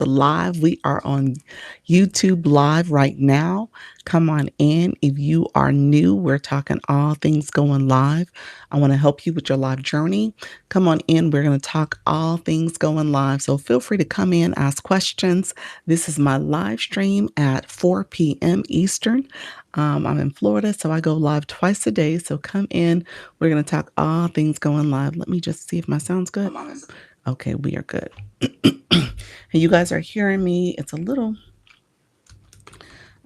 the live. We are on YouTube live right now. Come on in. If you are new, we're talking all things going live. I want to help you with your live journey. Come on in. We're going to talk all things going live. So feel free to come in, ask questions. This is my live stream at 4 p.m. Eastern. I'm in Florida, so I go live twice a day. So come in. We're going to talk all things going live. Let me just see if my sound's good. Okay, we are good. And you guys are hearing me. It's a little,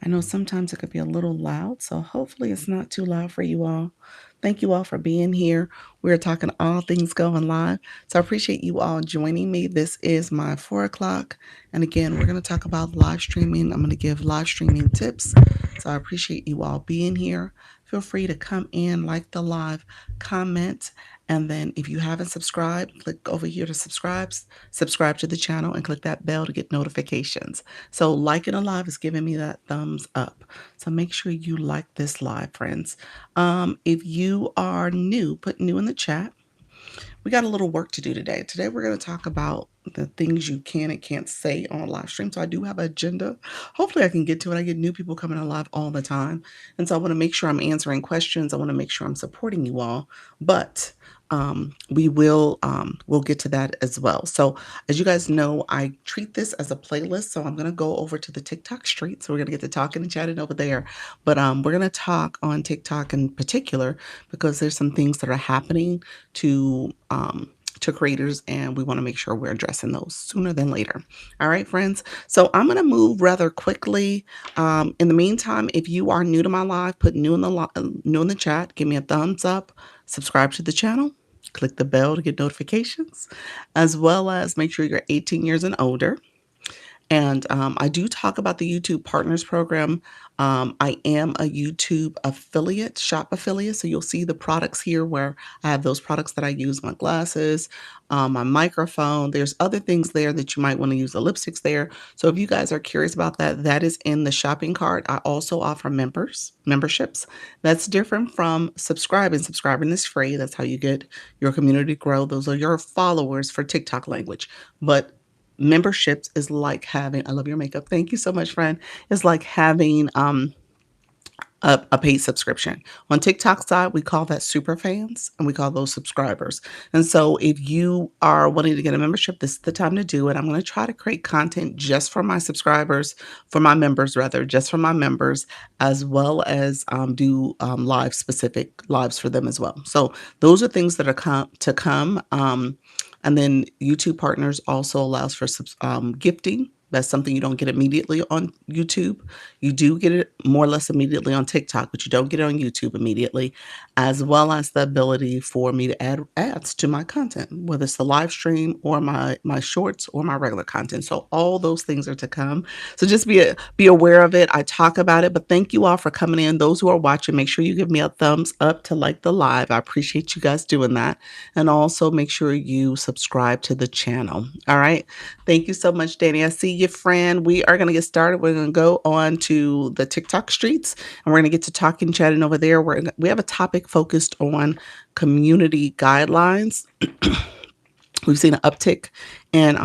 I know sometimes it could be a little loud, so hopefully it's not too loud for you all. Thank you all for being here. We're talking all things going live. So I appreciate you all joining me. This is my 4 o'clock. And again, we're going to talk about live streaming. I'm going to give live streaming tips. So I appreciate you all being here. Feel free to come in, like the live, comment. And then if you haven't subscribed, click over here to subscribe to the channel and click that bell to get notifications. So liking a live is giving me that thumbs up. So make sure you like this live, friends. If you are new, put new in the chat. We got a little work to do today. Today we're going to talk about the things you can and can't say on a live stream. So I do have an agenda. Hopefully I can get to it. I get new people coming on live all the time. And so I want to make sure I'm answering questions. I want to make sure I'm supporting you all. But we'll get to that as well. So as you guys know, I treat this as a playlist. So I'm going to go over to the TikTok street. So we're going to get to talking and chatting over there. But we're going to talk on TikTok in particular because there's some things that are happening to creators, and we want to make sure we're addressing those sooner than later. All right, friends. So I'm going to move rather quickly. In the meantime, if you are new to my live, put new in the chat. Give me a thumbs up. Subscribe to the channel. Click the bell to get notifications, as well as make sure you're 18 years and older. And I do talk about the YouTube Partners Program. I am a YouTube affiliate, shop affiliate. So you'll see the products here where I have those products that I use, my glasses, my microphone. There's other things there that you might want to use, the lipsticks there. So if you guys are curious about that, that is in the shopping cart. I also offer memberships. That's different from subscribing. Subscribing is free. That's how you get your community grow. Those are your followers for TikTok language. But memberships is like having, I love your makeup. Thank you so much, friend. It's like having a paid subscription. On TikTok side, we call that super fans and we call those subscribers. And so if you are wanting to get a membership, this is the time to do it. I'm going to try to create content just for my subscribers, for my members rather, just for my members, as well as do specific lives for them as well. So those are things that are to come. And then YouTube Partners also allows for gifting. That's something you don't get immediately on YouTube. You do get it more or less immediately on TikTok, but you don't get it on YouTube immediately, as well as the ability for me to add ads to my content, whether it's the live stream or my shorts or my regular content. So all those things are to come. So just be aware of it. I talk about it, but thank you all for coming in. Those who are watching, make sure you give me a thumbs up to like the live. I appreciate you guys doing that. And also make sure you subscribe to the channel. All right. Thank you so much, Danny. I see you, friend. We are going to get started. We're going to go on to the TikTok streets and we're going to get to talking, chatting over there. We have a topic focused on community guidelines. We've seen an uptick in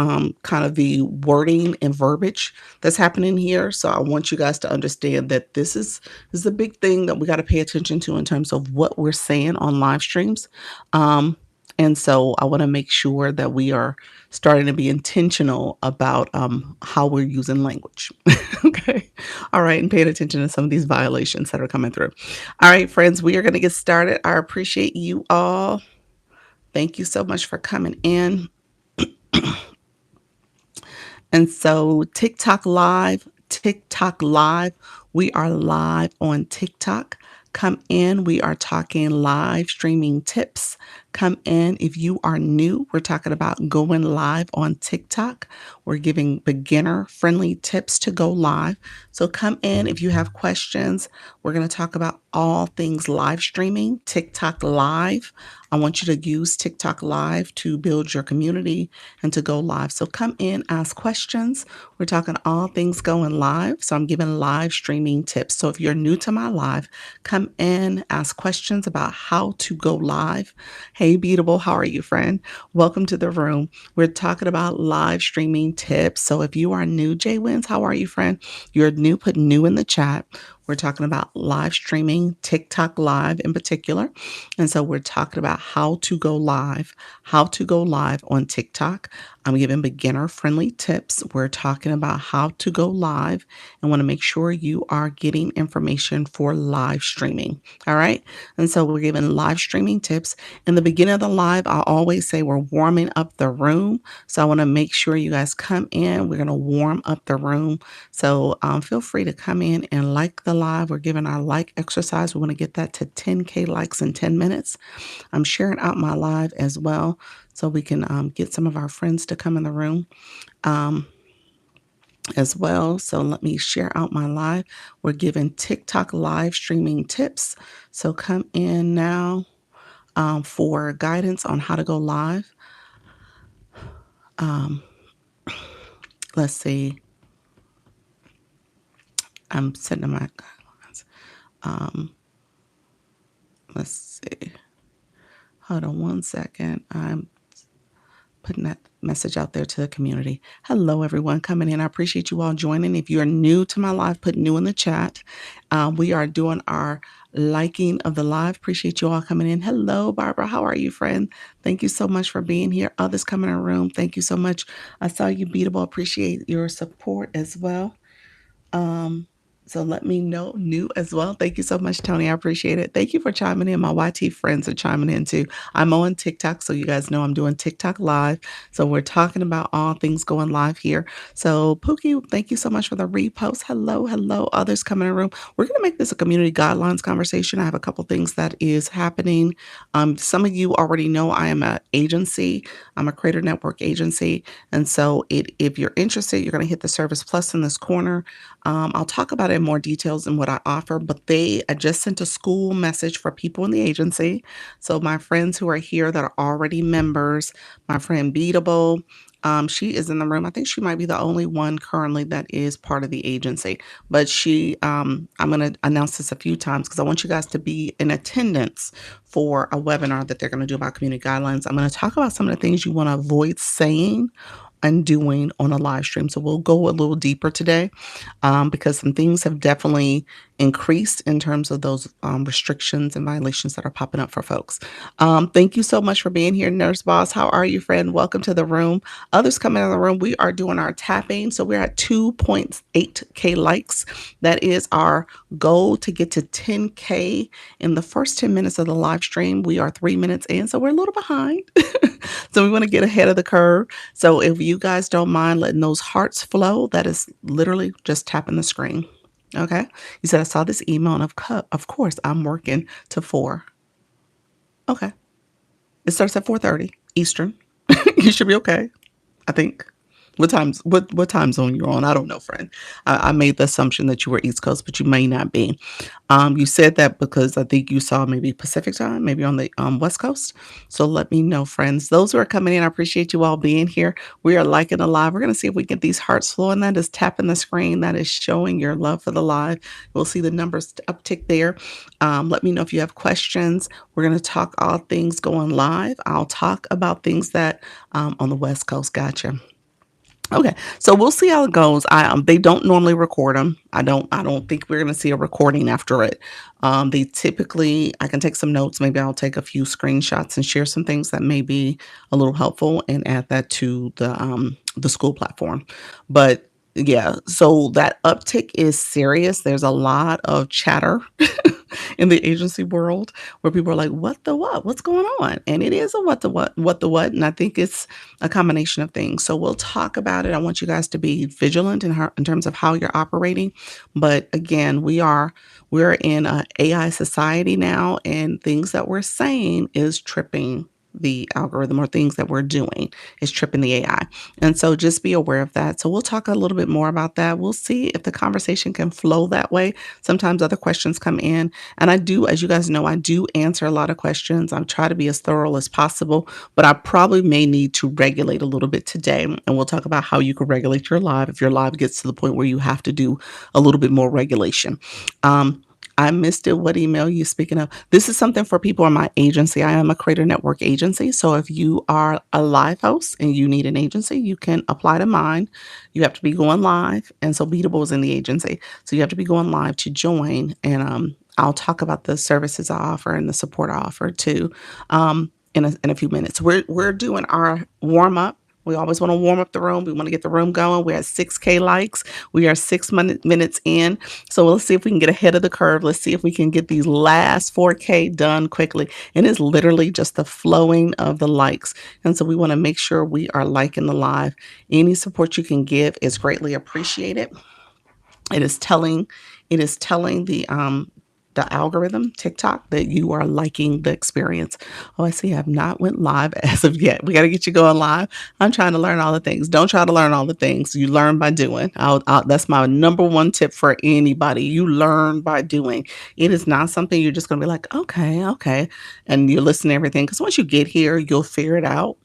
kind of the wording and verbiage that's happening here. So I want you guys to understand that this is a big thing that we got to pay attention to in terms of what we're saying on live streams. And so I want to make sure that we are starting to be intentional about how we're using language. Okay. All right. And paying attention to some of these violations that are coming through. All right, friends, we are going to get started. I appreciate you all. Thank you so much for coming in. And so TikTok Live, we are live on TikTok. Come in. We are talking live streaming tips. Come in. If you are new, we're talking about going live on TikTok. We're giving beginner-friendly tips to go live. So come in if you have questions. We're going to talk about all things live streaming, TikTok Live. I want you to use TikTok Live to build your community and to go live. So come in, ask questions. We're talking all things going live. So I'm giving live streaming tips. So if you're new to my live, come in, ask questions about how to go live. Hey, Beatable, how are you, friend? Welcome to the room. We're talking about live streaming tips. So if you are new, Jay Wins, how are you, friend? You're new, put new in the chat. We're talking about live streaming, TikTok live in particular. And so we're talking about how to go live on TikTok. I'm giving beginner friendly tips. We're talking about how to go live and want to make sure you are getting information for live streaming. All right. And so we're giving live streaming tips. In the beginning of the live, I always say we're warming up the room. So I want to make sure you guys come in. We're going to warm up the room. So feel free to come in and like the live. We're giving our like exercise. We want to get that to 10K likes in 10 minutes. I'm sharing out my live as well so we can get some of our friends to come in the room um, as well. So let me share out my live. We're giving TikTok live streaming tips. So come in now for guidance on how to go live. Um, let's see. I'm setting my guidelines. Um, let's see. Hold on one second. I'm putting that message out there to the community. Hello, everyone coming in. I appreciate you all joining. If you're new to my live, put new in the chat. We are doing our liking of the live. Appreciate you all coming in. Hello, Barbara. How are you, friend? Thank you so much for being here. Others coming in the room. Thank you so much. I saw you, Beatable. Appreciate your support as well. Um, so let me know new as well. Thank you so much, Tony. I appreciate it. Thank you for chiming in. My YT friends are chiming in too. I'm on TikTok, so you guys know I'm doing TikTok live. So we're talking about all things going live here. So Pookie, thank you so much for the repost. Hello, hello. Others coming in the room. We're gonna make this a community guidelines conversation. I have a couple things that is happening. Some of you already know I am an agency. I'm a creator network agency. And so if you're interested, you're gonna hit the service plus in this corner. I'll talk about it in more details in what I offer, but I just sent a school message for people in the agency. So my friends who are here that are already members, my friend Beatable, she is in the room. I think she might be the only one currently that is part of the agency, but I'm going to announce this a few times because I want you guys to be in attendance for a webinar that they're going to do about community guidelines. I'm going to talk about some of the things you want to avoid saying and doing on a live stream. So we'll go a little deeper today because some things have definitely increased in terms of those restrictions and violations that are popping up for folks. Thank you so much for being here, Nurse Boss. How are you, friend? Welcome to the room. Others coming in the room, we are doing our tapping. So we're at 2.8K likes. That is our goal to get to 10K in the first 10 minutes of the live stream. We are 3 minutes in, so we're a little behind. So we want to get ahead of the curve. So if you guys don't mind letting those hearts flow, that is literally just tapping the screen. Okay. You said, I saw this email and of course I'm working to 4. Okay. It starts at 4:30 Eastern. You should be okay. I think. What time zone you're on? I don't know, friend. I made the assumption that you were East Coast, but you may not be. You said that because I think you saw maybe Pacific time, maybe on the West Coast. So let me know, friends. Those who are coming in, I appreciate you all being here. We are liking the live. We're going to see if we get these hearts flowing. That is tapping the screen. That is showing your love for the live. We'll see the numbers uptick there. Let me know if you have questions. We're going to talk all things going live. I'll talk about things that on the West Coast. Gotcha. Okay, so we'll see how it goes. They don't normally record them. I don't think we're gonna see a recording after it. They typically, I can take some notes. Maybe I'll take a few screenshots and share some things that may be a little helpful and add that to the school platform. But yeah, so that uptick is serious. There's a lot of chatter in the agency world where people are like, "What the what? What's going on?" And it is a what the what, and I think it's a combination of things. So we'll talk about it. I want you guys to be vigilant in terms of how you're operating. But again, we're in a AI society now, and things that we're saying is tripping the algorithm, or things that we're doing is tripping the AI. And so just be aware of that. So we'll talk a little bit more about that. We'll see if the conversation can flow that way. Sometimes other questions come in, and I do, as you guys know, I do answer a lot of questions. I try to be as thorough as possible, but I probably may need to regulate a little bit today. And we'll talk about how you can regulate your live if your live gets to the point where you have to do a little bit more regulation. Um, I missed it. What email are you speaking of? This is something for people in my agency. I am a Creator Network agency. So if you are a live host and you need an agency, you can apply to mine. You have to be going live. And so Beatable is in the agency. So you have to be going live to join. And I'll talk about the services I offer and the support I offer too in a few minutes. We're doing our warm up. We always want to warm up the room. We want to get the room going. We're at 6K likes. We are 6 minutes in. So let's see if we can get ahead of the curve. Let's see if we can get these last 4K done quickly. And it's literally just the flowing of the likes. And so we want to make sure we are liking the live. Any support you can give is greatly appreciated. It is telling the algorithm, TikTok, that you are liking the experience. Oh, I see. I have not went live as of yet. We got to get you going live. I'm trying to learn all the things. Don't try to learn all the things. You learn by doing. That's my number one tip for anybody. You learn by doing. It is not something you're just going to be like, okay, okay, and you listen to everything. Because once you get here, you'll figure it out.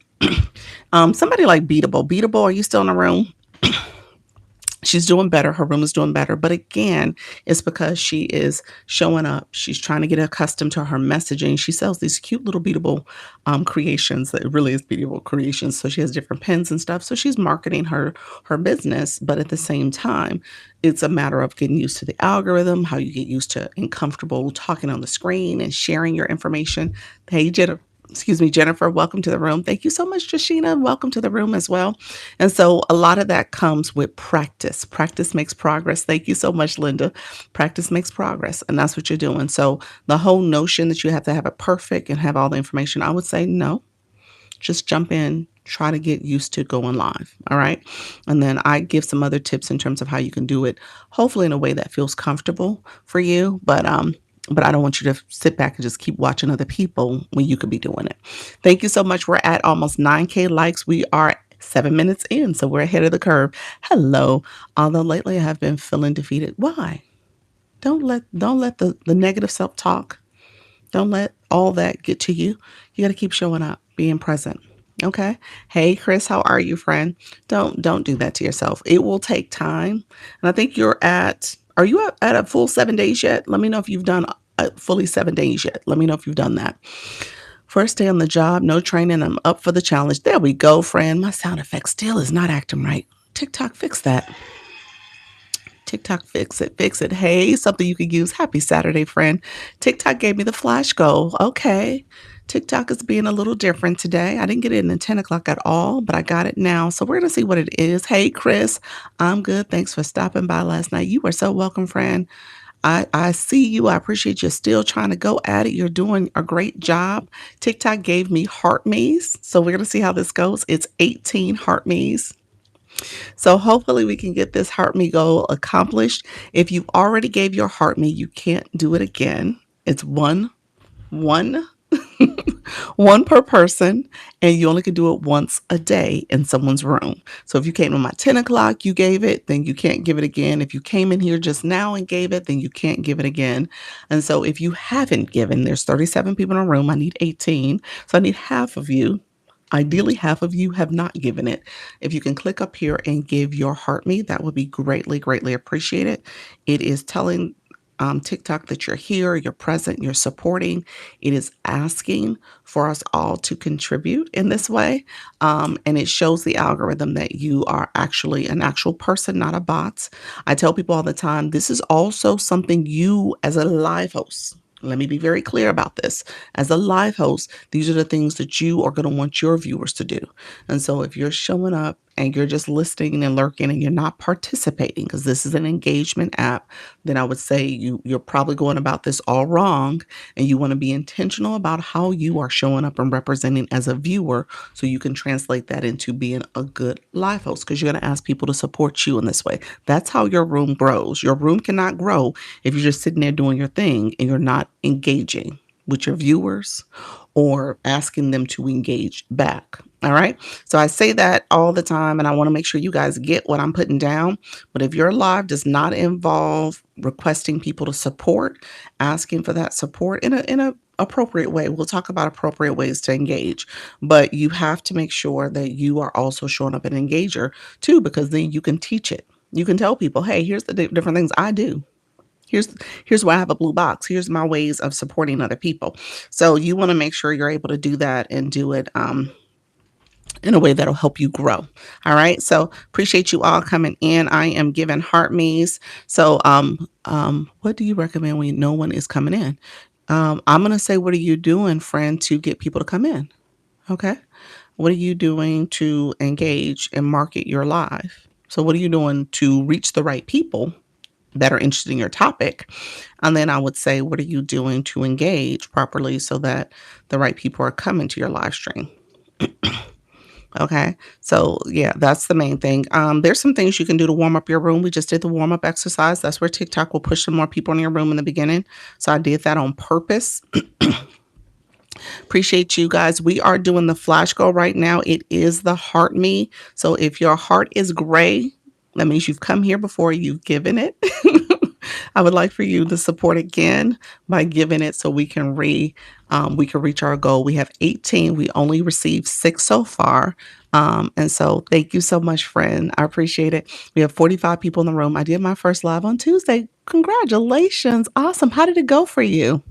Somebody like Beatable. Beatable, are you still in the room? She's doing better. Her room is doing better. But again, it's because she is showing up. She's trying to get accustomed to her messaging. She sells these cute little beatable creations that really is beatable creations. So she has different pens and stuff. So she's marketing her business. But at the same time, it's a matter of getting used to the algorithm, how you get used to and comfortable talking on the screen and sharing your information. Hey, Jennifer, welcome to the room. Thank you so much, Jashina. Welcome to the room as well. And so a lot of that comes with practice. Practice makes progress. Thank you so much, Linda. Practice makes progress. And that's what you're doing. So the whole notion that you have to have it perfect and have all the information, I would say no. Just jump in, try to get used to going live. All right. And then I give some other tips in terms of how you can do it, hopefully in a way that feels comfortable for you. But I don't want you to sit back and just keep watching other people when you could be doing it. Thank you so much. We're at almost 9K likes. We are 7 minutes in, so we're ahead of the curve. Hello. Although lately I have been feeling defeated. Why? Don't let the negative self-talk, don't let all that get to you. You got to keep showing up, being present. Okay. Hey, Chris, how are you, friend? Don't do that to yourself. It will take time. And I think are you at a full 7 days yet? Let me know if you've done fully 7 days yet. Let me know if you've done that. First day on the job, no training. I'm up for the challenge. There we go, friend. My sound effect still is not acting right. TikTok, fix that. TikTok, fix it, fix it. Hey, something you could use. Happy Saturday, friend. TikTok gave me the flash goal. Okay. TikTok is being a little different today. I didn't get it in 10 o'clock at all, but I got it now. So we're going to see what it is. Hey, Chris, I'm good. Thanks for stopping by last night. You are so welcome, friend. I see you. I appreciate you still trying to go at it. You're doing a great job. TikTok gave me heart me's. So we're going to see how this goes. It's 18 heart me's. So hopefully we can get this heart me goal accomplished. If you already gave your heart me, you can't do it again. It's one one per person, and you only can do it once a day in someone's room. So if you came in at 10 o'clock, you gave it, then you can't give it again. If you came in here just now and gave it, then you can't give it again. And so if you haven't given, there's 37 people in a room. I need 18. So I need half of you. Ideally, half of you have not given it. If you can click up here and give your heart me, that would be greatly, greatly appreciated. It is telling TikTok that you're here, you're present, you're supporting. It is asking for us all to contribute in this way. And it shows the algorithm that you are actually an actual person, not a bot. I tell people all the time, this is also something you as a live host. Let me be very clear about this. As a live host, these are the things that you are going to want your viewers to do. And so if you're showing up and you're just listening and lurking and you're not participating, because this is an engagement app, then I would say you're probably going about this all wrong, and you want to be intentional about how you are showing up and representing as a viewer so you can translate that into being a good live host, because you're going to ask people to support you in this way. That's how your room grows. Your room cannot grow if you're just sitting there doing your thing and you're not engaging with your viewers or asking them to engage back. All right. So I say that all the time, and I want to make sure you guys get what I'm putting down. But if your live does not involve requesting people to support, asking for that support in a appropriate way. We'll talk about appropriate ways to engage, but you have to make sure that you are also showing up an engager too, because then you can teach it. You can tell people, hey, here's the different things I do. Here's why I have a blue box. Here's my ways of supporting other people. So you want to make sure you're able to do that and do it in a way that'll help you grow. All right. So appreciate you all coming in. I am giving heart me's. So what do you recommend when no one is coming in? I'm gonna say, what are you doing, friend, to get people to come in? Okay. What are you doing to engage and market your live? So what are you doing to reach the right people that are interested in your topic? And then I would say, what are you doing to engage properly so that the right people are coming to your live stream? Okay. So yeah, that's the main thing. There's some things you can do to warm up your room. We just did the warm up exercise. That's where TikTok will push some more people in your room in the beginning. So I did that on purpose. Appreciate you guys. We are doing the flash goal right now. It is the heart me. So if your heart is gray, that means you've come here before, you've given it. I would like for you to support again by giving it so we can reach our goal. We have 18. We only received 6 so far. And so thank you so much, friend. I appreciate it. We have 45 people in the room. I did my first live on Tuesday. Congratulations. Awesome. How did it go for you?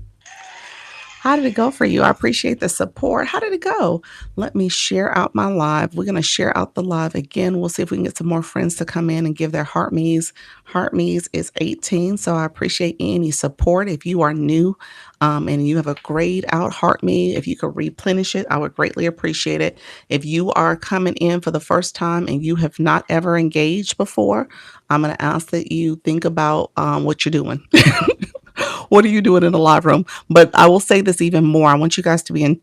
How did it go for you? I appreciate the support. How did it go? Let me share out my live. We're going to share out the live again. We'll see if we can get some more friends to come in and give their heart me's. Heart me's is 18. So I appreciate any support. If you are new and you have a grayed out heart me, if you could replenish it, I would greatly appreciate it. If you are coming in for the first time and you have not ever engaged before, I'm going to ask that you think about what you're doing. What are you doing in the live room? But I will say this even more. I want you guys to be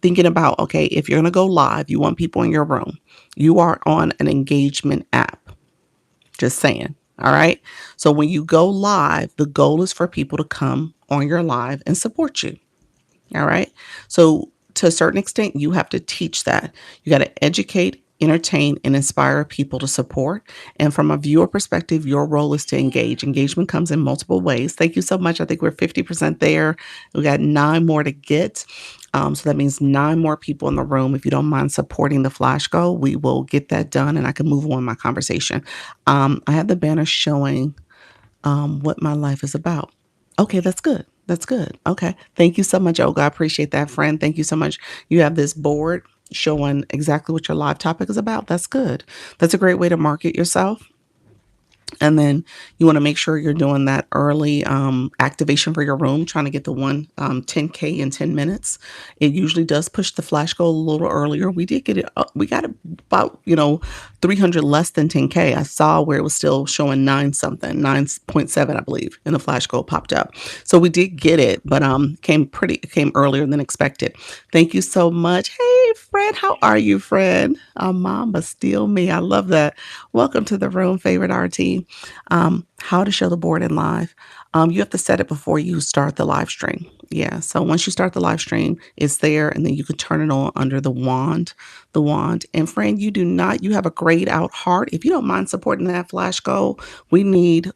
thinking about, okay, if you're going to go live, you want people in your room. You are on an engagement app. Just saying. All right. So when you go live, the goal is for people to come on your live and support you. All right. So to a certain extent, you have to teach that. You got to educate, entertain, and inspire people to support. And from a viewer perspective, your role is to engage. Engagement comes in multiple ways. Thank you so much. I think we're 50% there. We got 9 more to get. So that means 9 more people in the room. If you don't mind supporting the flash goal, we will get that done and I can move on my conversation. I have the banner showing what my life is about. Okay, that's good. That's good. Okay. Thank you so much, Olga. I appreciate that, friend. Thank you so much. You have this board showing exactly what your live topic is about. That's good. That's a great way to market yourself. And then you want to make sure you're doing that early activation for your room, trying to get the 10K in 10 minutes. It usually does push the flash goal a little earlier. We did get it. We got it about, 300 less than 10K. I saw where it was still showing 9.7, I believe, and the flash goal popped up. So we did get it, but came earlier than expected. Thank you so much. Hey, Fred, how are you, friend? Mama, still me. I love that. Welcome to the room, favorite RT. How to show the board in live. You have to set it before you start the live stream. Yeah. So once you start the live stream, it's there, and then you can turn it on under the wand. And friend, you have a grayed out heart. If you don't mind supporting that flash goal, we need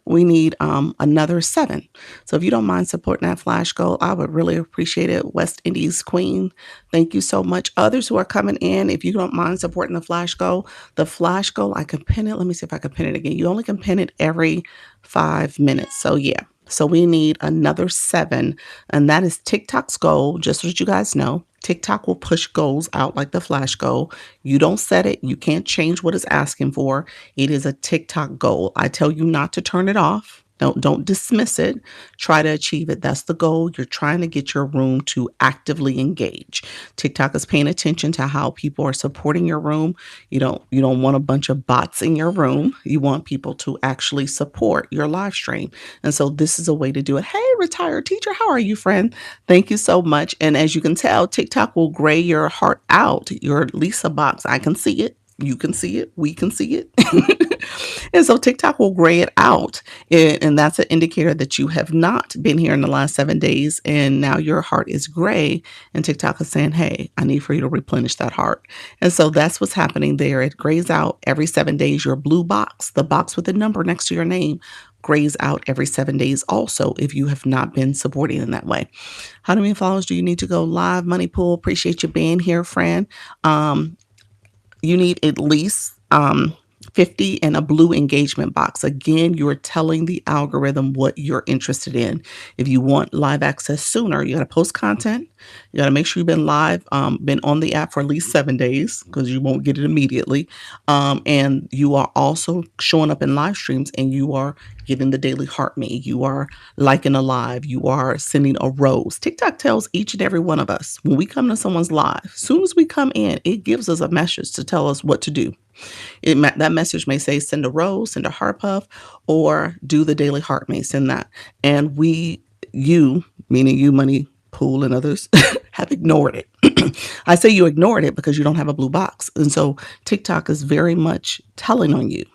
another 7. So if you don't mind supporting that flash goal, I would really appreciate it. West Indies Queen, thank you so much. Others who are coming in, if you don't mind supporting the flash goal, I can pin it. Let me see if I can pin it again. You only can pin it every 5 minutes. So yeah. So we need another 7, and that is TikTok's goal. Just so that you guys know, TikTok will push goals out like the flash goal. You don't set it. You can't change what it's asking for. It is a TikTok goal. I tell you not to turn it off. Don't dismiss it. Try to achieve it. That's the goal. You're trying to get your room to actively engage. TikTok is paying attention to how people are supporting your room. You don't want a bunch of bots in your room. You want people to actually support your live stream. And so this is a way to do it. Hey, retired teacher, how are you, friend? Thank you so much. And as you can tell, TikTok will gray your heart out, your Lisa box. I can see it. You can see it. We can see it. And so TikTok will gray it out. And that's an indicator that you have not been here in the last 7 days. And now your heart is gray. And TikTok is saying, hey, I need for you to replenish that heart. And so that's what's happening there. It grays out every 7 days. Your blue box, the box with the number next to your name, grays out every 7 days also if you have not been supporting in that way. How many followers do you need to go live? Money Pool, appreciate you being here, friend. You need at least 50 and a blue engagement box. Again, you're telling the algorithm what you're interested in. If you want live access sooner, you got to post content. You got to make sure you've been live, been on the app for at least 7 days because you won't get it immediately. And you are also showing up in live streams and you are getting the daily heart me. You are liking a live. You are sending a rose. TikTok tells each and every one of us when we come to someone's live, as soon as we come in, it gives us a message to tell us what to do. That message may say send a rose, send a heart puff, or do the daily heart me, send that. And you, meaning you, Money Pool, and others, have ignored it. I say you ignored it because you don't have a blue box. And so TikTok is very much telling on you.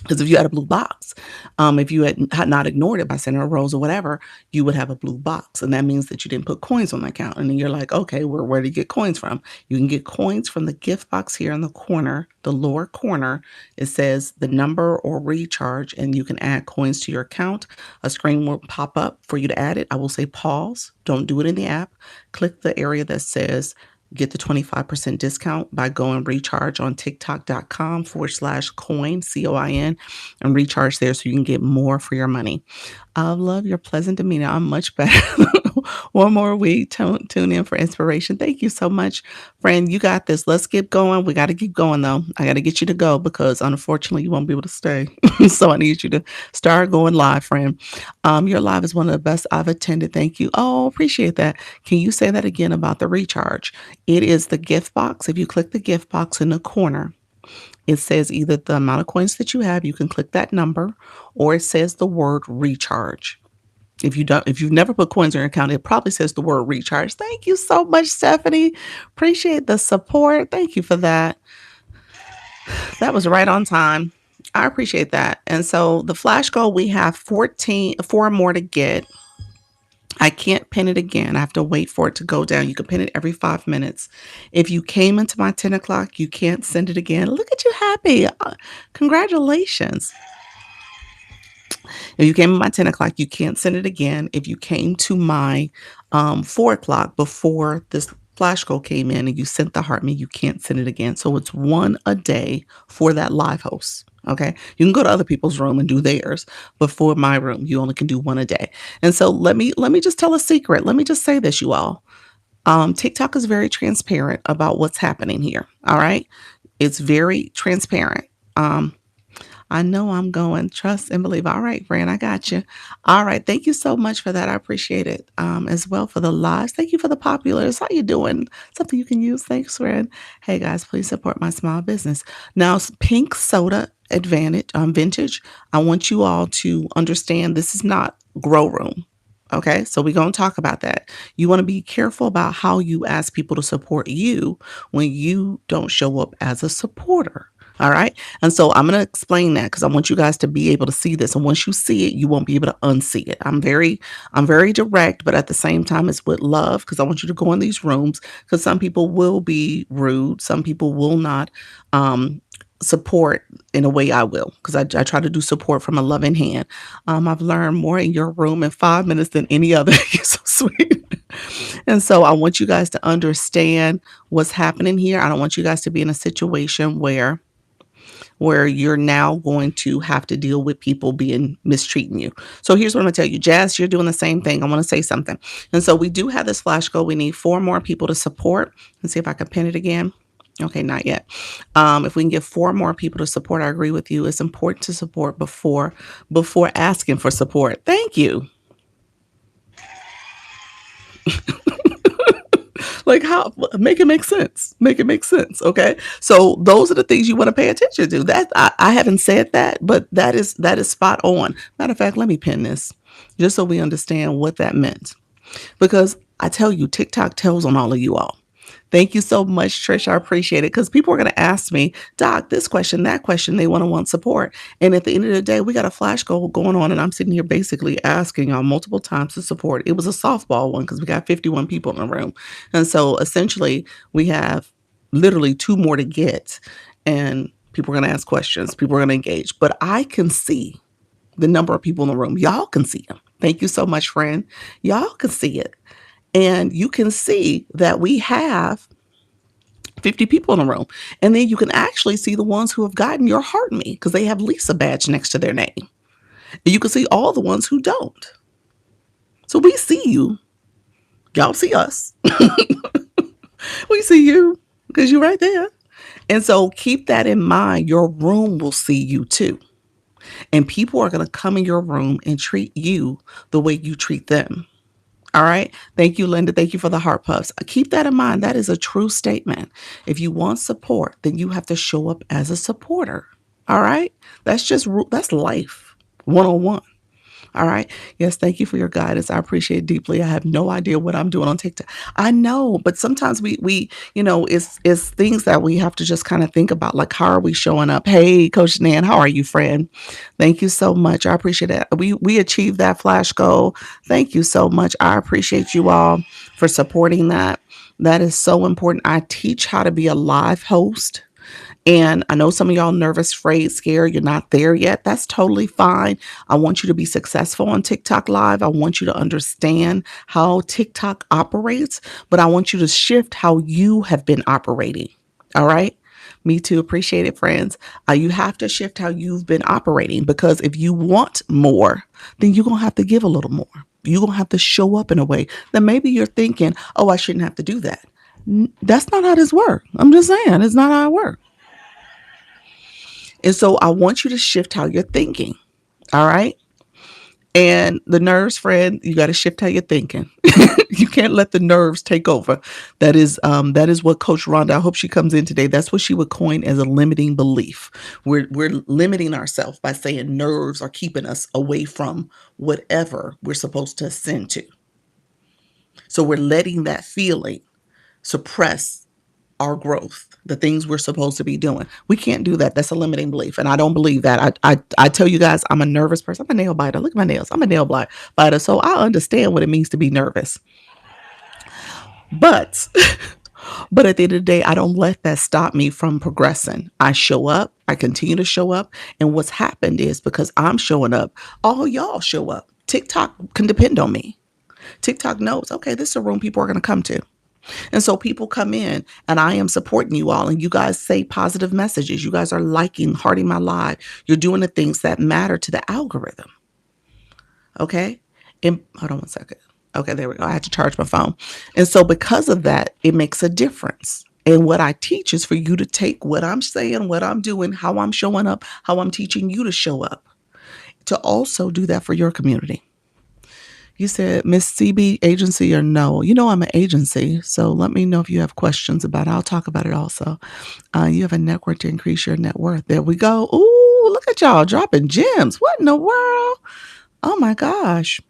Because if you had a blue box, if you had not ignored it by sending a rose or whatever, you would have a blue box. And that means that you didn't put coins on the account. And then you're like, okay, where do you get coins from? You can get coins from the gift box here in the corner, the lower corner. It says the number or recharge, and you can add coins to your account. A screen will pop up for you to add it. I will say pause. Don't do it in the app. Click the area that says get the 25% discount by going recharge on tiktok.com/coin, COIN, and recharge there so you can get more for your money. I love your pleasant demeanor. I'm much better. One more week. Tune in for inspiration. Thank you so much, friend. You got this. Let's get going. We got to keep going, though. I got to get you to go because unfortunately you won't be able to stay. So I need you to start going live, friend. Your live is one of the best I've attended. Thank you. Oh, appreciate that. Can you say that again about the recharge? It is the gift box. If you click the gift box in the corner, it says either the amount of coins that you have, you can click that number, or it says the word recharge. If you've never put coins in your account, it probably says the word recharge. Thank you so much, Stephanie. Appreciate the support. Thank you for that. That was right on time. I appreciate that. And so the flash goal, we have 4 more to get. I can't pin it again. I have to wait for it to go down. You can pin it every 5 minutes. If you came into my 10 o'clock, you can't send it again. Look at you happy. Congratulations. If you came in my 10 o'clock, you can't send it again. If you came to my 4 o'clock before this flash goal came in and you sent the heart me, you can't send it again. So it's one a day for that live host. Okay. You can go to other people's room and do theirs, but for my room, you only can do one a day. And so let me just tell a secret. Let me just say this, you all. TikTok is very transparent about what's happening here. All right. It's very transparent. I know I'm going. Trust and believe. All right, friend, I got you. All right. Thank you so much for that. I appreciate it. As well for the lives. Thank you for the populars. How you doing? Something you can use. Thanks, friend. Hey, guys, please support my small business. Now, Pink Soda Advantage, Vintage, I want you all to understand this is not Grow Room. Okay, so we're going to talk about that. You want to be careful about how you ask people to support you when you don't show up as a supporter. All right. And so I'm going to explain that because I want you guys to be able to see this. And once you see it, you won't be able to unsee it. I'm very direct, but at the same time, it's with love because I want you to go in these rooms because some people will be rude. Some people will not support in a way I will because I try to do support from a loving hand. I've learned more in your room in 5 minutes than any other. You're so sweet. And so I want you guys to understand what's happening here. I don't want you guys to be in a situation where you're now going to have to deal with people mistreating you. So here's what I'm going to tell you. Jazz, you're doing the same thing. I want to say something. And so we do have this flash goal. We need 4 more people to support. Let's see if I can pin it again. Okay, not yet. If we can get 4 more people to support, I agree with you. It's important to support before asking for support. Thank you. Like how make it make sense. Make it make sense. Okay. So those are the things you want to pay attention to. That I haven't said that, but that is spot on. Matter of fact, let me pin this just so we understand what that meant. Because I tell you, TikTok tells on all of you all. Thank you so much, Trish. I appreciate it. Because people are going to ask me, Doc, this question, that question. They want support. And at the end of the day, we got a flash goal going on. And I'm sitting here basically asking y'all multiple times to support. It was a softball one because we got 51 people in the room. And so essentially, we have literally 2 more to get. And people are going to ask questions. People are going to engage. But I can see the number of people in the room. Y'all can see them. Thank you so much, friend. Y'all can see it. And you can see that we have 50 people in the room. And then you can actually see the ones who have gotten your heart me because they have Lisa badge next to their name. And you can see all the ones who don't. So we see you. Y'all see us. We see you because you're right there. And so keep that in mind. Your room will see you too. And people are going to come in your room and treat you the way you treat them. All right. Thank you, Linda. Thank you for the heart puffs. Keep that in mind. That is a true statement. If you want support, then you have to show up as a supporter. All right. That's life 101. All right. Yes. Thank you for your guidance. I appreciate it deeply. I have no idea what I'm doing on TikTok. I know, but sometimes it's things that we have to just kind of think about. Like, how are we showing up? Hey, Coach Nan, how are you, friend? Thank you so much. I appreciate it. We achieved that flash goal. Thank you so much. I appreciate you all for supporting that. That is so important. I teach how to be a live host. And I know some of y'all nervous, afraid, scared, you're not there yet. That's totally fine. I want you to be successful on TikTok Live. I want you to understand how TikTok operates, but I want you to shift how you have been operating. All right. Me too. Appreciate it, friends. You have to shift how you've been operating, because if you want more, then you're going to have to give a little more. You're going to have to show up in a way that maybe you're thinking, oh, I shouldn't have to do that. That's not how this works. I'm just saying, it's not how it works. And so I want you to shift how you're thinking. All right. And the nerves, friend, you got to shift how you're thinking. You can't let the nerves take over. That is what Coach Rhonda, I hope she comes in today. That's what she would coin as a limiting belief. We're limiting ourselves by saying nerves are keeping us away from whatever we're supposed to ascend to. So we're letting that feeling suppress our growth, the things we're supposed to be doing. We can't do that. That's a limiting belief. And I don't believe that. I tell you guys, I'm a nervous person. I'm a nail biter. Look at my nails. I'm a nail biter. So I understand what it means to be nervous. But at the end of the day, I don't let that stop me from progressing. I show up. I continue to show up. And what's happened is, because I'm showing up, all y'all show up. TikTok can depend on me. TikTok knows, okay, this is a room people are going to come to. And so people come in and I am supporting you all, and you guys say positive messages. You guys are liking, hearting my live. You're doing the things that matter to the algorithm. Okay. And hold on one second. Okay, there we go. I had to charge my phone. And so because of that, it makes a difference. And what I teach is for you to take what I'm saying, what I'm doing, how I'm showing up, how I'm teaching you to show up, to also do that for your community. You said Miss CB agency or no? You know I'm an agency, so let me know if you have questions about it. I'll talk about it also. You have a network to increase your net worth. There we go. Ooh, look at y'all dropping gems. What in the world? Oh my gosh.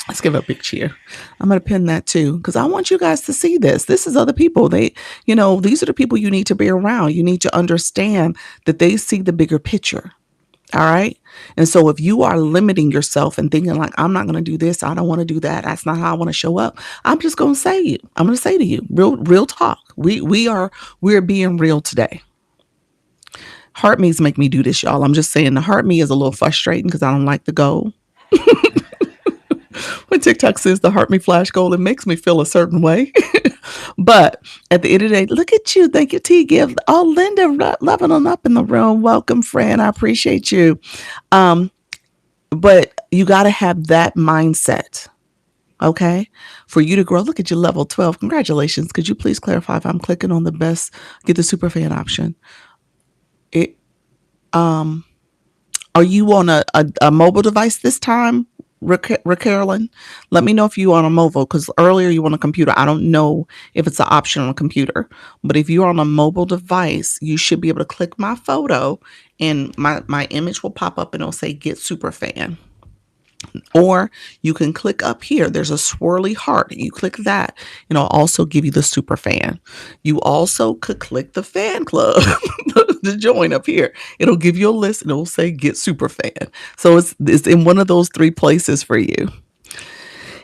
Let's give a big cheer. I'm going to pin that too, because I want you guys to see this. This is other people. These are the people you need to be around. You need to understand that they see the bigger picture. All right. And so if you are limiting yourself and thinking like, I'm not going to do this, I don't want to do that, that's not how I want to show up, I'm just going to say to you, real talk. We're being real today. Heart me's make me do this, y'all. I'm just saying the heart me is a little frustrating because I don't like the goal. When TikTok says the heart me flash goal, it makes me feel a certain way. But at the end of the day, look at you. Thank you, T. Give. Oh, Linda, loving on up in the room. Welcome, friend. I appreciate you. But you got to have that mindset, okay, for you to grow. Look at you, level 12. Congratulations. Could you please clarify if I'm clicking on the best, get the super fan option? Are you on a mobile device this time, Carolyn? Let me know if you on a mobile, because earlier you on a computer. I don't know if it's an option on a computer, but if you're on a mobile device, you should be able to click my photo and my image will pop up and it'll say get super fan. Or you can click up here. There's a swirly heart. You click that and it'll also give you the super fan. You also could click the fan club to join up here. It'll give you a list and it'll say get super fan. So it's in one of those three places for you.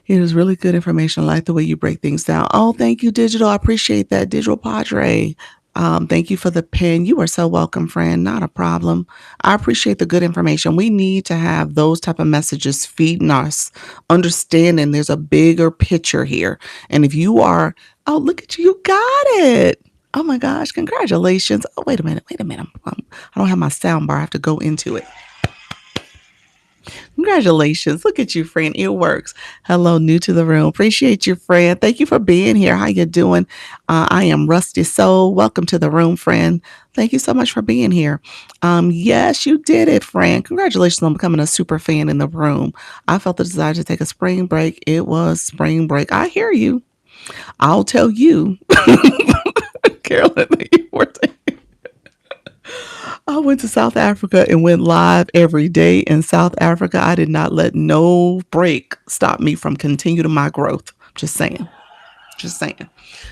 It is really good information. I like the way you break things down. Oh, thank you, Digital. I appreciate that, Digital Padre. Thank you for the pin. You are so welcome, friend. Not a problem. I appreciate the good information. We need to have those type of messages feeding us, understanding there's a bigger picture here. And if you are, oh, look at you, you got it. Oh my gosh, congratulations. Oh, wait a minute, wait a minute. I don't have my sound bar. I have to go into it. Congratulations. Look at you, friend. It works. Hello, new to the room. Appreciate you, friend. Thank you for being here. How you doing? I am Rusty Soul. Welcome to the room, friend. Thank you so much for being here. Yes, you did it, friend. Congratulations on becoming a super fan in the room. I felt the desire to take a spring break. It was spring break. I hear you. I'll tell you, Carolyn, you were I went to South Africa and went live every day in South Africa. I did not let no break stop me from continuing my growth. Just saying. Just saying.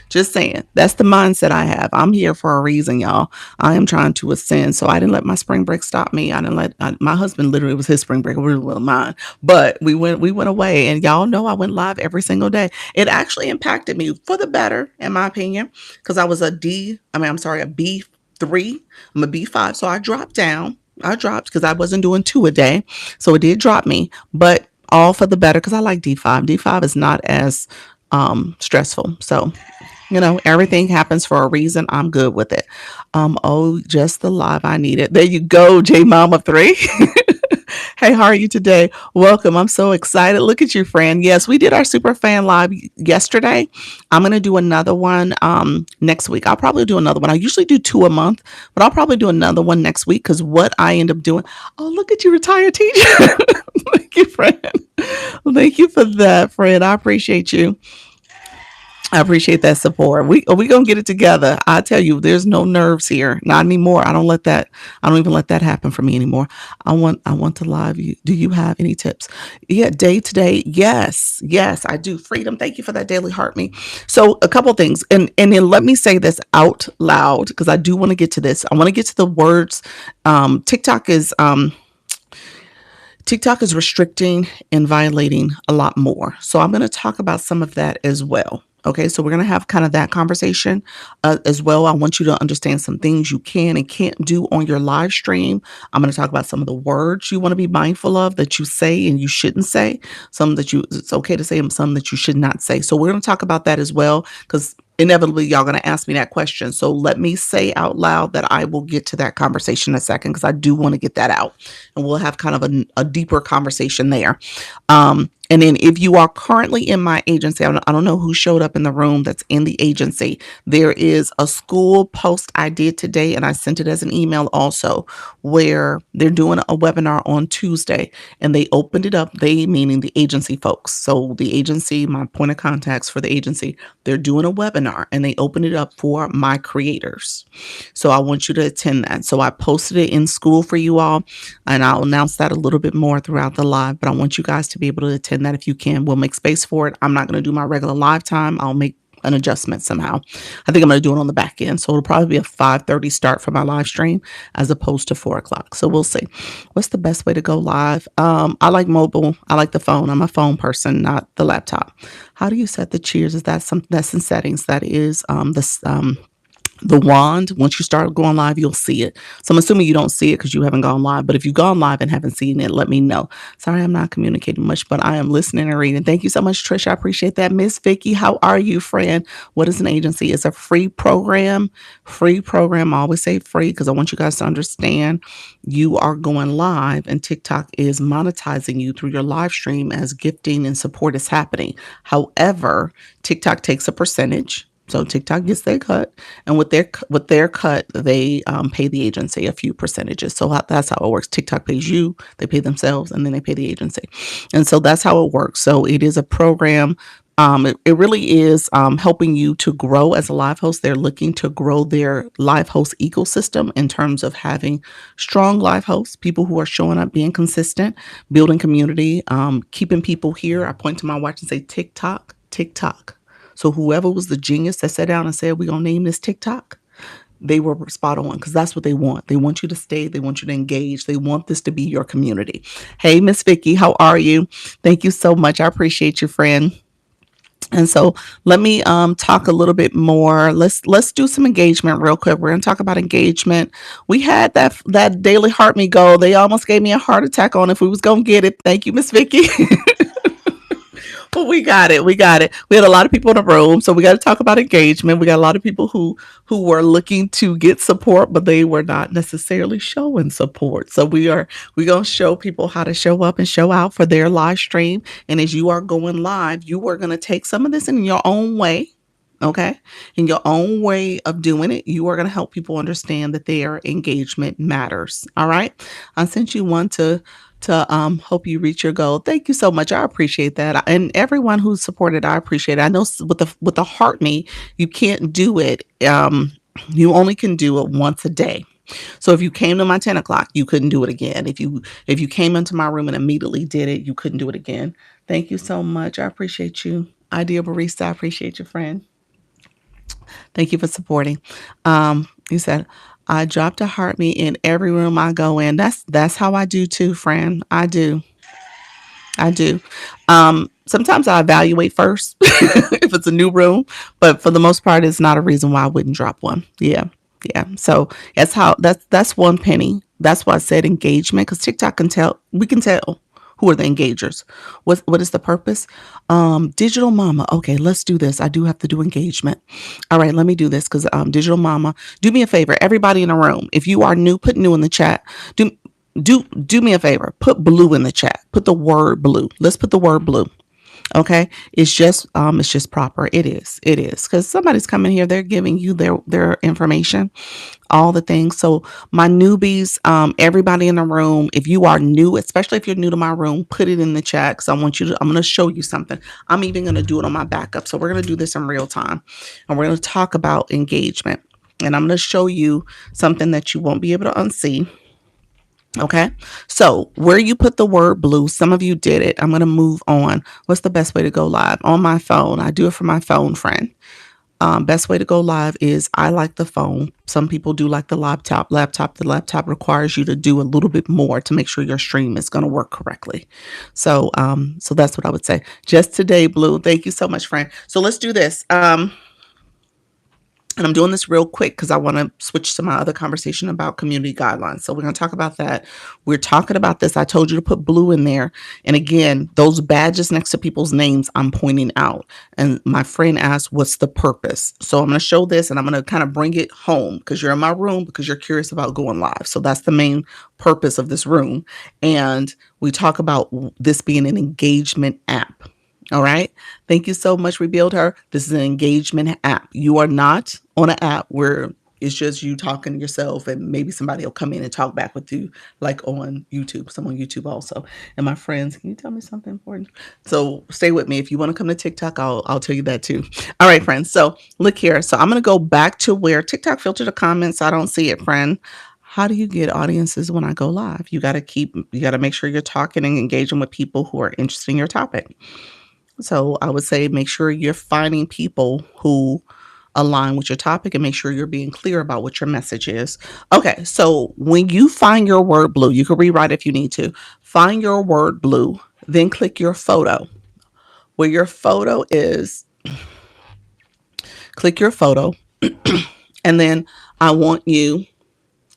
Just saying. That's the mindset I have. I'm here for a reason, y'all. I am trying to ascend. So I didn't let my spring break stop me. I didn't let my husband literally was his spring break. It really wasn't mine. But we went away, and y'all know I went live every single day. It actually impacted me for the better, in my opinion, because I was a B3. I'm a B5. So I dropped down. I dropped because I wasn't doing two a day. So it did drop me, but all for the better because I like D5. D5 is not as stressful. So, everything happens for a reason. I'm good with it. Oh, just the live I needed. There you go, J Mama 3. Hey, how are you today? Welcome. I'm so excited. Look at you, friend. Yes, we did our super fan live yesterday. I'm going to do another one next week. I'll probably do another one. I usually do 2 a month, but I'll probably do another one next week because what I end up doing. Oh, look at you, retired teacher. Thank you, friend. Thank you for that, friend. I appreciate you. I appreciate that support. We gonna get it together. I tell you, there's no nerves here, not anymore. I don't let that. I don't even let that happen for me anymore. I want to live you. Do you have any tips? Yeah, day to day. Yes, yes, I do. Freedom. Thank you for that daily heart me. So a couple things, and then let me say this out loud because I do want to get to this. I want to get to the words. TikTok is restricting and violating a lot more. So I'm going to talk about some of that as well. Okay, so we're going to have kind of that conversation as well. I want you to understand some things you can and can't do on your live stream. I'm going to talk about some of the words you want to be mindful of that you say and you shouldn't say, some that it's okay to say and some that you should not say. So we're going to talk about that as well because inevitably y'all going to ask me that question. So let me say out loud that I will get to that conversation in a second because I do want to get that out and we'll have kind of a deeper conversation there. And then if you are currently in my agency, I don't know who showed up in the room that's in the agency. There is a school post I did today, and I sent it as an email also, where they're doing a webinar on Tuesday, and they opened it up, they meaning the agency folks. So the agency, my point of contacts for the agency, they're doing a webinar, and they opened it up for my creators. So I want you to attend that. So I posted it in school for you all, and I'll announce that a little bit more throughout the live, but I want you guys to be able to attend that if you can. We'll make space for it. I'm not going to do my regular live time. I'll make an adjustment somehow. I think I'm going to do it on the back end. So it'll probably be a 5:30 start for my live stream as opposed to 4 o'clock. So we'll see. What's the best way to go live? I like mobile. I like the phone. I'm a phone person, not the laptop. How do you set the cheers? Is that something that's in settings? That is the wand. Once you start going live, you'll see it. So I'm assuming you don't see it because you haven't gone live. But if you've gone live and haven't seen it, let me know. Sorry, I'm not communicating much, but I am listening and reading. Thank you so much, Trish. I appreciate that. Miss Vicky, how are you, friend? What is an agency? It's a free program. Free program. I always say free because I want you guys to understand you are going live and TikTok is monetizing you through your live stream as gifting and support is happening. However, TikTok takes a percentage. So TikTok gets their cut, and with their cut, they pay the agency a few percentages. So that's how it works. TikTok pays you, they pay themselves, and then they pay the agency. And so that's how it works. So it is a program. It really is helping you to grow as a live host. They're looking to grow their live host ecosystem in terms of having strong live hosts, people who are showing up, being consistent, building community, keeping people here. I point to my watch and say, TikTok, TikTok. So whoever was the genius that sat down and said, we're going to name this TikTok, they were spot on because that's what they want. They want you to stay. They want you to engage. They want this to be your community. Hey, Miss Vicky, how are you? Thank you so much. I appreciate you, friend. And so let me talk a little bit more. Let's do some engagement real quick. We're gonna talk about engagement. We had that daily heart me goal. They almost gave me a heart attack on if we was gonna get it. Thank you, Miss Vicky. But we got it. We got it. We had a lot of people in the room, so we got to talk about engagement. We got a lot of people who were looking to get support, but they were not necessarily showing support. So we're gonna show people how to show up and show out for their live stream. And as you are going live, you are gonna take some of this in your own way. Okay, in your own way of doing it, you are going to help people understand that their engagement matters. All right, I sent you one to hope you reach your goal. Thank you so much. I appreciate that. And everyone who supported, I appreciate it. I know with the heart me, you can't do it. You only can do it once a day. So if you came to my 10 o'clock, you couldn't do it again. If you came into my room and immediately did it, you couldn't do it again. Thank you so much. I appreciate you. Ideal Barista, I appreciate you, friend. Thank you for supporting. You said I dropped a heart me in every room I go in. That's how I do too, friend. I do. I do. Sometimes I evaluate first if it's a new room, but for the most part, it's not a reason why I wouldn't drop one. Yeah, yeah. So that's one penny. That's why I said engagement, because TikTok can tell. We can tell who are the engagers. What is the purpose? Digital mama. Okay, let's do this. I do have to do engagement. All right, let me do this because digital mama. Do me a favor, everybody in the room. If you are new, put new in the chat. Do me a favor. Put blue in the chat. Put the word blue. Let's put the word blue. Okay. It's just proper. It is. Because somebody's coming here. They're giving you their information, all the things. So my newbies, everybody in the room, if you are new, especially if you're new to my room, put it in the chat. Because I'm going to show you something. I'm even going to do it on my backup. So we're going to do this in real time. And we're going to talk about engagement. And I'm going to show you something that you won't be able to unsee. Okay, so where you put the word blue, some of you did it. I'm going to move on. What's the best way to go live? On my phone. I do it for my phone friend. Best way to go live is I like the phone. Some people do like the laptop. The laptop requires you to do a little bit more to make sure your stream is going to work correctly. So that's what I would say. Just today, Blue. Thank you so much, friend. So let's do this. And I'm doing this real quick because I want to switch to my other conversation about community guidelines. So we're going to talk about that. We're talking about this. I told you to put blue in there. And again, those badges next to people's names, I'm pointing out. And my friend asked, what's the purpose? So I'm going to show this and I'm going to kind of bring it home because you're in my room because you're curious about going live. So that's the main purpose of this room. And we talk about this being an engagement app. All right. Thank you so much, Rebuild Her. This is an engagement app. You are not on an app where it's just you talking to yourself and maybe somebody will come in and talk back with you, like on YouTube. Some on YouTube also. And my friends, can you tell me something important? So stay with me. If you want to come to TikTok, I'll tell you that too. All right, friends. So look here. So I'm going to go back to where TikTok filtered the comments. I don't see it, friend. How do you get audiences when I go live? You got to make sure you're talking and engaging with people who are interested in your topic. So I would say make sure you're finding people who align with your topic and make sure you're being clear about what your message is. Okay, so when you find your word blue, you can rewrite if you need to. Find your word blue, then click your photo. Where your photo is, click your photo, and then I want you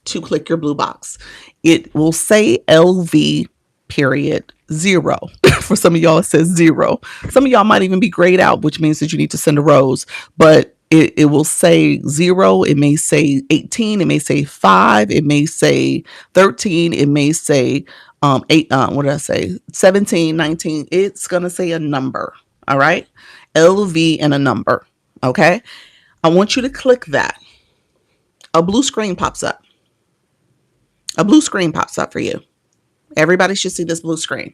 to click your blue box. It will say LV period 0. For some of y'all, it says 0. Some of y'all might even be grayed out, which means that you need to send a rose, but it will say 0. It may say 18. It may say 5. It may say 13. It may say 8. What did I say? 17, 19. It's going to say a number. All right. LV and a number. Okay. I want you to click that. A blue screen pops up. A blue screen pops up for you. Everybody should see this blue screen.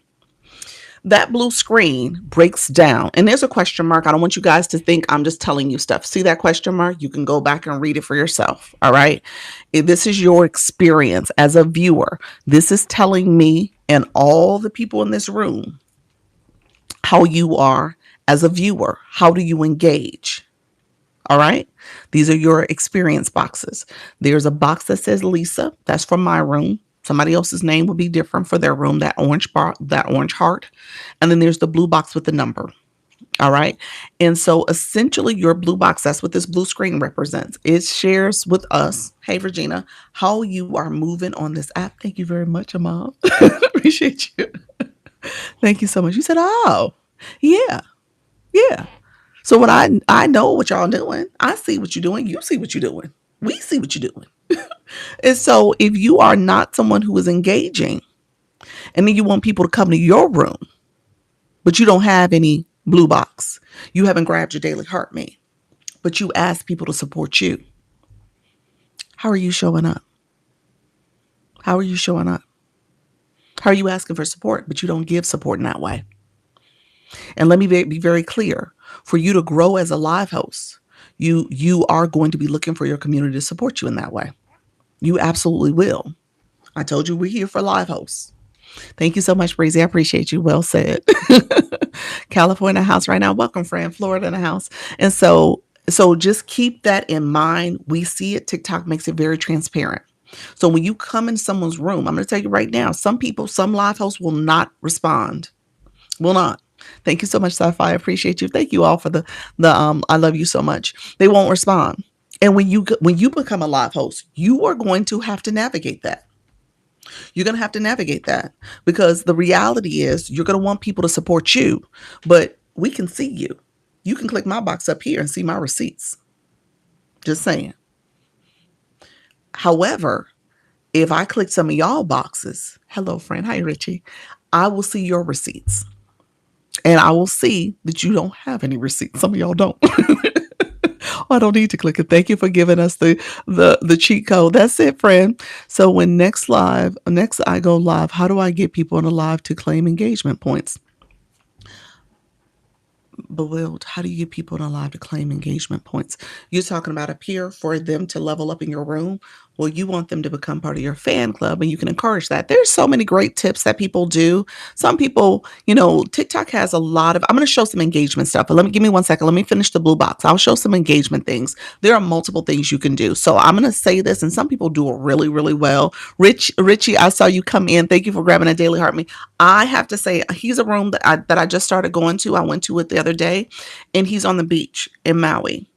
That blue screen breaks down, and there's a question mark. I don't want you guys to think I'm just telling you stuff. See that question mark? You can go back and read it for yourself. All right. This is your experience as a viewer. This is telling me and all the people in this room how you are as a viewer. How do you engage? All right. These are your experience boxes. There's a box that says Lisa. That's from my room. Somebody else's name would be different for their room, that orange bar, that orange heart. And then there's the blue box with the number. All right. And so essentially your blue box, that's what this blue screen represents. It shares with us, hey Regina, how you are moving on this app. Thank you very much, Amal. Appreciate you. Thank you so much. You said, oh, yeah, yeah. So when I know what y'all doing, I see what you're doing, you see what you're doing. We see what you're doing. And so if you are not someone who is engaging, and then you want people to come to your room, but you don't have any blue box, you haven't grabbed your daily heart mate, but you ask people to support you. How are you showing up? How are you showing up? How are you asking for support, but you don't give support in that way? And let me be very clear. For you to grow as a live host, you are going to be looking for your community to support you in that way. You absolutely will. I told you we're here for live hosts. Thank you so much, Breezy. I appreciate you. Well said. California house right now. Welcome, friend. Florida in the house. And so just keep that in mind. We see it. TikTok makes it very transparent. So when you come in someone's room, I'm going to tell you right now, some people, some live hosts will not respond. Will not. Thank you so much, Sci-Fi. I appreciate you. Thank you all for the I love you so much. They won't respond. And when you become a live host, you are going to have to navigate that. You're going to have to navigate that because the reality is you're going to want people to support you, but we can see you. You can click my box up here and see my receipts. Just saying. However, if I click some of y'all boxes, hello friend, hi Richie, I will see your receipts. And I will see that you don't have any receipts. Some of y'all don't. I don't need to click it. Thank you for giving us the cheat code. That's it, friend. So when next I go live, how do I get people on the live to claim engagement points? Bewildered. How do you get people on the live to claim engagement points? You're talking about a peer for them to level up in your room. Well, you want them to become part of your fan club, and you can encourage that. There's so many great tips that people do. Some people, TikTok has a lot of, I'm going to show some engagement stuff, but give me 1 second. Let me finish the blue box. I'll show some engagement things. There are multiple things you can do. So I'm going to say this, and some people do it really, really well. Richie, I saw you come in. Thank you for grabbing a daily heart me. I have to say, he's a room that I just started going to. I went to it the other day, and he's on the beach in Maui.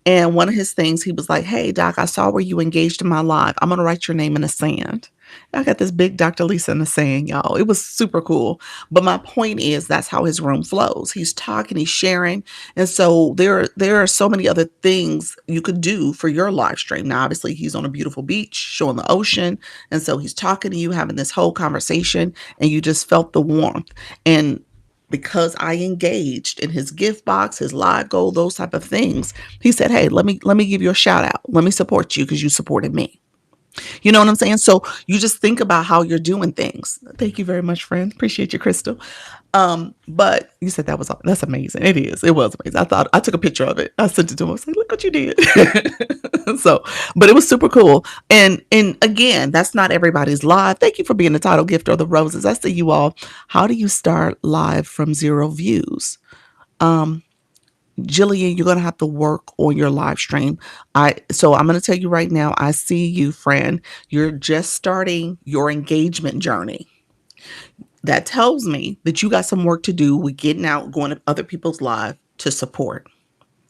And one of his things, he was like, hey, Doc, I saw where you engaged in my live. I'm going to write your name in the sand. I got this big Dr. Lisa in the sand, y'all. It was super cool. But my point is that's how his room flows. He's talking, he's sharing. And so there are so many other things you could do for your live stream. Now, obviously, he's on a beautiful beach showing the ocean. And so he's talking to you, having this whole conversation, and you just felt the warmth. And because I engaged in his gift box, his live goal, those type of things, he said, hey, let me give you a shout out. Let me support you because you supported me. You know what I'm saying? So you just think about how you're doing things. Thank you very much, friend. Appreciate you, Crystal. But you said that's amazing. It is. It was amazing. I took a picture of it. I sent it to him. I was like, look what you did. So, but it was super cool. And again, that's not everybody's live. Thank you for being the title gift or the roses. I see you all. How do you start live from 0 views? Jillian, you're going to have to work on your live stream. So I'm going to tell you right now, I see you, friend. You're just starting your engagement journey. That tells me that you got some work to do with getting out, going to other people's live to support.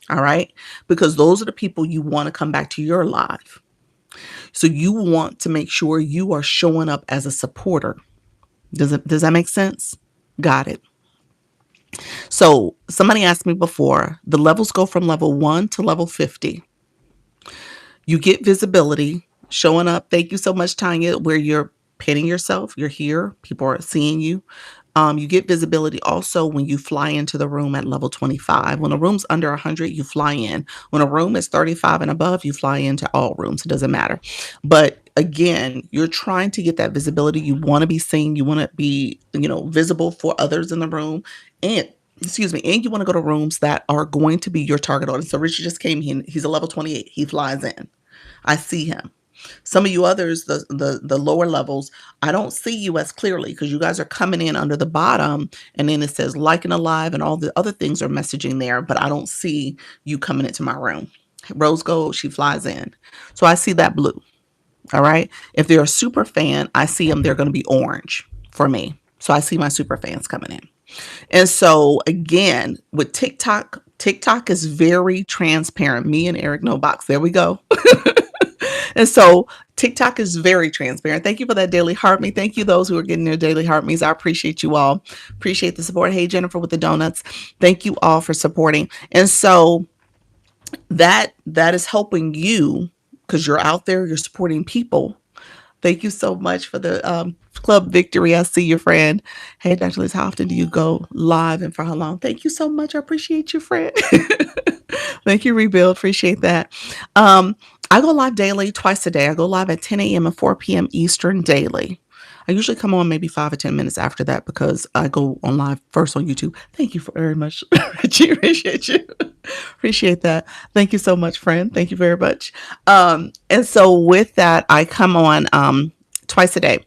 All right? Because those are the people you want to come back to your live. So you want to make sure you are showing up as a supporter. Does that make sense? Got it. So somebody asked me before, the levels go from level 1 to level 50. You get visibility, showing up. Thank you so much, Tanya, where you're pinning yourself. You're here. People are seeing you. You get visibility also when you fly into the room at level 25. When a room's under 100, you fly in. When a room is 35 and above, you fly into all rooms. It doesn't matter. But again, you're trying to get that visibility. You want to be seen. You want to be, visible for others in the room. And you want to go to rooms that are going to be your target audience. So Richard just came in. He's a level 28. He flies in. I see him. Some of you others, the lower levels, I don't see you as clearly because you guys are coming in under the bottom, and then it says like and alive and all the other things are messaging there, but I don't see you coming into my room. Rose Gold, she flies in. So I see that blue. All right. If they're a super fan, I see them. They're going to be orange for me. So I see my super fans coming in. And so again, with TikTok, TikTok is very transparent. Me and Eric No Box. There we go. And so TikTok is very transparent. Thank you for that daily heart me. Thank you those who are getting their daily heart me's. I appreciate you all. Appreciate the support. Hey Jennifer with the donuts. Thank you all for supporting. And so that is helping you because you're out there, you're supporting people. Thank you so much for the club victory. I see your friend. Hey, Dr. Liz, how often do you go live and for how long? Thank you so much. I appreciate you, friend. Thank you, Rebuild. Appreciate that. I go live daily, twice a day. I go live at 10 a.m. and 4 p.m. Eastern daily. I usually come on maybe 5 or 10 minutes after that because I go on live first on YouTube. Thank you very much. Appreciate you. Appreciate that. Thank you so much, friend. Thank you very much. And so with that, I come on twice a day.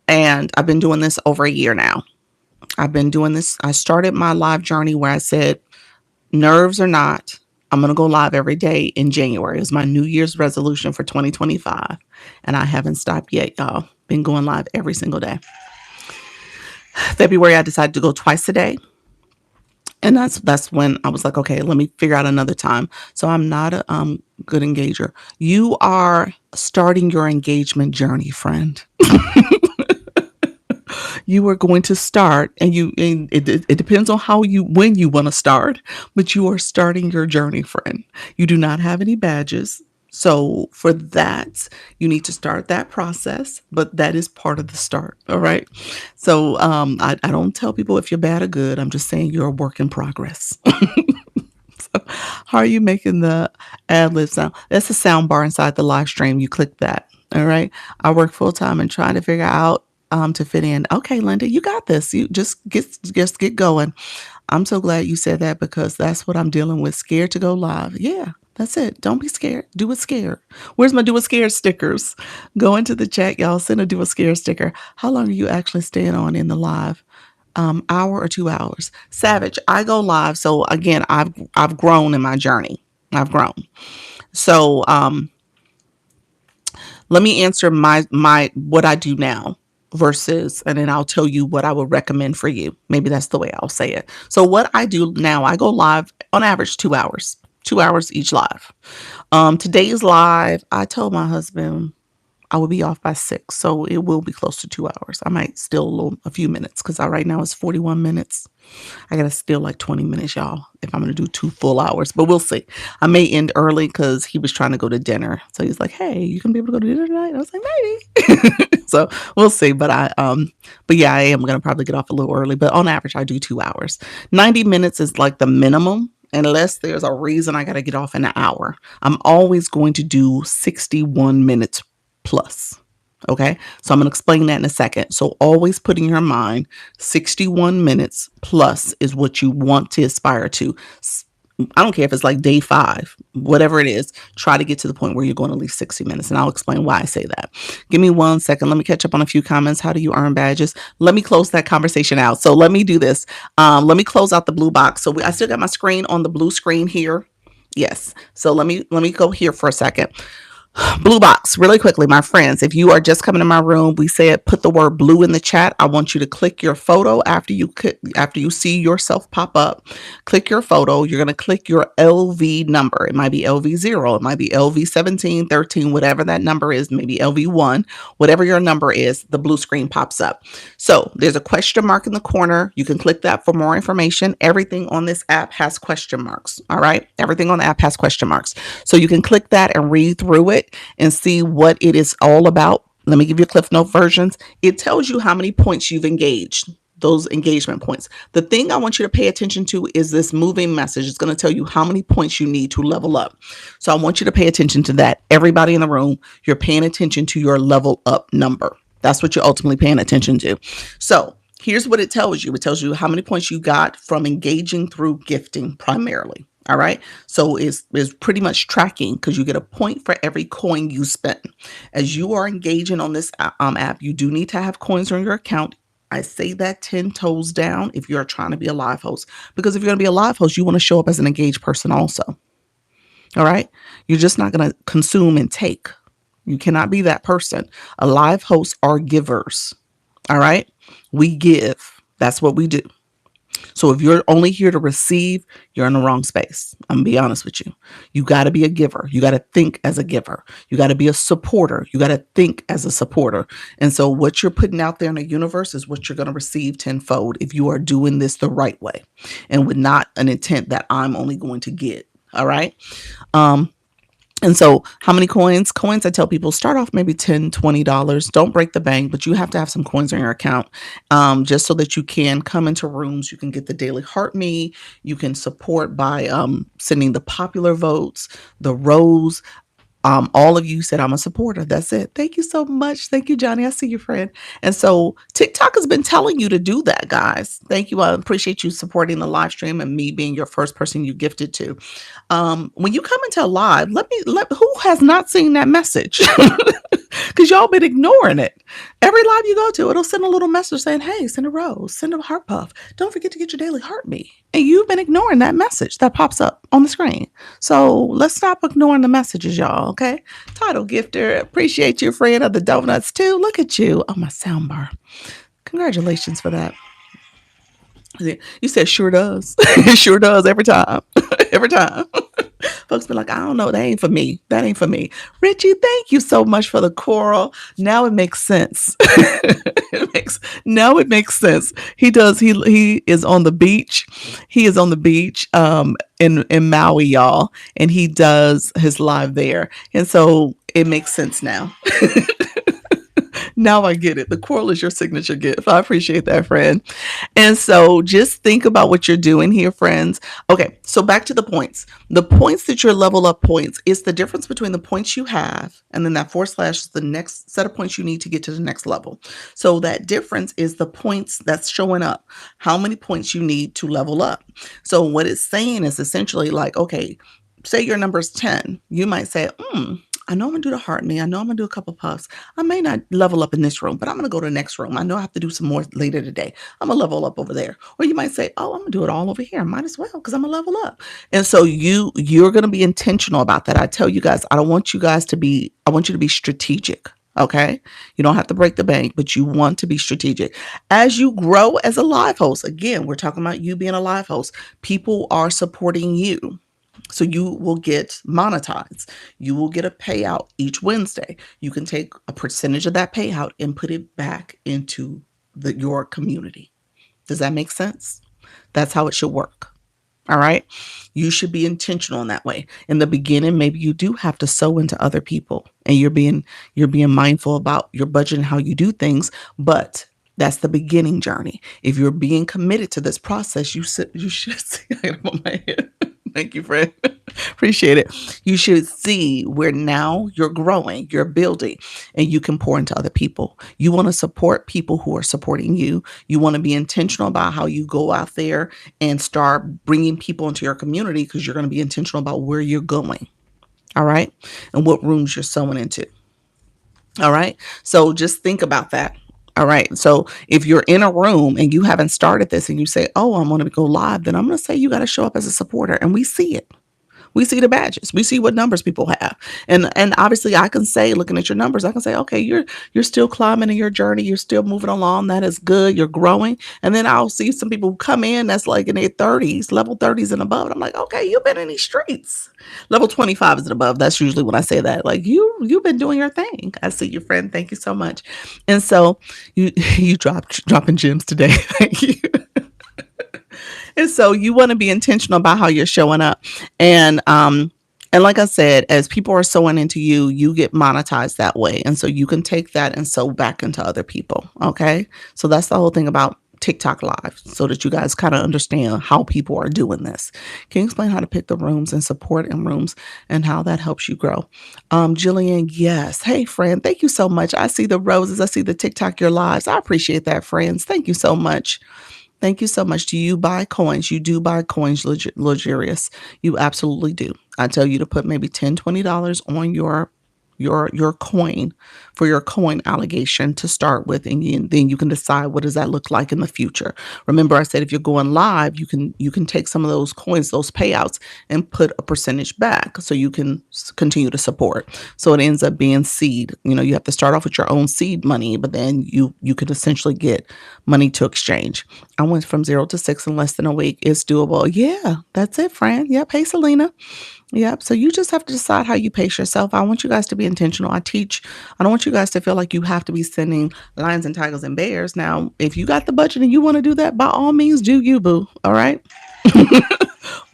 And I've been doing this over a year now. I've been doing this. I started my live journey where I said, nerves or not, I'm going to go live every day in January. It's my New Year's resolution for 2025. And I haven't stopped yet, y'all. Been going live every single day. February, I decided to go twice a day. And that's when I was like, okay, let me figure out another time. So I'm not a good engager. You are starting your engagement journey, friend. You are going to start, and it depends on when you want to start, but you are starting your journey, friend. You do not have any badges. So for that, you need to start that process, but that is part of the start. All right. So I don't tell people if you're bad or good. I'm just saying you're a work in progress. So how are you making the ad lib sound? That's a sound bar inside the live stream. You click that. All right. I work full time and trying to figure out to fit in. Okay, Linda, you got this. You just get going. I'm so glad you said that because that's what I'm dealing with. Scared to go live. Yeah, that's it. Don't be scared. Do it scared. Where's my do it scared stickers? Go into the chat, y'all. Send a do it scared sticker. How long are you actually staying on in the live? Hour or 2 hours? Savage, I go live. So again, I've grown in my journey. I've grown. So let me answer my what I do now versus, and then I'll tell you what I would recommend for you. Maybe that's the way I'll say it. So what I do now, I go live on average 2 hours, 2 hours each live. Today's live, I told my husband I will be off by 6, so it will be close to 2 hours. I might steal a few minutes because right now it's 41 minutes. I gotta steal like 20 minutes, y'all, if I'm gonna do 2 full hours, but we'll see. I may end early because he was trying to go to dinner. So he's like, hey, you can be able to go to dinner tonight? I was like, maybe. So we'll see. But yeah, I am gonna probably get off a little early, but on average, I do 2 hours. 90 minutes is like the minimum. Unless there's a reason I got to get off in an hour. I'm always going to do 61 minutes plus. Okay, so I'm going to explain that in a second. So always put in your mind 61 minutes plus is what you want to aspire to. I don't care if it's like day 5, whatever it is, try to get to the point where you're going at least 60 minutes. And I'll explain why I say that. Give me 1 second. Let me catch up on a few comments. How do you earn badges? Let me close that conversation out. So let me do this. Let me close out the blue box. So I still got my screen on the blue screen here. Yes. So let me go here for a second. Blue box, really quickly, my friends, if you are just coming to my room, we said put the word blue in the chat. I want you to click your photo after you see yourself pop up. Click your photo. You're going to click your LV number. It might be LV0, it might be LV17, 13, whatever that number is, maybe LV1, whatever your number is, the blue screen pops up. So there's a question mark in the corner. You can click that for more information. Everything on this app has question marks. All right. Everything on the app has question marks. So you can click that and read through it and see what it is all about. Let me give you Cliff Note versions. It tells you how many points you've engaged, those engagement points. The thing I want you to pay attention to is this moving message. It's going to tell you how many points you need to level up. So I want you to pay attention to that. Everybody in the room, you're paying attention to your level up number. That's what you're ultimately paying attention to. So here's what it tells you. It tells you how many points you got from engaging through gifting primarily. All right. So it's pretty much tracking because you get a point for every coin you spend. As you are engaging on this app, you do need to have coins on your account. I say that 10 toes down if you're trying to be a live host, because if you're going to be a live host, you want to show up as an engaged person also. All right. You're just not going to consume and take. You cannot be that person. A live host are givers. All right. We give. That's what we do. So if you're only here to receive, you're in the wrong space. I'm gonna be honest with you. You got to be a giver. You got to think as a giver. You got to be a supporter. You got to think as a supporter. And so what you're putting out there in the universe is what you're going to receive tenfold if you are doing this the right way and with not an intent that I'm only going to get. All right. Um, and so how many coins? Coins, I tell people, start off maybe $10, $20. Don't break the bank, but you have to have some coins in your account, just so that you can come into rooms. You can get the daily heart me. You can support by sending the popular votes, the rose. All of you said I'm a supporter. That's it. Thank you so much. Thank you, Johnny. I see you, friend. And so TikTok has been telling you to do that, guys. Thank you. I appreciate you supporting the live stream and me being your first person you gifted to. When you come into a live, who has not seen that message? Because y'all been ignoring it. Every live you go to, it'll send a little message saying, hey, send a rose, send a heart puff. Don't forget to get your daily heart me. And you've been ignoring that message that pops up on the screen. So let's stop ignoring the messages, y'all, okay? Title gifter, appreciate you, friend of the donuts too. Look at you. Oh, my soundbar. Congratulations for that. You said sure does. It sure does every time. Every time. Folks be like, I don't know. That ain't for me. That ain't for me. Richie, thank you so much for the coral. Now it makes sense. Now it makes sense. He does. He is on the beach. He is on the beach in Maui, y'all. And he does his live there. And so it makes sense now. Now I get it. The coral is your signature gift. I appreciate that, friend. And so just think about what you're doing here, friends. Okay, so back to the points. The points that your level up points is the difference between the points you have and then that / is the next set of points you need to get to the next level. So that difference is the points that's showing up, how many points you need to level up. So what it's saying is essentially like, okay, say your number is 10. You might say, I know I'm gonna do the heart me. I know I'm gonna do a couple puffs. I may not level up in this room, but I'm gonna go to the next room. I know I have to do some more later today. I'm gonna level up over there. Or you might say, oh, I'm gonna do it all over here. Might as well, because I'm gonna level up. And so you're gonna be intentional about that. I tell you guys, I want you to be strategic. Okay. You don't have to break the bank, but you want to be strategic. As you grow as a live host, again, we're talking about you being a live host. People are supporting you. So you will get monetized. You will get a payout each Wednesday. You can take a percentage of that payout and put it back into your community. Does that make sense? That's how it should work. All right. You should be intentional in that way. In the beginning, maybe you do have to sow into other people and you're being mindful about your budget and how you do things, but that's the beginning journey. If you're being committed to this process, you should see it on my head. Thank you, friend. Appreciate it. You should see where now you're growing, you're building, and you can pour into other people. You want to support people who are supporting you. You want to be intentional about how you go out there and start bringing people into your community because you're going to be intentional about where you're going. All right. And what rooms you're sewing into. All right. So just think about that. All right. So if you're in a room and you haven't started this and you say, oh, I'm going to go live, then I'm going to say you got to show up as a supporter. And we see it. We see the badges. We see what numbers people have. And obviously I can say, looking at your numbers, I can say, okay, you're still climbing in your journey. You're still moving along. That is good. You're growing. And then I'll see some people who come in that's like in their 30s, level 30s and above. And I'm like, okay, you've been in these streets. Level 25 and above. That's usually when I say that. Like you've been doing your thing. I see you, friend. Thank you so much. And so you dropping gems today. Thank you. And so you want to be intentional about how you're showing up. And like I said, as people are sewing into you, you get monetized that way. And so you can take that and sew back into other people. Okay. So that's the whole thing about TikTok live, so that you guys kind of understand how people are doing this. Can you explain how to pick the rooms and support in rooms and how that helps you grow? Jillian, yes. Hey, friend, thank you so much. I see the roses. I see the TikTok, your lives. I appreciate that, friends. Thank you so much. Thank you so much. Do you buy coins? You do buy coins, luxurious. You absolutely do. I tell you to put maybe $10, $20 on your your coin for your coin allegation to start with, and then you can decide what does that look like in the future. Remember, I said if you're going live, you can take some of those coins, those payouts, and put a percentage back so you can continue to support. So it ends up being seed. You have to start off with your own seed money, but then you could essentially get money to exchange. I went from 0 to 6 in less than a week. It's doable. Yeah, that's it, friend. Yep. Hey, Selena. Yep. So you just have to decide how you pace yourself. I want you guys to be intentional. I don't want you guys to feel like you have to be sending lions and tigers and bears. Now, if you got the budget and you want to do that, by all means, do you, boo. All right.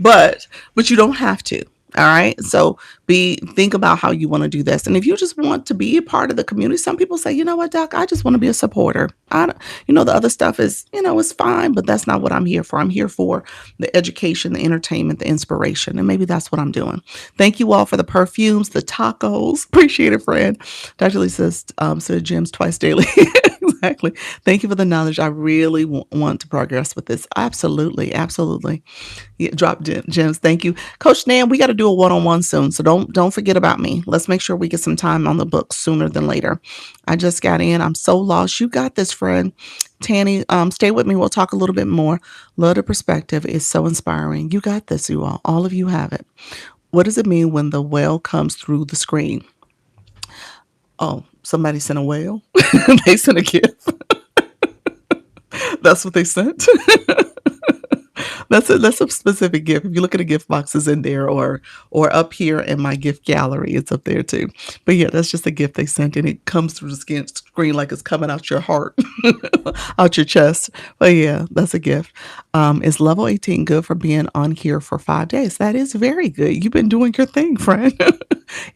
but you don't have to. All right. So think about how you want to do this. And if you just want to be a part of the community, some people say, you know what, Doc, I just want to be a supporter. The other stuff is, it's fine, but that's not what I'm here for. I'm here for the education, the entertainment, the inspiration. And maybe that's what I'm doing. Thank you all for the perfumes, the tacos. Appreciate it, friend. Dr. Lee says, gems twice daily. Exactly. Thank you for the knowledge. I really want to progress with this. Absolutely. Absolutely. Yeah, drop gems. Thank you. Coach Nan, we got to do a one-on-one soon. So don't forget about me. Let's make sure we get some time on the books sooner than later. I just got in. I'm so lost. You got this, friend. Tanny, stay with me. We'll talk a little bit more. Love the perspective. It's so inspiring. You got this, you all. All of you have it. What does it mean when the whale comes through the screen? Oh, somebody sent a whale. They sent a gift. That's what they sent. That's a specific gift. If you look at the gift boxes in there or up here in my gift gallery, it's up there too. But yeah, that's just a gift they sent, and it comes through the screen like it's coming out your heart, out your chest. But yeah, that's a gift. Is level 18 good for being on here for 5 days? That is very good. You've been doing your thing, friend.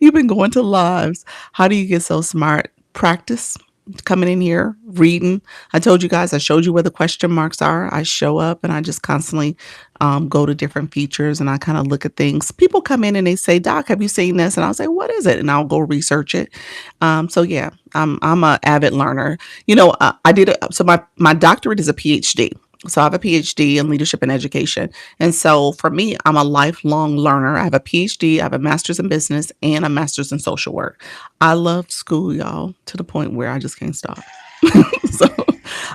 You've been going to lives. How do you get so smart? Practice. Coming in here, reading. I told you guys, I showed you where the question marks are. I show up and I just constantly go to different features and I kind of look at things. People come in and they say, Doc, have you seen this? And I'll say, what is it? And I'll go research it. So yeah, I'm an avid learner. I did it. So my doctorate is a PhD. So I have a PhD in leadership and education. And so for me, I'm a lifelong learner. I have a PhD, I have a master's in business, and a master's in social work. I love school, y'all, to the point where I just can't stop. So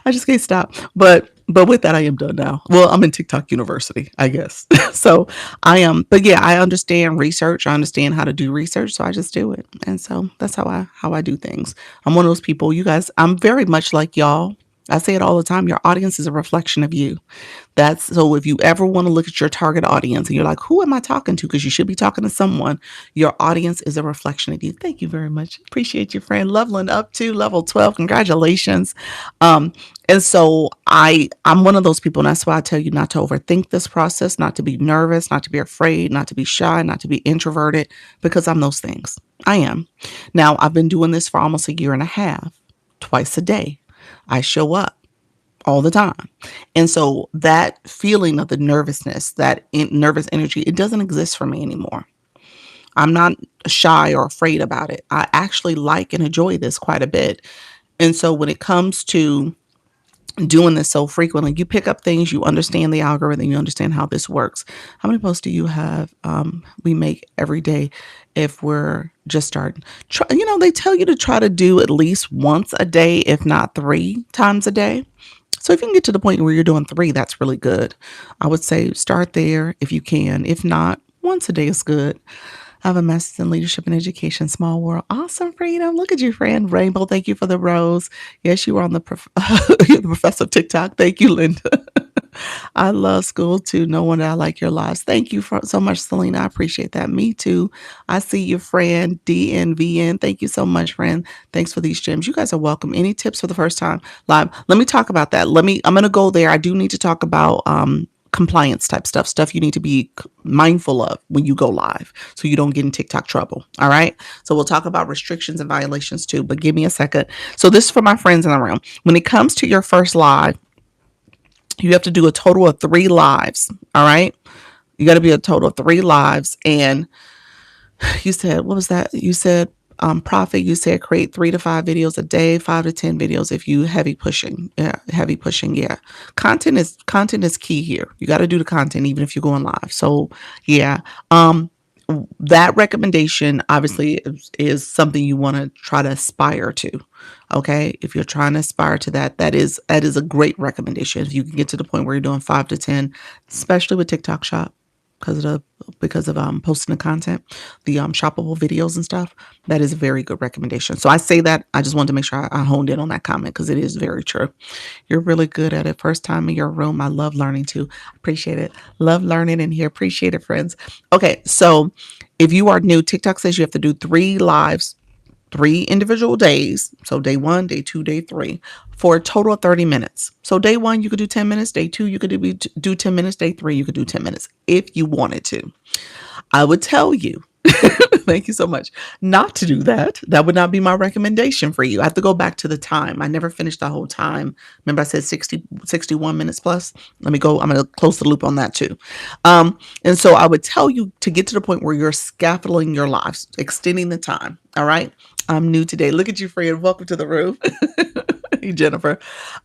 I just can't stop. But with that, I am done now. Well, I'm in TikTok University, I guess. So I am, but yeah, I understand research. I understand how to do research. So I just do it. And so that's how I do things. I'm one of those people, you guys, I'm very much like y'all. I say it all the time. Your audience is a reflection of you. So if you ever want to look at your target audience and you're like, who am I talking to? Because you should be talking to someone. Your audience is a reflection of you. Thank you very much. Appreciate you, friend. Leveling up to level 12. Congratulations. And so I'm one of those people. And that's why I tell you not to overthink this process, not to be nervous, not to be afraid, not to be shy, not to be introverted, because I'm those things. I am. Now, I've been doing this for almost a year and a half, twice a day. I show up all the time. And so that feeling of the nervousness, that nervous energy, it doesn't exist for me anymore. I'm not shy or afraid about it. I actually like and enjoy this quite a bit. And so when it comes to doing this so frequently, you pick up things, you understand the algorithm, you understand how this works. How many posts do you have we make every day if we're just starting? They tell you to try to do at least once a day, if not 3 times a day. So if you can get to the point where you're doing 3, that's really good. I would say start there if you can. If not, once a day is good. I have a master's in leadership and education, small world. Awesome, Freedom. Look at you, friend. Rainbow, thank you for the rose. Yes, you were on you're the professor of TikTok. Thank you, Linda. I love school too. No wonder I like your lives. Thank you so much, Selena. I appreciate that. Me too. I see you, friend. DNVN. Thank you so much, friend. Thanks for these gems. You guys are welcome. Any tips for the first time live? Let me talk about that. I'm going to go there. I do need to talk about compliance type stuff you need to be mindful of when you go live so you don't get in TikTok trouble. All right. So we'll talk about restrictions and violations too, but give me a second. So this is for my friends in the room. When it comes to your first live, you have to do a total of 3 lives. All right. You got to be a total of 3 lives. And you said, what was that? You said, Profit, you said create 3 to 5 videos a day, 5 to 10 videos if you heavy pushing. Yeah. Content is key here. You got to do the content even if you're going live. So yeah. that recommendation obviously is something you want to try to aspire to. Okay, if you're trying to aspire to that, that is a great recommendation. If you can get to the point where you're doing 5 to 10, especially with TikTok Shop, because of posting the content, the shoppable videos and stuff, that is a very good recommendation. So I say that, I just wanted to make sure I honed in on that comment because it is very true. You're really good at it. First time in your room. I love learning too. Appreciate it. Love learning in here. Appreciate it, friends. Okay, so if you are new, TikTok says you have to do 3 lives, 3 individual days. So day 1, day 2, day 3, for a total of 30 minutes. So day 1, you could do 10 minutes. Day 2, you could do 10 minutes. Day 3, you could do 10 minutes if you wanted to. I would tell you, thank you so much, not to do that. That would not be my recommendation for you. I have to go back to the time. I never finished the whole time. Remember I said 61 minutes plus? Let me go. I'm going to close the loop on that too. And so I would tell you to get to the point where you're scaffolding your lives, extending the time. All right. I'm new today. Look at you, friend. Welcome to the room. Hey, Jennifer.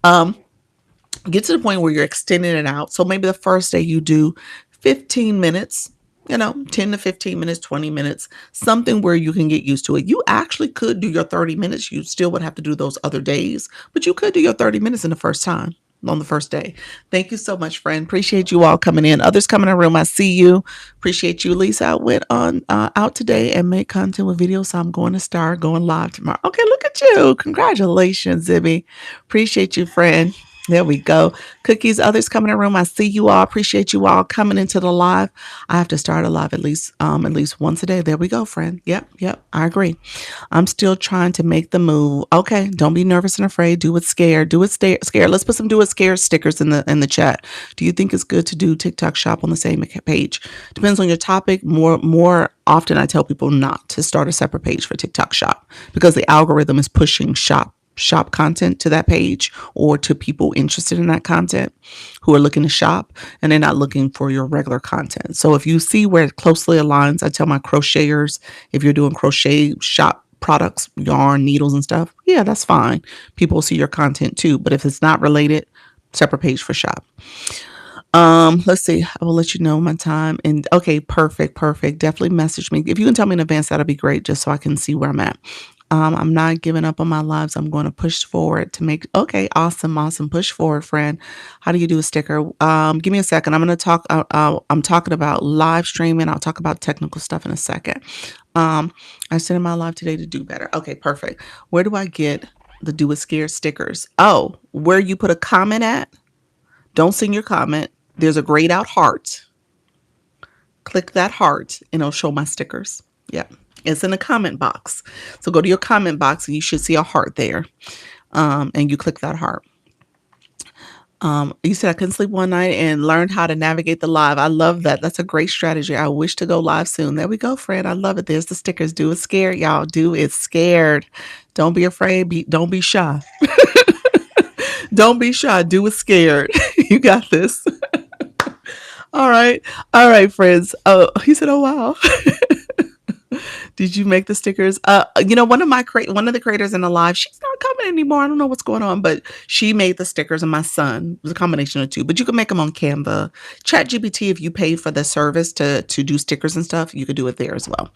Get to the point where you're extending it out. So maybe the first day you do 15 minutes, 10 to 15 minutes, 20 minutes, something where you can get used to it. You actually could do your 30 minutes. You still would have to do those other days, but you could do your 30 minutes in the first time. On the first day. Thank you so much, friend. Appreciate you all coming in. Others coming in the room. I see you. Appreciate you. Lisa, I went on out today and made content with videos. So I'm going to start going live tomorrow. Okay, look at you. Congratulations, Zibby. Appreciate you, friend. There we go. Cookies, others coming in the room. I see you all. Appreciate you all coming into the live. I have to start a live at least once a day. There we go, friend. Yep. I agree. I'm still trying to make the move. Okay, don't be nervous and afraid. Do it scared. Do it scared. Let's put some do it scared stickers in the chat. Do you think it's good to do TikTok Shop on the same page? Depends on your topic. More often, I tell people not to start a separate page for TikTok Shop because the algorithm is pushing shop content to that page or to people interested in that content who are looking to shop, and they're not looking for your regular content. So if you see where it closely aligns, I tell my crocheters, if you're doing crochet shop products, yarn, needles and stuff, yeah, that's fine. People will see your content too. But if it's not related, separate page for shop. Let's see. I will let you know my time. And okay, perfect. Definitely message me. If you can tell me in advance, that'll be great, just so I can see where I'm at. I'm not giving up on my lives. I'm going to push forward to make. Okay, awesome. Push forward, friend. How do you do a sticker? Give me a second. I'm going to talk. I'm talking about live streaming. I'll talk about technical stuff in a second. I sent in my live today to do better. Okay, perfect. Where do I get the do it scared stickers? Oh, where you put a comment at? Don't send your comment. There's a grayed out heart. Click that heart and it'll show my stickers. Yep. It's in the comment box. So go to your comment box and you should see a heart there. And you click that heart. You said I couldn't sleep one night and learned how to navigate the live. I love that. That's a great strategy. I wish to go live soon. There we go, friend. I love it. There's the stickers. Do it scared, y'all. Do it scared. Don't be afraid. Don't be shy. Don't be shy. Do it scared. You got this. All right. All right, friends. Oh, he said, oh, wow. Did you make the stickers? One of the creators in the live, she's not coming anymore. I don't know what's going on, but she made the stickers, and my son, it was a combination of two. But you can make them on Canva. ChatGPT, if you paid for the service to do stickers and stuff, you could do it there as well.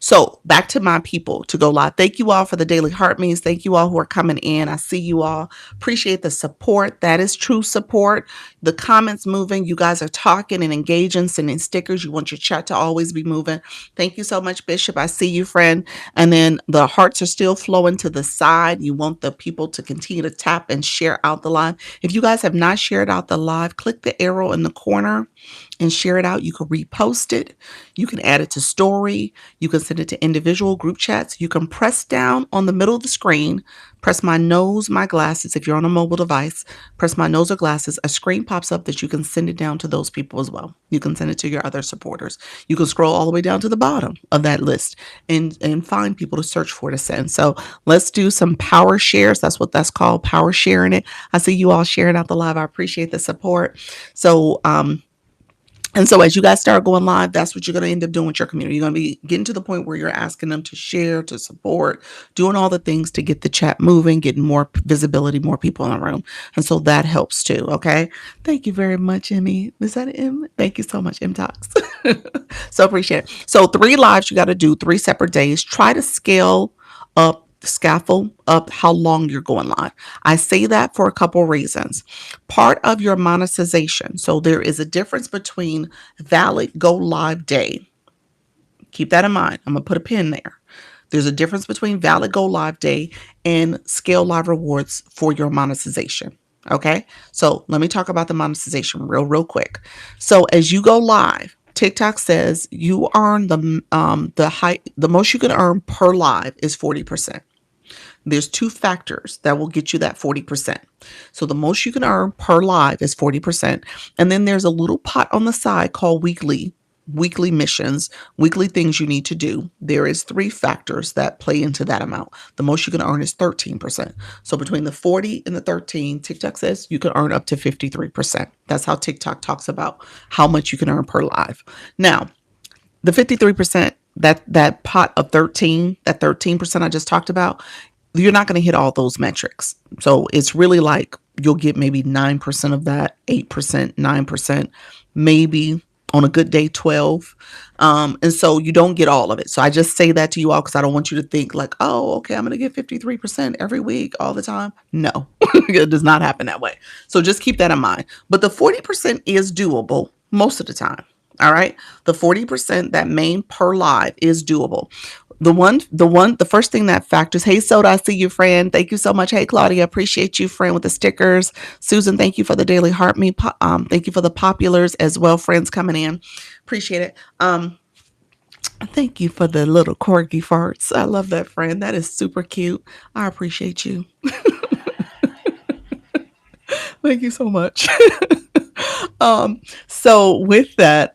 So back to my people to go live. Thank you all for the daily heart means. Thank you all who are coming in. I see you all. Appreciate the support. That is true support. The comments moving. You guys are talking and engaging, sending stickers. You want your chat to always be moving. Thank you so much, Bishop. I see you, friend. And then the hearts are still flowing to the side. You want the people to continue to tap and share out the live. If you guys have not shared out the live, click the arrow in the corner and share it out. You can repost it. You can add it to story. You can send it to individual group chats. You can press down on the middle of the screen, press my nose, my glasses. If you're on a mobile device, press my nose or glasses. A screen pops up that you can send it down to those people as well. You can send it to your other supporters. You can scroll all the way down to the bottom of that list and find people to search for to send. So let's do some power shares. That's what that's called, power sharing it. I see you all sharing out the live. I appreciate the support. So, And so as you guys start going live, that's what you're going to end up doing with your community. You're going to be getting to the point where you're asking them to share, to support, doing all the things to get the chat moving, getting more visibility, more people in the room. And so that helps too. Okay. Thank you very much, Emmy. Is that M? Thank you so much, M Talks. So appreciate it. So 3 lives you got to do 3 separate days. Try to scale up, scaffold up how long you're going live. I say that for a couple reasons. Part of your monetization. So there is a difference between valid go live day. Keep that in mind. I'm going to put a pin there. There's a difference between valid go live day and scale live rewards for your monetization. Okay. So let me talk about the monetization real quick. So as you go live, TikTok says you earn the most you can earn per live is 40%. There's 2 factors that will get you that 40%. So the most you can earn per live is 40%. And then there's a little pot on the side called weekly missions, weekly things you need to do. There is 3 factors that play into that amount. The most you can earn is 13%. So between the 40 and the 13, TikTok says you can earn up to 53%. That's how TikTok talks about how much you can earn per live. Now, the 53%, that pot of 13, that 13% I just talked about, you're not going to hit all those metrics. So it's really like you'll get maybe 9% of that, 8%, 9%, maybe on a good day, 12. And so you don't get all of it. So I just say that to you all because I don't want you to think like, oh, okay, I'm going to get 53% every week all the time. No, it does not happen that way. So just keep that in mind. But the 40% is doable most of the time. All right. The 40%, that main per live, is doable. The first thing that factors. Hey, Soda, I see you, friend. Thank you so much. Hey, Claudia, appreciate you, friend, with the stickers. Susan, thank you for the daily heart me. Thank you for the populars as well, friends coming in. Appreciate it. Thank you for the little corgi farts. I love that, friend. That is super cute. I appreciate you. Thank you so much. So with that,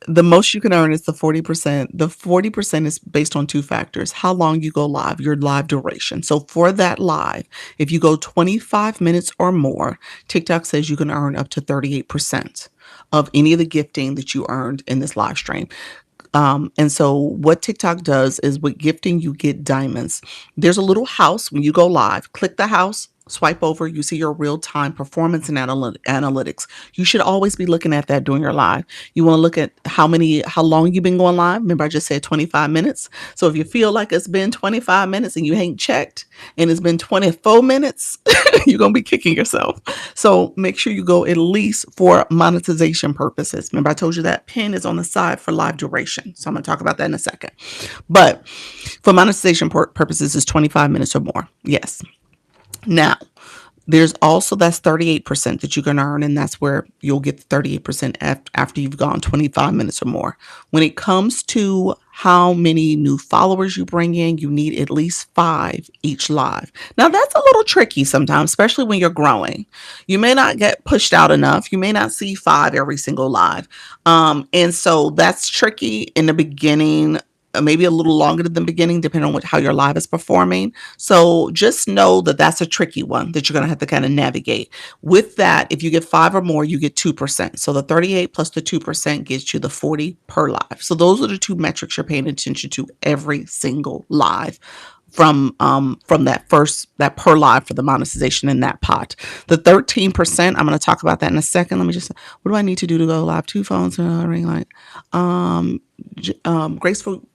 the most you can earn is the 40%. The 40% is based on 2 factors: how long you go live, your live duration. So for that live, if you go 25 minutes or more, TikTok says you can earn up to 38% of any of the gifting that you earned in this live stream. And so what TikTok does is with gifting, you get diamonds. There's a little house when you go live. Click the house, swipe over, you see your real-time performance and analytics. You should always be looking at that during your live. You want to look at how long you've been going live. Remember, I just said 25 minutes. So if you feel like it's been 25 minutes and you ain't checked and it's been 24 minutes, you're going to be kicking yourself. So make sure you go at least for monetization purposes. Remember, I told you that pin is on the side for live duration. So I'm going to talk about that in a second. But for monetization purposes, it's 25 minutes or more. Yes. Now, there's also that's 38% that you can earn, and that's where you'll get the 38% after you've gone 25 minutes or more. When it comes to how many new followers you bring in, you need at least 5 each live. Now, that's a little tricky sometimes, especially when you're growing. You may not get pushed out enough. You may not see 5 every single live. And so that's tricky in the beginning, maybe a little longer than the beginning, depending on how your live is performing. So just know that that's a tricky one that you're going to have to kind of navigate. With that, if you get 5 or more, you get 2%. So the 38 plus the 2% gets you the 40 per live. So those are the 2 metrics you're paying attention to every single live from that per live for the monetization in that pot. The 13%, I'm going to talk about that in a second. Let me just, what do I need to do to go live? 2 phones and a ring light. Graceful.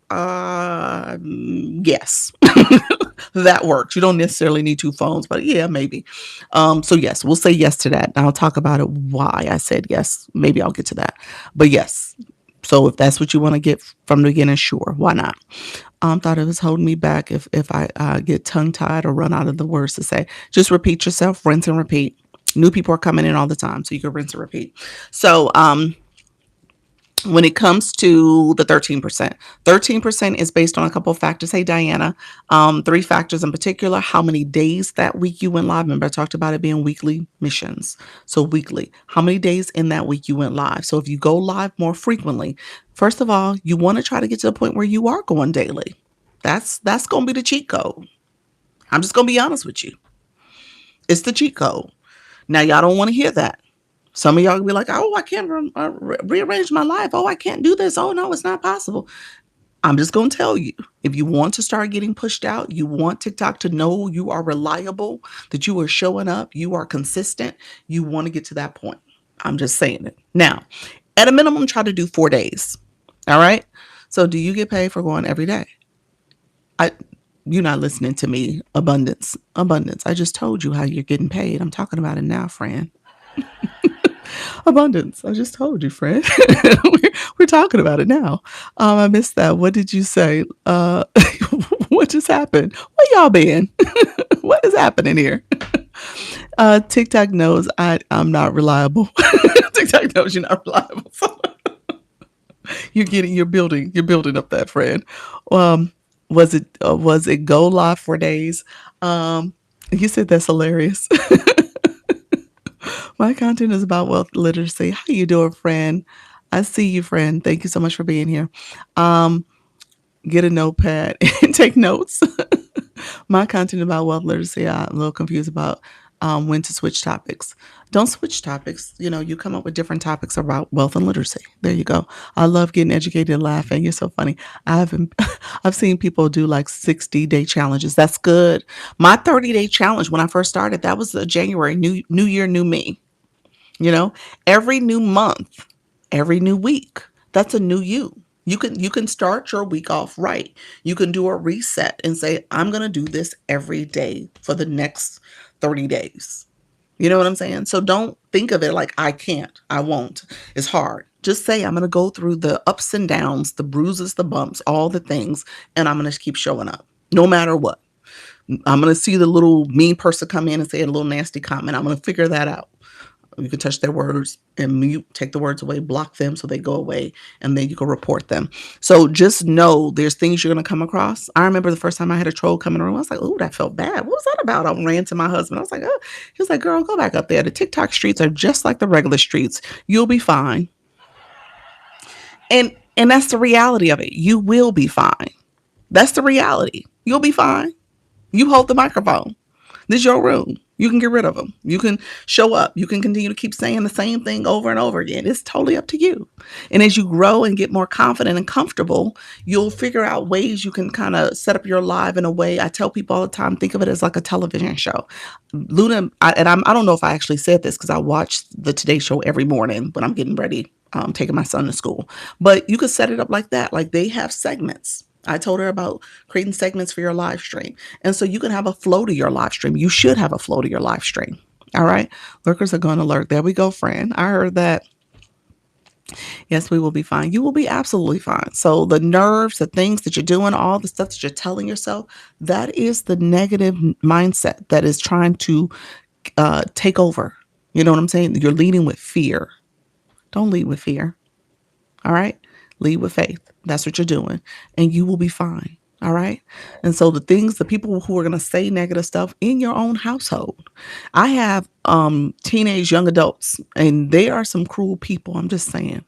Yes. That works. You don't necessarily need 2 phones, but yeah, maybe. So yes, we'll say yes to that. And I'll talk about it, why I said yes. Maybe I'll get to that. But yes. So if that's what you want to get from the beginning, sure, why not? Thought it was holding me back if I get tongue-tied or run out of the words to say. Just repeat yourself, rinse and repeat. New people are coming in all the time, so you can rinse and repeat. So when it comes to the 13% is based on a couple of factors. Hey, Diana. 3 factors in particular: how many days that week you went live. Remember, I talked about it being weekly missions. So weekly, how many days in that week you went live. So if you go live more frequently, first of all, you want to try to get to the point where you are going daily. That's going to be the cheat code. I'm just going to be honest with you. It's the cheat code. Now, y'all don't want to hear that. Some of y'all will be like, oh, I can't rearrange my life. Oh, I can't do this. Oh, no, it's not possible. I'm just going to tell you, if you want to start getting pushed out, you want TikTok to know you are reliable, that you are showing up, you are consistent, you want to get to that point. I'm just saying it. Now, at a minimum, try to do 4 days. All right. So do you get paid for going every day? I, you're not listening to me. Abundance, abundance. I just told you how you're getting paid. I'm talking about it now, friend. Abundance. I just told you, friend. we're talking about it now. I missed that. What did you say? What just happened? Where y'all been? What is happening here? TikTok knows I'm not reliable. TikTok knows you're not reliable. You're building up that friend. Um, was it go live for days? You said that's hilarious. My content is about wealth literacy. How you doing, friend? I see you, friend. Thank you so much for being here. Um, get a notepad and take notes. My content about wealth literacy, I'm a little confused about when to switch topics. Don't switch topics. You come up with different topics about wealth and literacy. There you go. I love getting educated and laughing. You're so funny. I've seen people do like 60-day challenges. That's good. My 30-day challenge when I first started, that was January, new year, new me. You know, every new month, every new week, that's a new you. You can start your week off right. You can do a reset and say, I'm going to do this every day for the next 30 days. You know what I'm saying? So don't think of it like I can't, I won't. It's hard. Just say I'm going to go through the ups and downs, the bruises, the bumps, all the things, and I'm going to keep showing up no matter what. I'm going to see the little mean person come in and say a little nasty comment. I'm going to figure that out. You can touch their words and mute, take the words away, block them so they go away, and then you can report them. So just know there's things you're going to come across. I remember the first time I had a troll come in the room, I was like, oh, that felt bad. What was that about? I ran to my husband. I was like, oh, he was like, girl, go back up there. The TikTok streets are just like the regular streets. You'll be fine. And that's the reality of it. You will be fine. That's the reality. You'll be fine. You hold the microphone. This is your room. You can get rid of them. You can show up. You can continue to keep saying the same thing over and over again. It's totally up to you. And as you grow and get more confident and comfortable, you'll figure out ways you can kind of set up your live in a way. I tell people all the time, think of it as like a television show. Luna, I don't know if I actually said this because I watch the Today Show every morning when I'm getting ready, taking my son to school. But you could set it up like that. Like they have segments. I told her about creating segments for your live stream. And so you can have a flow to your live stream. You should have a flow to your live stream. All right. Lurkers are going to lurk. There we go, friend. I heard that. Yes, we will be fine. You will be absolutely fine. So the nerves, the things that you're doing, all the stuff that you're telling yourself, that is the negative mindset that is trying to take over. You know what I'm saying? You're leading with fear. Don't lead with fear. All right. Lead with faith. That's what you're doing. And you will be fine. All right. And so the people who are going to say negative stuff in your own household, I have teenage young adults, and they are some cruel people. I'm just saying.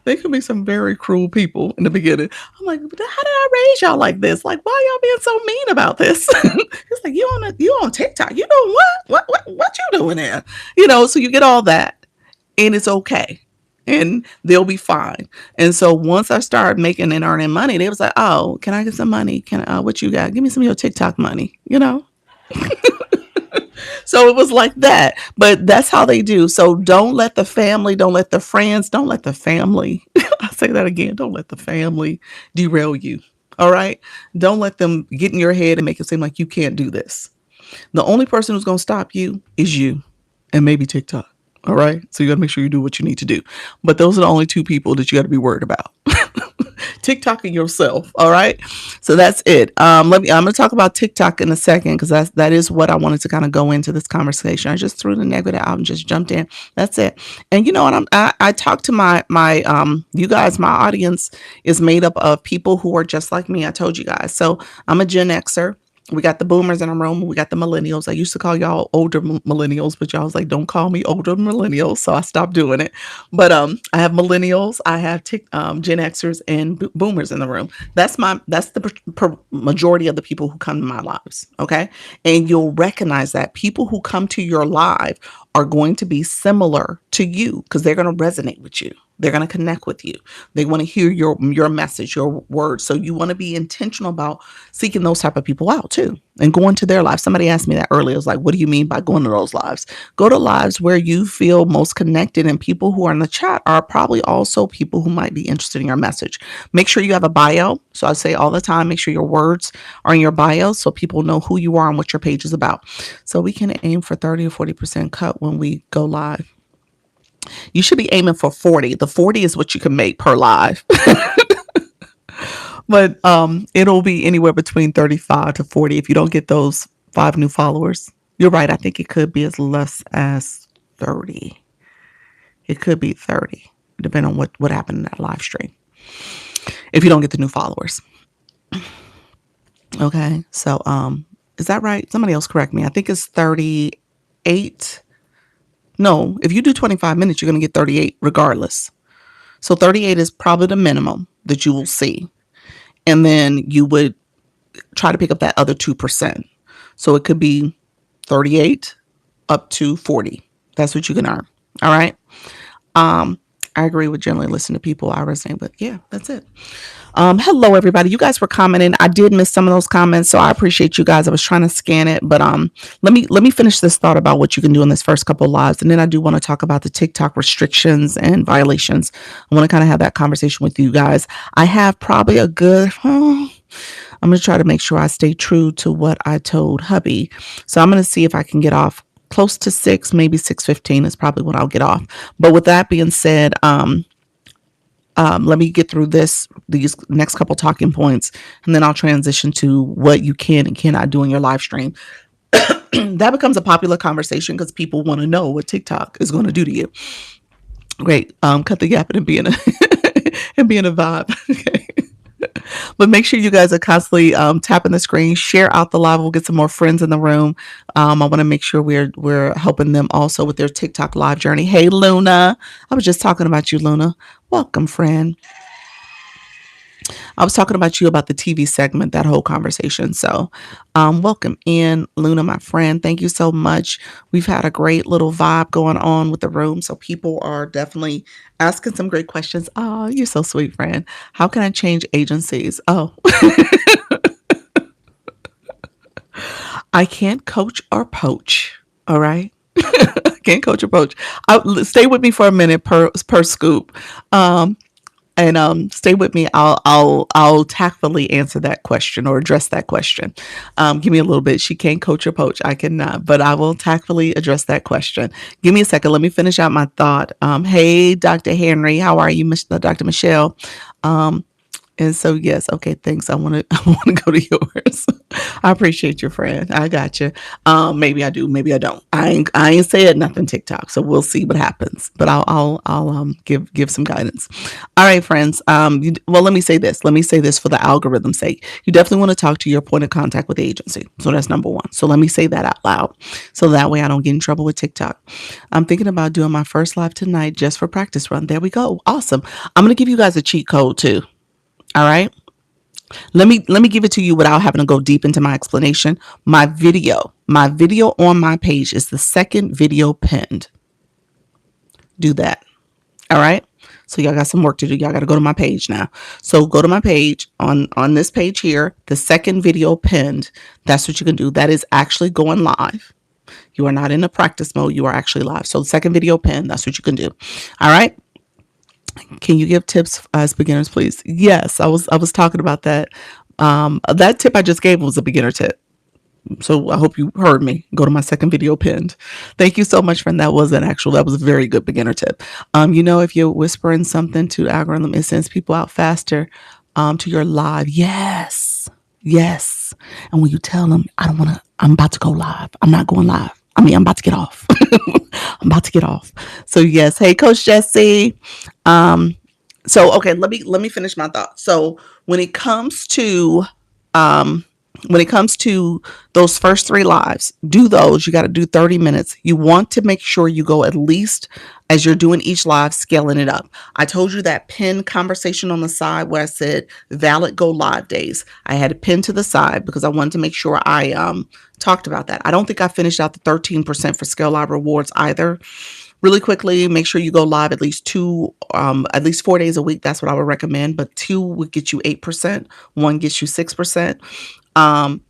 They can be some very cruel people in the beginning. I'm like, how did I raise y'all like this? Like, why y'all being so mean about this? It's like, you on TikTok. You know what you doing there? So you get all that, and it's okay. And they'll be fine. And so once I started making and earning money, they was like, oh, can I get some money? What you got? Give me some of your TikTok money, So it was like that, but that's how they do. So don't let the family, don't let the friends, don't let the family, I say that again, don't let the family derail you. All right. Don't let them get in your head and make it seem like you can't do this. The only person who's going to stop you is you and maybe TikTok. All right. So you got to make sure you do what you need to do. But those are the only two people that you got to be worried about. TikTok and yourself. All right. So that's it. I'm going to talk about TikTok in a second because that is what I wanted to kind of go into this conversation. I just threw the negative out and just jumped in. That's it. And you know what? I talk to my you guys, my audience is made up of people who are just like me. I told you guys. So I'm a Gen Xer. We got the boomers in the room. We got the millennials. I used to call y'all older millennials, but y'all was like, don't call me older millennials. So I stopped doing it. But I have millennials, I have Gen Xers and boomers in the room. That's the majority of the people who come to my lives. Okay. And you'll recognize that people who come to your live are going to be similar to you because they're going to resonate with you. They're going to connect with you. They want to hear your message, your words. So you want to be intentional about seeking those type of people out too and going to their lives. Somebody asked me that earlier. I was like, what do you mean by going to those lives? Go to lives where you feel most connected, and people who are in the chat are probably also people who might be interested in your message. Make sure you have a bio. So I say all the time, make sure your words are in your bio so people know who you are and what your page is about. So we can aim for 30 or 40% cut when we go live. You should be aiming for 40. The 40 is what you can make per live. But it'll be anywhere between 35 to 40 if you don't get those 5 new followers. You're right. I think it could be as less as 30. It could be 30, depending on what happened in that live stream. If you don't get the new followers. Okay. So is that right? Somebody else correct me. I think it's 38. No, if you do 25 minutes, you're going to get 38 regardless. So 38 is probably the minimum that you will see. And then you would try to pick up that other 2%. So it could be 38 up to 40. That's what you can earn. All right. I agree with generally listen to people I resonate with. Yeah, that's it. Hello, everybody. You guys were commenting. I did miss some of those comments, so I appreciate you guys. I was trying to scan it, but let me finish this thought about what you can do in this first couple of lives, and then I do want to talk about the TikTok restrictions and violations. I want to kind of have that conversation with you guys. I have probably a good. I'm going to try to make sure I stay true to what I told hubby. So I'm going to see if I can get off close to 6, maybe 6:15 is probably what I'll get off. But with that being said, let me get through these next couple talking points, and then I'll transition to what you can and cannot do in your live stream. That becomes a popular conversation because people want to know what TikTok is going to do to you. Great. Cut the gap and being a and being a vibe. Okay. But make sure you guys are constantly tapping the screen, share out the live. We'll get some more friends in the room. I want to make sure we're helping them also with their TikTok live journey. Hey, Luna. I was just talking about you, Luna. Welcome, friend. I was talking about you about the TV segment, that whole conversation. So welcome in, Luna, my friend. Thank you so much. We've had a great little vibe going on with the room. So people are definitely asking some great questions. Oh, you're so sweet, friend. How can I change agencies? Oh, I can't coach or poach. All right. Can't coach or poach. Stay with me for a minute per scoop. And stay with me. I'll tactfully answer that question or address that question. Give me a little bit. She can't coach or poach. I cannot, but I will tactfully address that question. Give me a second. Let me finish out my thought. Hey, Dr. Henry, how are you, Dr. Michelle? And so, yes, okay, thanks. I want to go to yours. I appreciate your friend. I got you. Maybe I do, maybe I don't. I ain't said nothing TikTok, so we'll see what happens. But I'll give some guidance. All right, friends. Well, let me say this. Let me say this for the algorithm's sake. You definitely want to talk to your point of contact with the agency. So that's number one. So let me say that out loud, so that way I don't get in trouble with TikTok. I'm thinking about doing my first live tonight just for practice run. There we go. Awesome. I'm gonna give you guys a cheat code too. All right. Let me give it to you without having to go deep into my explanation. My video on my page is the second video pinned. Do that. All right. So y'all got some work to do. Y'all got to go to my page now. So go to my page on this page here, the second video pinned. That's what you can do. That is actually going live. You are not in a practice mode. You are actually live. So the second video pinned, that's what you can do. All right. Can you give tips as beginners, please? Yes, I was talking about that. That tip I just gave was a beginner tip. So I hope you heard me. Go to my second video pinned. Thank you so much, friend. That was a very good beginner tip. If you're whispering something to the algorithm, it sends people out faster to your live. Yes. And when you tell them, I'm about to go live. I'm not going live. I'm about to get off. I'm about to get off. So yes. Hey, Coach Jesse. So okay, let me finish my thought. So when it comes to when it comes to those first 3 lives, do those. You got to do 30 minutes. You want to make sure you go at least, as you're doing each live, scaling it up. I told you that pin conversation on the side where I said valid go live days. I had a pin to the side because I wanted to make sure I talked about that. I don't think I finished out the 13% for Scale Live rewards either. Really quickly, make sure you go live at least at least 4 days a week. That's what I would recommend. But 2 would get you 8%. 1 gets you 6%.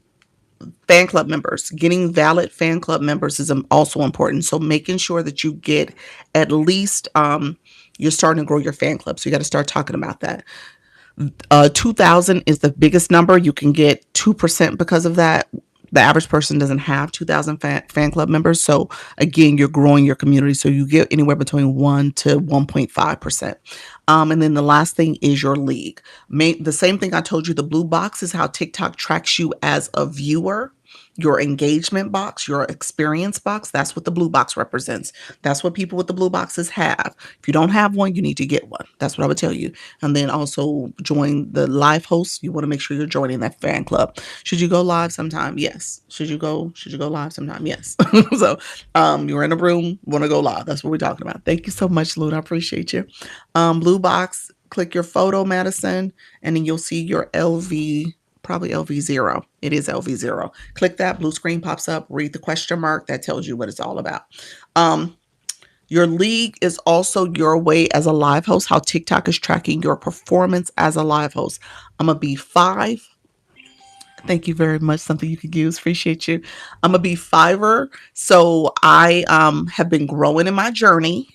Fan club members, getting valid fan club members is also important. So making sure that you get at least, you're starting to grow your fan club. So you got to start talking about that. 2,000 is the biggest number. You can get 2% because of that. The average person doesn't have 2,000 fan club members. So again, you're growing your community. So you get anywhere between 1 to 1.5%. And then the last thing is your league. The same thing I told you, the blue box is how TikTok tracks you as a viewer. Your engagement box, your experience box, that's what the blue box represents. That's what people with the blue boxes have. If you don't have one, you need to get one. That's what I would tell you. And then also join the live hosts. You want to make sure you're joining that fan club. Should you go live sometime? Yes. Should you go live sometime? Yes. So you're in a room, want to go live. That's what we're talking about. Thank you so much, Luna. I appreciate you. Blue box, click your photo, Madison, and then you'll see your LV, probably LV0. It is LV0. Click that, blue screen pops up, read the question mark. That tells you what it's all about. Your league is also your way as a live host, how TikTok is tracking your performance as a live host. I'm going to be 5. Thank you very much. Something you could use. Appreciate you. I'm a B5er. So I have been growing in my journey.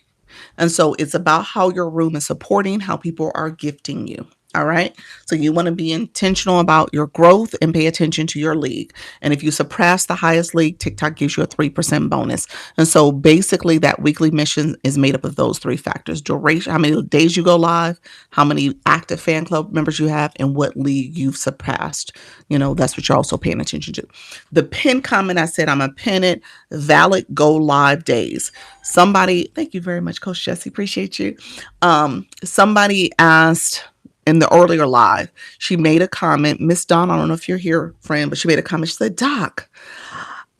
And so it's about how your room is supporting, how people are gifting you. All right. So you want to be intentional about your growth and pay attention to your league. And if you surpass the highest league, TikTok gives you a 3% bonus. And so basically that weekly mission is made up of those 3 factors: duration, how many days you go live, how many active fan club members you have, and what league you've surpassed. That's what you're also paying attention to. The pin comment, I said, I'm going to pin it: valid go live days. Somebody, thank you very much, Coach Jesse. Appreciate you. Somebody asked, in the earlier live, she made a comment. Miss Dawn, I don't know if you're here, friend, but she made a comment. She said, Doc,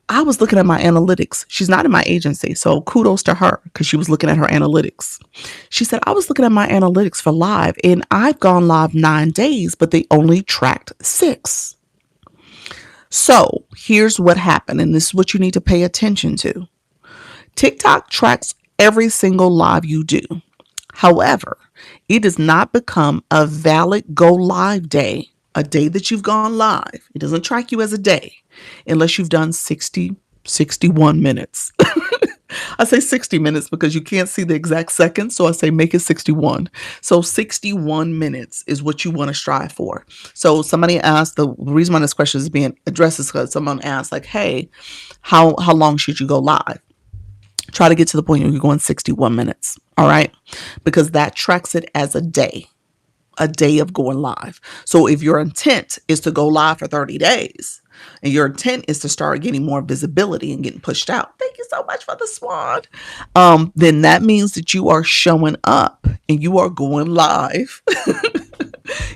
I was looking at my analytics. She's not in my agency, so kudos to her because she was looking at her analytics. She said, I was looking at my analytics for live, and I've gone live 9 days, but they only tracked 6. So here's what happened, and this is what you need to pay attention to. TikTok tracks every single live you do. However, it does not become a valid go live day, a day that you've gone live. It doesn't track you as a day unless you've done 61 minutes. I say 60 minutes because you can't see the exact seconds. So I say make it 61. So 61 minutes is what you want to strive for. So somebody asked, the reason why this question is being addressed is because someone asked, like, hey, how long should you go live? Try to get to the point where you're going 61 minutes. All right. Because that tracks it as a day of going live. So if your intent is to go live for 30 days and your intent is to start getting more visibility and getting pushed out, thank you so much for the swan. Then that means that you are showing up and you are going live.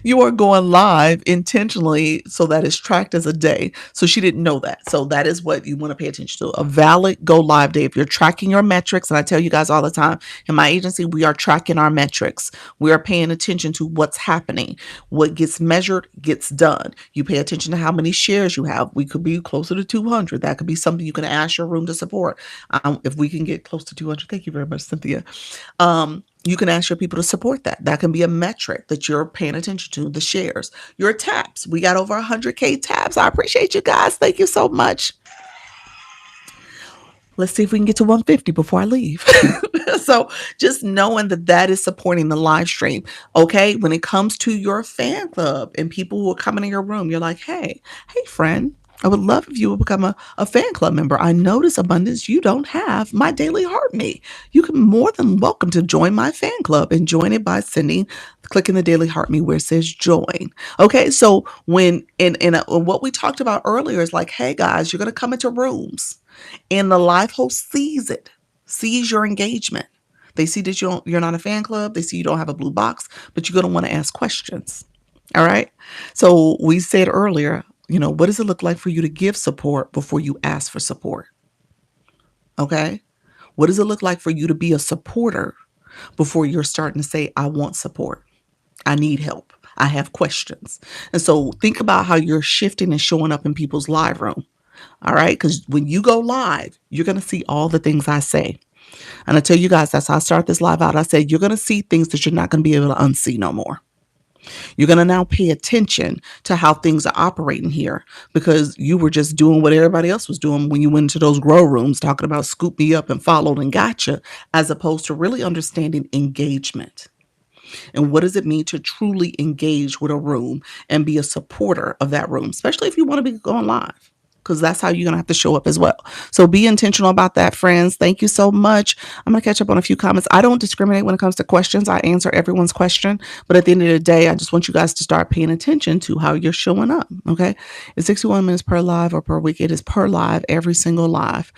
You are going live intentionally so that it's tracked as a day. So she didn't know that. So that is what you want to pay attention to. A valid go live day. If you're tracking your metrics, and I tell you guys all the time, in my agency, we are tracking our metrics. We are paying attention to what's happening. What gets measured gets done. You pay attention to how many shares you have. We could be closer to 200. That could be something you can ask your room to support. If we can get close to 200, thank you very much, Cynthia. You can ask your people to support that. That can be a metric that you're paying attention to, the shares, your taps. We got over 100K taps. I appreciate you guys. Thank you so much. Let's see if we can get to 150 before I leave. So just knowing that is supporting the live stream. Okay. When it comes to your fan club and people who are coming in your room, you're like, hey, friend, I would love if you would become a fan club member. I notice, Abundance, you don't have my daily heartme. You can more than welcome to join my fan club and join it by clicking the daily heartme where it says join. Okay. So when what we talked about earlier is like, hey guys, you're going to come into rooms and the live host sees your engagement. They see that you're not a fan club. They see you don't have a blue box, but you're going to want to ask questions. All right. So we said earlier, What does it look like for you to give support before you ask for support? Okay. What does it look like for you to be a supporter before you're starting to say, I want support? I need help. I have questions. And so think about how you're shifting and showing up in people's live room. All right. Because when you go live, you're going to see all the things I say. And I tell you guys, that's how I start this live out. I said, you're going to see things that you're not going to be able to unsee no more. You're going to now pay attention to how things are operating here because you were just doing what everybody else was doing when you went into those grow rooms talking about scoop me up and followed and gotcha, as opposed to really understanding engagement. And what does it mean to truly engage with a room and be a supporter of that room, especially if you want to be going live? Because that's how you're going to have to show up as well. So be intentional about that, friends. Thank you so much. I'm going to catch up on a few comments. I don't discriminate when it comes to questions. I answer everyone's question. But at the end of the day, I just want you guys to start paying attention to how you're showing up. Okay. It's 61 minutes per live or per week. It is per live, every single live.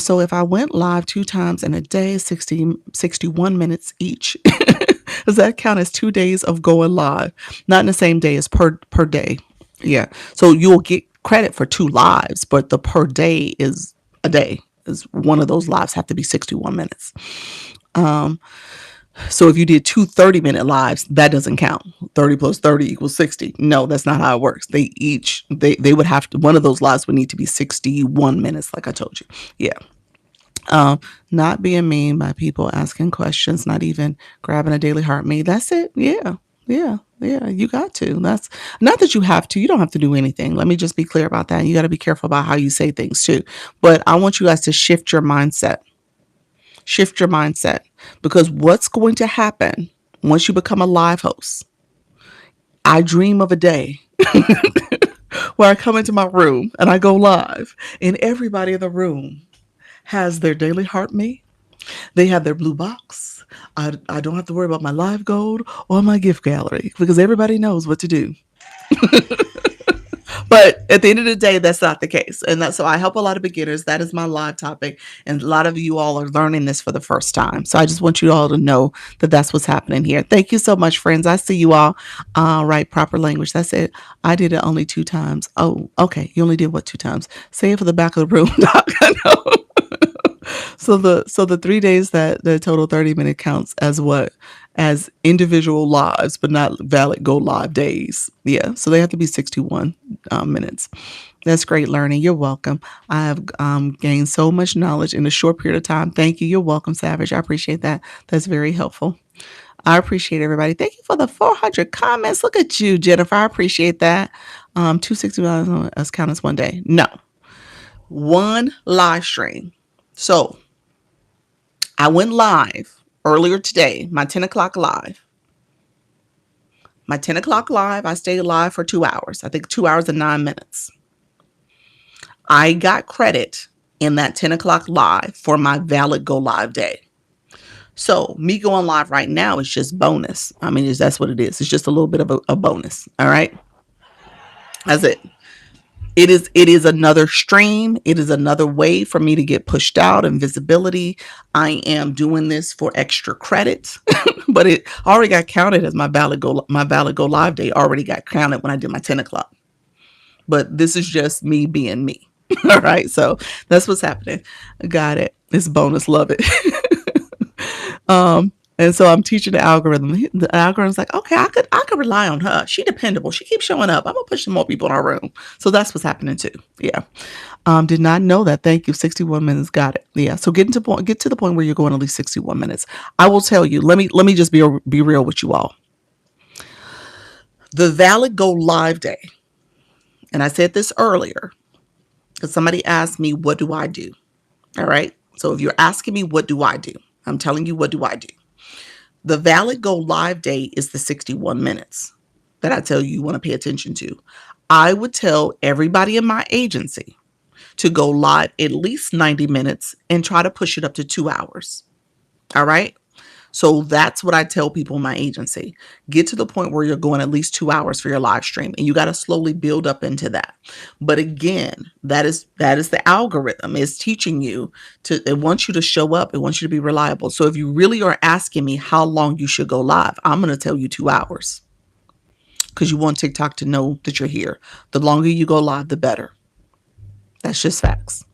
So if I went live 2 times in a day, 61 minutes each. Does that count as 2 days of going live? Not in the same day as per day. Yeah. So you'll get credit for 2 lives, but the per day is a day. Is one of those lives have to be 61 minutes. So if you did 2 30-minute lives, that doesn't count. 30 plus 30 equals 60. No, that's not how it works. They would have to, one of those lives would need to be 61 minutes, like I told you. Yeah. Not being mean by people asking questions, not even grabbing a daily heart me. That's it. Yeah. Yeah. Yeah. You got to. That's not that you have to. You don't have to do anything. Let me just be clear about that. You got to be careful about how you say things too. But I want you guys to shift your mindset. Shift your mindset because what's going to happen once you become a live host? I dream of a day where I come into my room and I go live and everybody in the room has their daily heart me. They have their blue box. I don't have to worry about my live gold or my gift gallery because everybody knows what to do. But at the end of the day, that's not the case. And that's so I help a lot of beginners. That is my live topic. And a lot of you all are learning this for the first time. So I just want you all to know that that's what's happening here. Thank you so much, friends. I see you all. Right, proper language. That's it. I did it only 2 times. Oh, okay. You only did what 2 times? Say it for the back of the room, Doc. I know. So the 3 days that the total 30-minute counts as what? As individual lives, but not valid go live days. Yeah. So they have to be 61 minutes. That's great learning. You're welcome. I have gained so much knowledge in a short period of time. Thank you. You're welcome, Savage. I appreciate that. That's very helpful. I appreciate everybody. Thank you for the 400 comments. Look at you, Jennifer. I appreciate that. 260 as count as one day. No. One live stream. So I went live earlier today, my 10 o'clock live. My 10 o'clock live, I stayed live for 2 hours. I think 2 hours and 9 minutes. I got credit in that 10 o'clock live for my valid go live day. So me going live right now is just bonus. I mean, that's what it is. It's just a little bit of a bonus. All right. That's it. It is another stream. It is another way for me to get pushed out and visibility. I am doing this for extra credit, but it already got counted as my valid go live day already got counted when I did my 10 o'clock. But this is just me being me. All right. So that's what's happening. Got it. It's bonus. Love it. And so I'm teaching the algorithm. The algorithm's like, okay, I could rely on her. She dependable. She keeps showing up. I'm gonna push some more people in our room. So that's what's happening too. Yeah. Did not know that. Thank you. 61 minutes. Got it. Yeah. So get to the point where you're going at least 61 minutes. I will tell you. Let me just be real with you all. The valid go live day, and I said this earlier because somebody asked me, what do I do? All right. So if you're asking me, what do I do? I'm telling you, what do I do? The valid go live day is the 61 minutes that I tell you want to pay attention to. I would tell everybody in my agency to go live at least 90 minutes and try to push it up to 2 hours. All right. So that's what I tell people in my agency. Get to the point where you're going at least 2 hours for your live stream, and you got to slowly build up into that. But again, that is the algorithm is teaching you to, it wants you to show up. It wants you to be reliable. So if you really are asking me how long you should go live, I'm going to tell you 2 hours. because you want TikTok to know that you're here. The longer you go live, the better. That's just facts.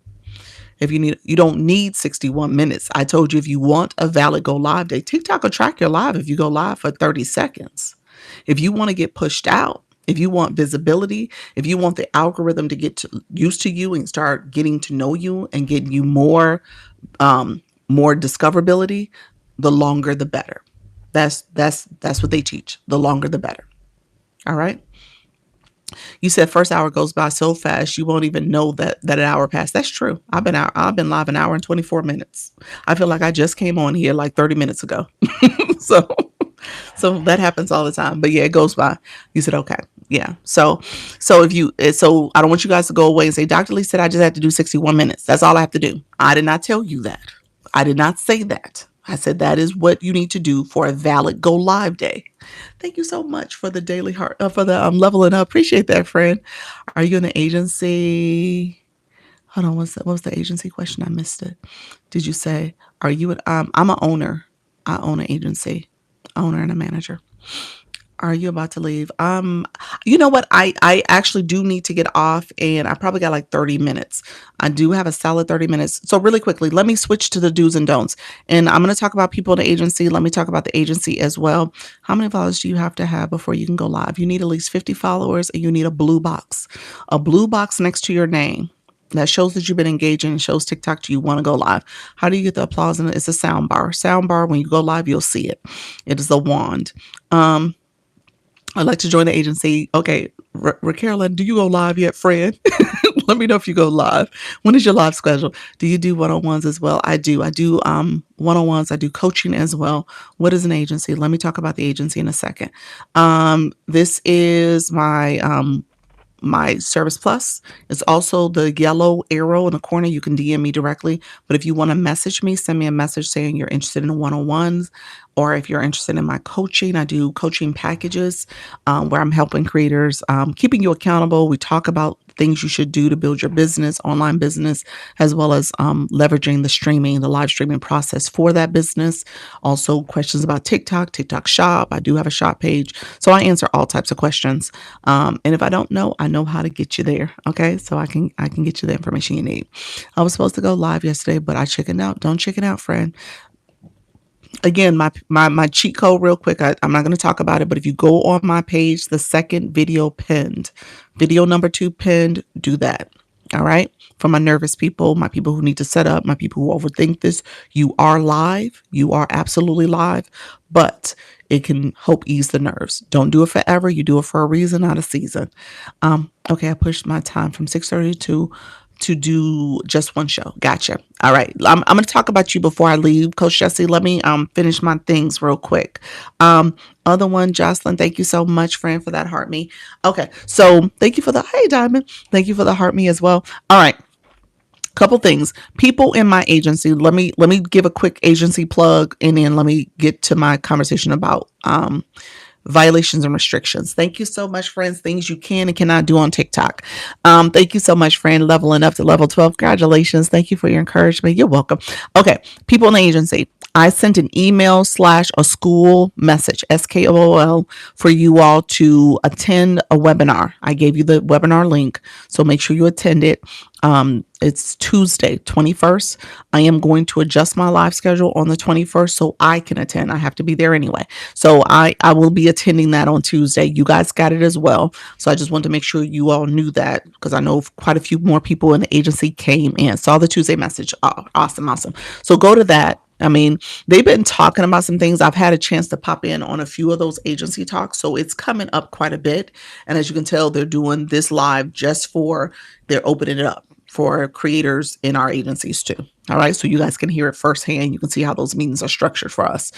If you don't need 61 minutes. I told you if you want a valid go live day, TikTok will track your live if you go live for 30 seconds. If you want to get pushed out, if you want visibility, if you want the algorithm to get used to you and start getting to know you and getting you more discoverability, the longer the better. That's what they teach. The longer the better. All right. You said first hour goes by so fast you won't even know that an hour passed. That's true. I've been live an hour and 24 minutes. I feel like I just came on here like 30 minutes ago. so so that happens all the time. But yeah, it goes by. You said okay. Yeah. So I don't want you guys to go away and say, Dr. Lee said I just had to do 61 minutes. That's all I have to do. I did not tell you that. I did not say that. I said that is what you need to do for a valid go live day. Thank you so much for the daily heart for the leveling up. Appreciate that, friend. Are you in the agency? Hold on, what was the agency question? I missed it. Did you say are you I'm an owner. I own an agency, owner and a manager. Are you about to leave? You know what? I actually do need to get off, and I probably got like 30 minutes. I do have a solid 30 minutes. So really quickly, let me switch to the do's and don'ts. And I'm going to talk about people in the agency. Let me talk about the agency as well. How many followers do you have to have before you can go live? You need at least 50 followers, and you need a blue box next to your name. That shows that you've been engaging and shows TikTok to you want to go live. How do you get the applause? And it's a sound bar. Sound bar, when you go live, you'll see it. It is a wand. I'd like to join the agency. Okay, Carolyn, do you go live yet, friend? Let me know if you go live. When is your live schedule? Do you do one-on-ones as well? I do. I do one-on-ones. I do coaching as well. What is an agency? Let me talk about the agency in a second. This is my Service Plus. It's also the yellow arrow in the corner. You can DM me directly. But if you want to message me, send me a message saying you're interested in one-on-ones, or if you're interested in my coaching. I do coaching packages where I'm helping creators, keeping you accountable. We talk about things you should do to build your business, online business, as well as leveraging the live streaming process for that business. Also questions about TikTok shop. I do have a shop page. So I answer all types of questions. And if I don't know, I know how to get you there. Okay. So I can get you the information you need. I was supposed to go live yesterday, but I chickened out. Don't chicken out, friend. Again, my cheat code real quick. I'm not going to talk about it, but if you go on my page, the second video pinned, video number 2 pinned, do that. All right. For my nervous people, my people who need to set up, my people who overthink this, you are live. You are absolutely live, but it can help ease the nerves. Don't do it forever. You do it for a reason, not a season. Okay. I pushed my time from 6:30 to do just one show. Gotcha. All right. I'm going to talk about you before I leave, Coach Jesse. Let me finish my things real quick. Other one, Jocelyn, thank you so much, friend, for that heart me. Okay. So thank you for the, hey, Diamond. Thank you for the heart me as well. All right. Couple things. People in my agency, let me give a quick agency plug, and then let me get to my conversation about violations and restrictions. Thank you so much, friends. Things you can and cannot do on TikTok. Thank you so much, friend. Leveling up to level 12. Congratulations. Thank you for your encouragement. You're welcome. Okay. People in the agency. I sent an email / a school message, SKOOL, for you all to attend a webinar. I gave you the webinar link, so make sure you attend it. It's Tuesday, 21st. I am going to adjust my live schedule on the 21st so I can attend. I have to be there anyway. So I will be attending that on Tuesday. You guys got it as well. So I just wanted to make sure you all knew that, because I know quite a few more people in the agency came in. Saw the Tuesday message. Oh, awesome. So go to that. I mean, they've been talking about some things. I've had a chance to pop in on a few of those agency talks. So it's coming up quite a bit. And as you can tell, they're doing this live they're opening it up for creators in our agencies too. All right. So you guys can hear it firsthand. You can see how those meetings are structured for us.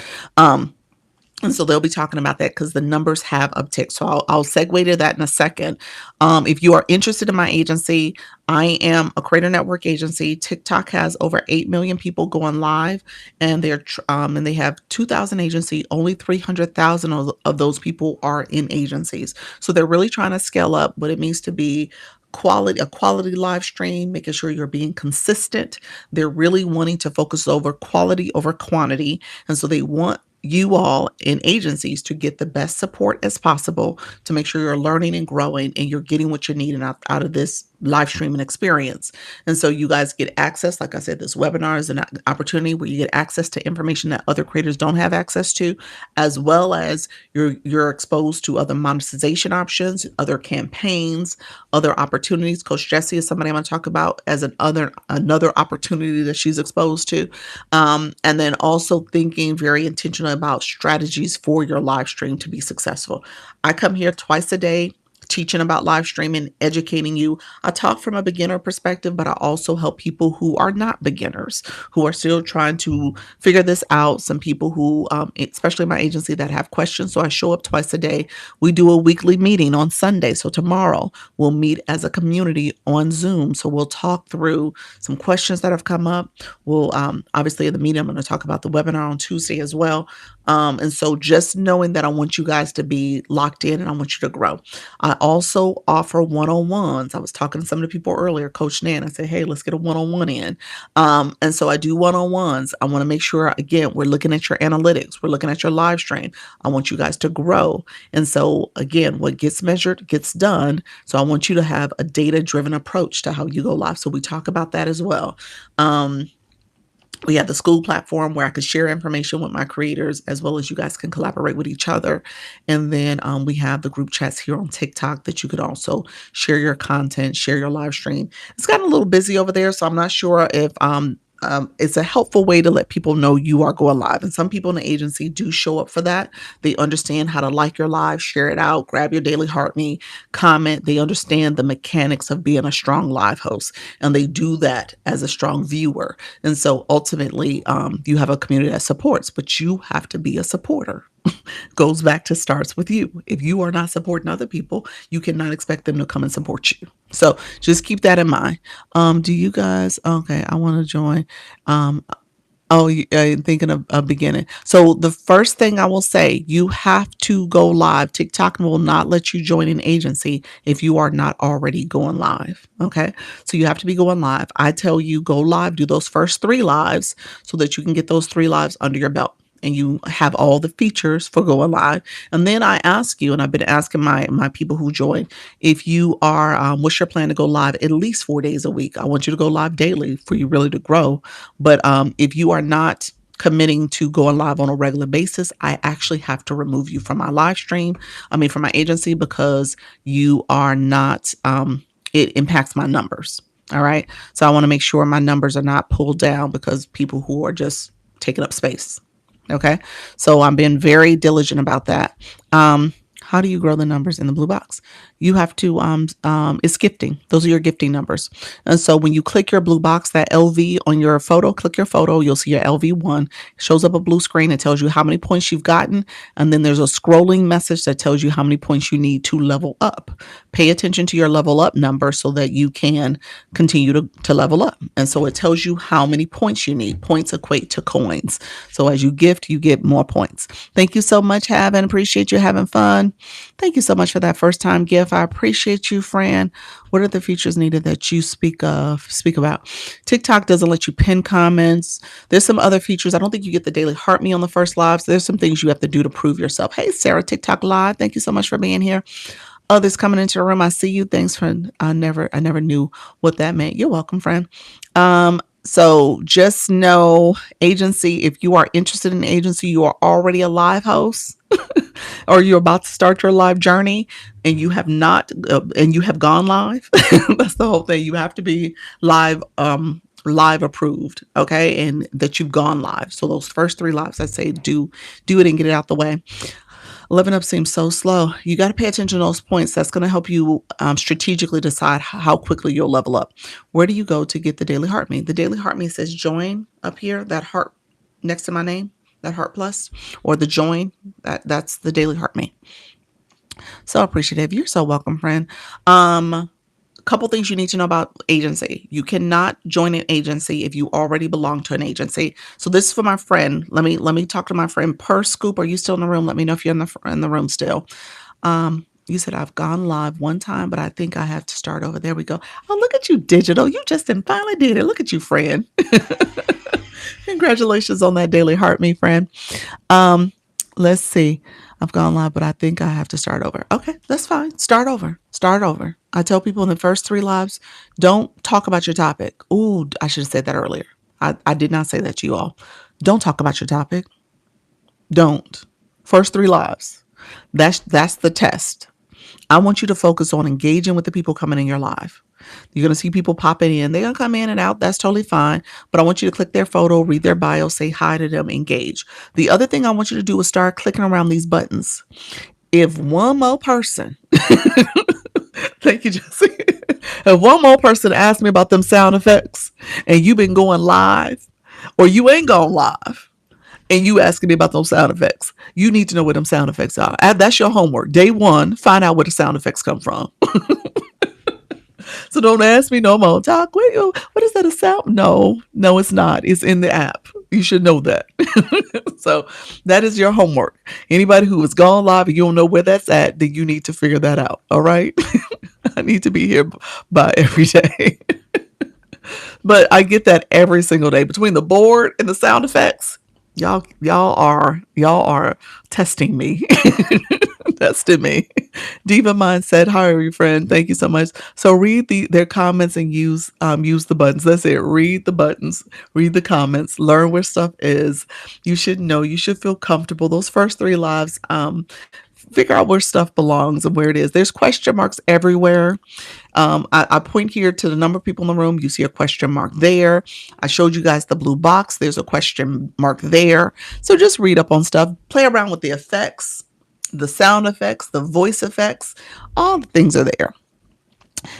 And so they'll be talking about that because the numbers have upticked. So I'll segue to that in a second. If you are interested in my agency, I am a Creator Network agency. TikTok has over 8 million people going live, and they have 2,000 agencies. Only 300,000 of those people are in agencies. So they're really trying to scale up what it means to be a quality live stream, making sure you're being consistent. They're really wanting to focus over quality over quantity. And so they want you all in agencies to get the best support as possible to make sure you're learning and growing and you're getting what you're needing out of this live streaming experience. And so you guys get access, like I said, this webinar is an opportunity where you get access to information that other creators don't have access to, as well as you're exposed to other monetization options, other campaigns, other opportunities. Coach Jessie is somebody I'm going to talk about as another opportunity that she's exposed to. And then also thinking very intentionally about strategies for your live stream to be successful. I come here twice a day teaching about live streaming, educating you. I talk from a beginner perspective, but I also help people who are not beginners, who are still trying to figure this out. Some people who, especially my agency, that have questions. So I show up twice a day. We do a weekly meeting on Sunday. So tomorrow we'll meet as a community on Zoom. So we'll talk through some questions that have come up. We'll obviously in the meeting, I'm going to talk about the webinar on Tuesday as well. And so just knowing that I want you guys to be locked in and I want you to grow. I also offer one-on-ones. I was talking to some of the people earlier, Coach Nan. I said, hey, let's get a one-on-one in. And so I do one-on-ones. I want to make sure, again, we're looking at your analytics. We're looking at your live stream. I want you guys to grow. And so, again, what gets measured gets done. So I want you to have a data-driven approach to how you go live. So we talk about that as well. We have the school platform where I can share information with my creators as well as you guys can collaborate with each other. And then we have the group chats here on TikTok that you could also share your content, share your live stream. It's gotten a little busy over there, so I'm not sure if it's a helpful way to let people know you are going live. And some people in the agency do show up for that. They understand how to like your live, share it out, grab your daily heart me, comment. They understand the mechanics of being a strong live host, and they do that as a strong viewer. And so ultimately, you have a community that supports, but you have to be a supporter. Goes back to starts with you. If you are not supporting other people, you cannot expect them to come and support you. So just keep that in mind. Do you guys, okay, I want to join. I'm thinking of beginning. So the first thing I will say, you have to go live. TikTok will not let you join an agency if you are not already going live. Okay. So you have to be going live. I tell you, go live, do those first 3 lives so that you can get those 3 lives under your belt and you have all the features for going live. And then I ask you, and I've been asking my people who join, if you are, what's your plan to go live at least 4 days a week? I want you to go live daily for you really to grow. But if you are not committing to going live on a regular basis, I actually have to remove you from my live stream. From my agency, because you are not, it impacts my numbers. All right. So I want to make sure my numbers are not pulled down because people who are just taking up space. Okay. So I'm being very diligent about that. How do you grow the numbers in the blue box? You have to, it's gifting. Those are your gifting numbers. And so when you click your blue box, that LV on your photo, click your photo, you'll see your LV1. It shows up a blue screen. It tells you how many points you've gotten. And then there's a scrolling message that tells you how many points you need to level up. Pay attention to your level up number so that you can continue to level up. And so it tells you how many points you need. Points equate to coins. So as you gift, you get more points. Thank you so much, Havin. Appreciate you having fun. Thank you so much for that first time gift. I appreciate you, Fran. What are the features needed that you speak about? TikTok doesn't let you pin comments. There's some other features. I don't think you get the daily heart me on the first live. So there's some things you have to do to prove yourself. Hey, Sarah, TikTok live. Thank you so much for being here. Others coming into the room. I see you. Thanks, friend. I never knew what that meant. You're welcome, friend. So just know, agency, if you are interested in agency, you are already a live host or you're about to start your live journey and you have not, and you have gone live. That's the whole thing. You have to be live, live approved. Okay. And that you've gone live. So those first 3 lives, I say, do it and get it out the way. 11 up seems so slow. You got to pay attention to those points. That's going to help you strategically decide how quickly you'll level up. Where do you go to get the daily heart me? The daily heart me says join up here, that heart next to my name, that heart plus, or the join, that's the daily heart me. So appreciative. You're so welcome, friend. Couple things you need to know about agency. You cannot join an agency if you already belong to an agency. So this is for my friend. Let me talk to my friend. Per Scoop, are you still in the room? Let me know if you're in the room still. You said I've gone live one time, but I think I have to start over. There we go. Oh, look at you, digital. You just finally did it. Look at you, friend. Congratulations on that daily heart me, friend. Let's see. I've gone live, but I think I have to start over. Okay, that's fine. Start over. Start over. I tell people in the first 3 lives, don't talk about your topic. Ooh, I should have said that earlier. I did not say that to you all. Don't talk about your topic. Don't. First 3 lives. That's the test. I want you to focus on engaging with the people coming in your live. You're going to see people popping in. They're going to come in and out. That's totally fine. But I want you to click their photo, read their bio, say hi to them, engage. The other thing I want you to do is start clicking around these buttons. If one more person, thank you, Jesse. If one more person asks me about them sound effects and you've been going live or you ain't going live, and you asking me about those sound effects, you need to know where them sound effects are. That's your homework. Day 1, find out where the sound effects come from. So don't ask me no more. Doc, what is that a sound? No, it's not. It's in the app. You should know that. So that is your homework. Anybody who has gone live and you don't know where that's at, then you need to figure that out. All right. I need to be here by every day. But I get that every single day between the board and the sound effects. Y'all are testing me. Testing me. Diva Mindset, hi your friend. Thank you so much. So read their comments and use the buttons. That's it. Read the buttons, read the comments, learn where stuff is. You should know, you should feel comfortable. Those first 3 lives, figure out where stuff belongs and where it is. There's question marks everywhere. I point here to the number of people in the room. You see a question mark there. I showed you guys the blue box. There's a question mark there. So just read up on stuff. Play around with the effects, the sound effects, the voice effects. All the things are there.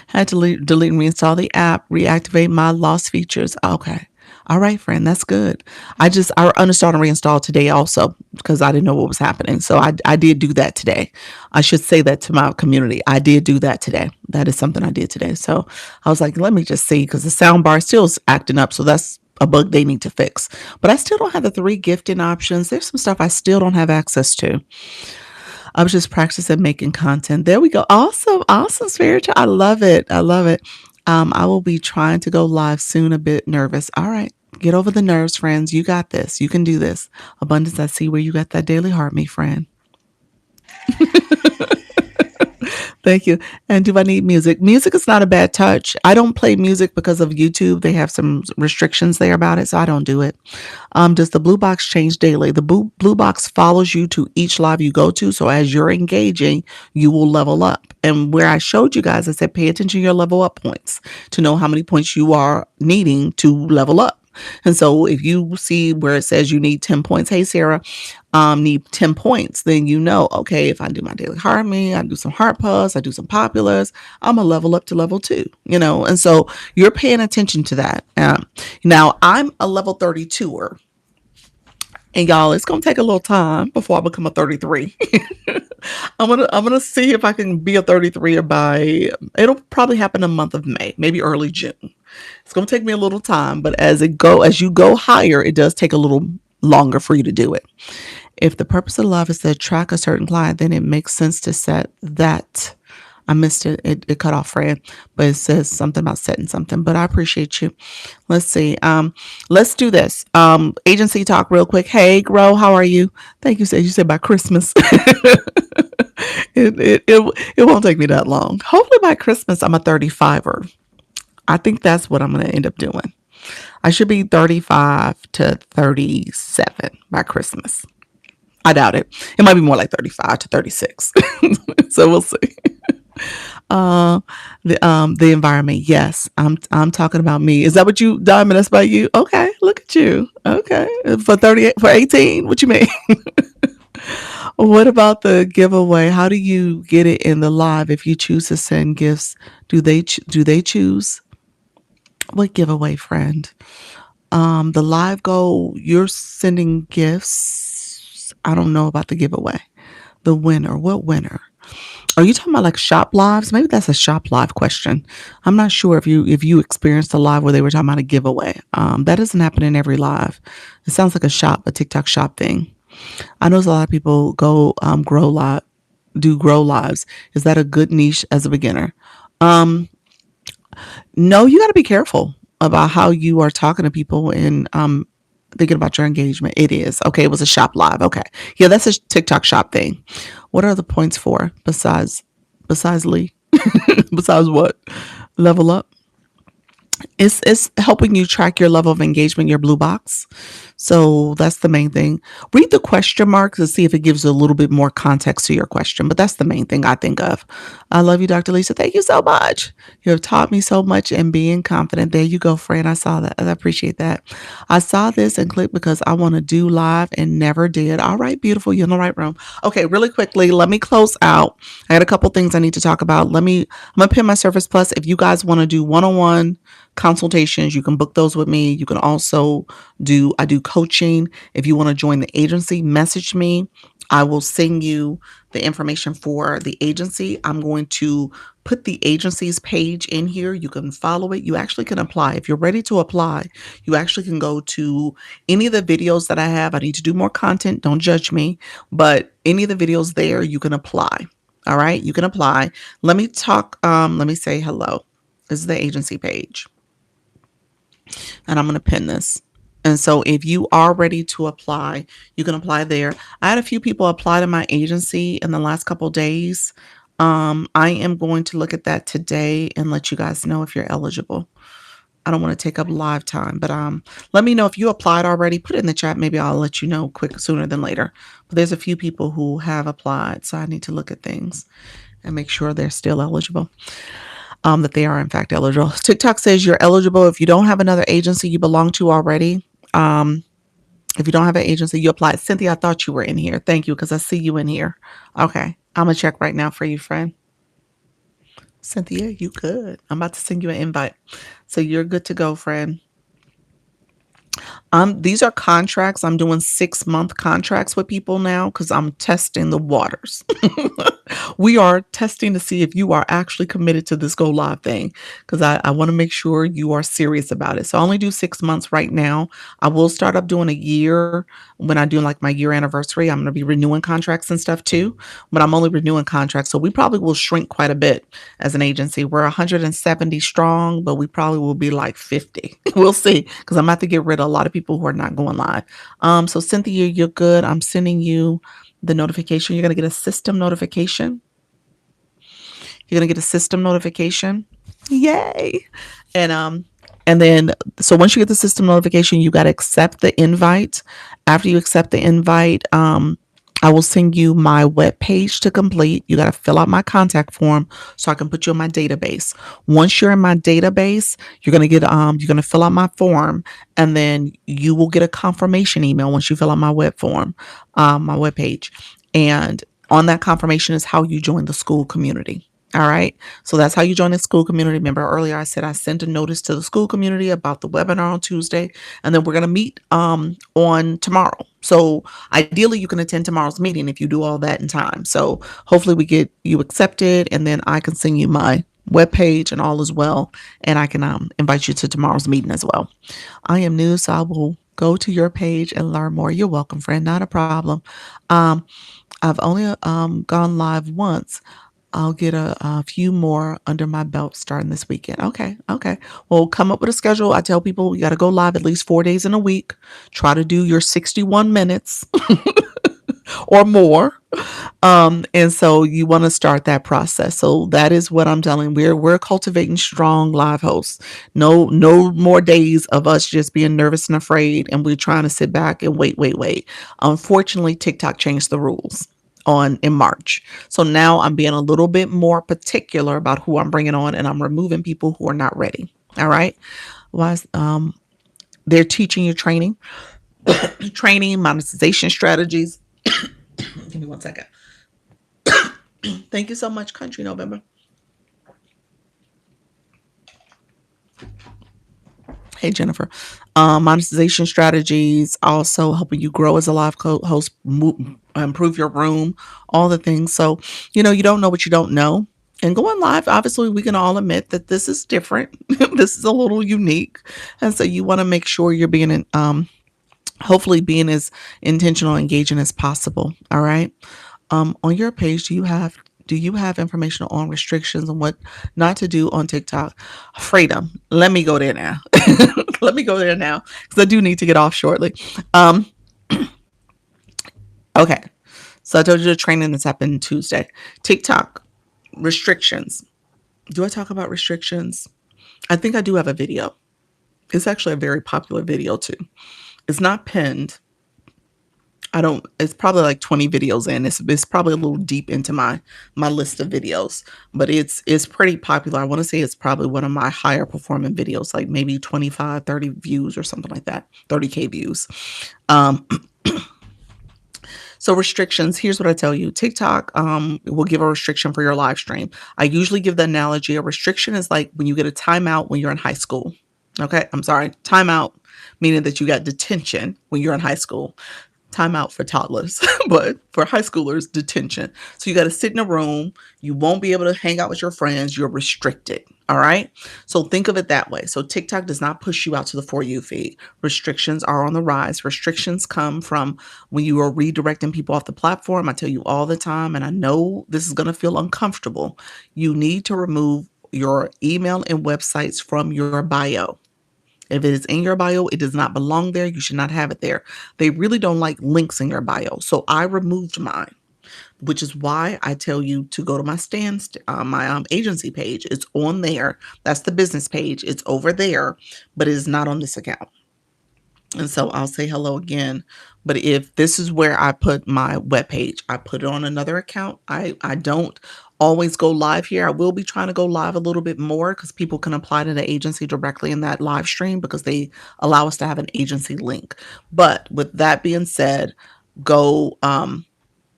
Had to delete and reinstall the app, reactivate my lost features. Okay. All right, friend, that's good. I uninstalled and reinstalled today also because I didn't know what was happening. So I did do that today. I should say that to my community. I did do that today. That is something I did today. So I was like, let me just see because the sound bar still is acting up. So that's a bug they need to fix. But I still don't have the 3 gifting options. There's some stuff I still don't have access to. I was just practicing making content. There we go. Awesome. Awesome, spiritual. I love it. I love it. I will be trying to go live soon, a bit nervous. All right. Get over the nerves, friends. You got this. You can do this. Abundance, I see where you got that daily heart, me friend. Thank you. And do I need music? Music is not a bad touch. I don't play music because of YouTube. They have some restrictions there about it, so I don't do it. Does the blue box change daily? The blue box follows you to each live you go to. So as you're engaging, you will level up. And where I showed you guys, I said, pay attention to your level up points to know how many points you are needing to level up. And so if you see where it says you need 10 points, hey, Sarah, need 10 points, then you know, okay, if I do my daily harmony, I do some heart pulse, I do some populars, I'm going to level up to level 2, and so you're paying attention to that. Now I'm a level 32er. And y'all, it's gonna take a little time before I become a 33. I'm gonna see if I can be a 33er by. It'll probably happen in the month of May, maybe early June. It's gonna take me a little time, but as you go higher, it does take a little longer for you to do it. If the purpose of love is to attract a certain client, then it makes sense to set that. I missed it. It cut off, Fred, but it says something about setting something. But I appreciate you. Let's see. Let's do this. Agency talk real quick. Hey, Grow, how are you? Thank you. You said by Christmas. It won't take me that long. Hopefully by Christmas I'm a 35er. I think that's what I'm going to end up doing. I should be 35 to 37 by Christmas. I doubt it. It might be more like 35 to 36. So we'll see. The environment. Yes, I'm talking about me. Is that what you, Diamond? That's about you. Okay, look at you. Okay, for 38, for 18. What you mean? What about the giveaway? How do you get it in the live if you choose to send gifts? Do they choose? What giveaway, friend? The live goal. You're sending gifts. I don't know about the giveaway. The winner. What winner? Are you talking about like shop lives? Maybe that's a shop live question. I'm not sure if you experienced a live where they were talking about a giveaway. That doesn't happen in every live. It sounds like a TikTok shop thing. I know a lot of people go grow lives. Is that a good niche as a beginner? No, you got to be careful about how you are talking to people and Thinking about your engagement. It is. Okay, it was a shop live. Okay. Yeah, that's a TikTok shop thing. What are the points for besides Lee? Besides what? Level up? It's helping you track your level of engagement, your blue box. So that's the main thing. Read the question marks to see if it gives a little bit more context to your question. But that's the main thing I think of. I love you, Dr. Lisa. Thank you so much. You have taught me so much and being confident. There you go, friend. I saw that. I appreciate that. I saw this and clicked because I want to do live and never did. All right, beautiful. You're in the right room. Okay, really quickly, let me close out. I got a couple things I need to talk about. I'm gonna pin my Service Plus. If you guys want to do one-on-one consultations, you can book those with me. You can also I do coaching. If you want to join the agency, message me. I will send you the information for the agency. I'm going to put the agency's page in here. You can follow it. You actually can apply. If you're ready to apply, you actually can go to any of the videos that I have. I need to do more content. Don't judge me, but any of the videos there, you can apply. All right, you can apply. Let me talk. Let me say hello. This is the agency page, and I'm going to pin this. And so if you are ready to apply, you can apply there. I had a few people apply to my agency in the last couple of days. I am going to look at that today and let you guys know if you're eligible. I don't want to take up live time, but let me know if you applied already. Put it in the chat. Maybe I'll let you know sooner than later. But there's a few people who have applied, so I need to look at things and make sure they're still eligible. That they are in fact eligible. TikTok says you're eligible if you don't have another agency you belong to already. If you don't have an agency, you apply. Cynthia, I thought you were in here. Thank you, because I see you in here. Okay, I'm gonna check right now for you, friend. Cynthia, you good. I'm about to send you an invite. So you're good to go, friend. These are contracts. I'm doing 6-month contracts with people now because I'm testing the waters. We are testing to see if you are actually committed to this go live thing, because I want to make sure you are serious about it. So I only do 6 months right now. I will start up doing a year when I do like my year anniversary. I'm going to be renewing contracts and stuff too, but I'm only renewing contracts. So we probably will shrink quite a bit as an agency. We're 170 strong, but we probably will be like 50. We'll see, because I'm about to get rid of a lot of people who are not going live. So Cynthia, you're good. I'm sending you the notification. You're going to get a system notification. You're going to get a system notification. Yay. And then, so once you get the system notification, you got to accept the invite. After you accept the invite, I will send you my web page to complete. You got to fill out my contact form so I can put you in my database. Once you're in my database, you're going to get, you're going to fill out my form, and then you will get a confirmation email once you fill out my web form, my web page. And on that confirmation is how you join the school community. All right. So that's how you join the school community. Remember earlier I said I sent a notice to the school community about the webinar on Tuesday, and then we're going to meet on tomorrow. So ideally you can attend tomorrow's meeting if you do all that in time. So hopefully we get you accepted, and then I can send you my webpage and all as well. And I can invite you to tomorrow's meeting as well. I am new, so I will go to your page and learn more. You're welcome, friend. Not a problem. I've only gone live once. I'll get a few more under my belt starting this weekend. Okay. Well, come up with a schedule. I tell people you got to go live at least 4 days in a week. Try to do your 61 minutes or more. And so you want to start that process. So that is what I'm telling. We're cultivating strong live hosts. No more days of us just being nervous and afraid, and we're trying to sit back and wait. Unfortunately, TikTok changed the rules in March. So now I'm being a little bit more particular about who I'm bringing on, and I'm removing people who are not ready. All right. They're teaching you training, monetization strategies. Give me 1 second. Thank you so much, Country November. Hey, Jennifer. Monetization strategies, also helping you grow as a live host, improve your room, all the things. So, you don't know what you don't know. And going live, obviously, we can all admit that this is different. This is a little unique. And so you want to make sure you're being, hopefully being as intentional, engaging as possible. All right. On your page, do you have Do you have information on restrictions and what not to do on TikTok? Freedom. Let me go there now. Let me go there now because I do need to get off shortly. Um, okay. So I told you the training that's happened Tuesday. TikTok restrictions. Do I talk about restrictions? I think I do have a video. It's actually a very popular video too. It's not pinned. I don't. It's probably like 20 videos in. It's probably a little deep into my list of videos, but it's pretty popular. I want to say it's probably one of my higher performing videos, like maybe 25, 30 views or something like that, 30K views. Um, So restrictions, here's what I tell you. TikTok will give a restriction for your live stream. I usually give the analogy. A restriction is like when you get a timeout when you're in high school. Okay, I'm sorry. Timeout, meaning that you got detention when you're in high school. Timeout for toddlers, but for high schoolers, detention. So you got to sit in a room. You won't be able to hang out with your friends. You're restricted. All right. So think of it that way. So TikTok does not push you out to the For You feed. Restrictions are on the rise. Restrictions come from when you are redirecting people off the platform. I tell you all the time, and I know this is going to feel uncomfortable. You need to remove your email and websites from your bio. If it is in your bio, it does not belong there. You should not have it there. They really don't like links in your bio. So I removed mine, which is why I tell you to go to my my agency page. It's on there. That's the business page. It's over there, but it is not on this account. And so I'll say hello again. But if this is where I put my webpage, I put it on another account. I don't always go live here. I will be trying to go live a little bit more because people can apply to the agency directly in that live stream because they allow us to have an agency link. But with that being said, go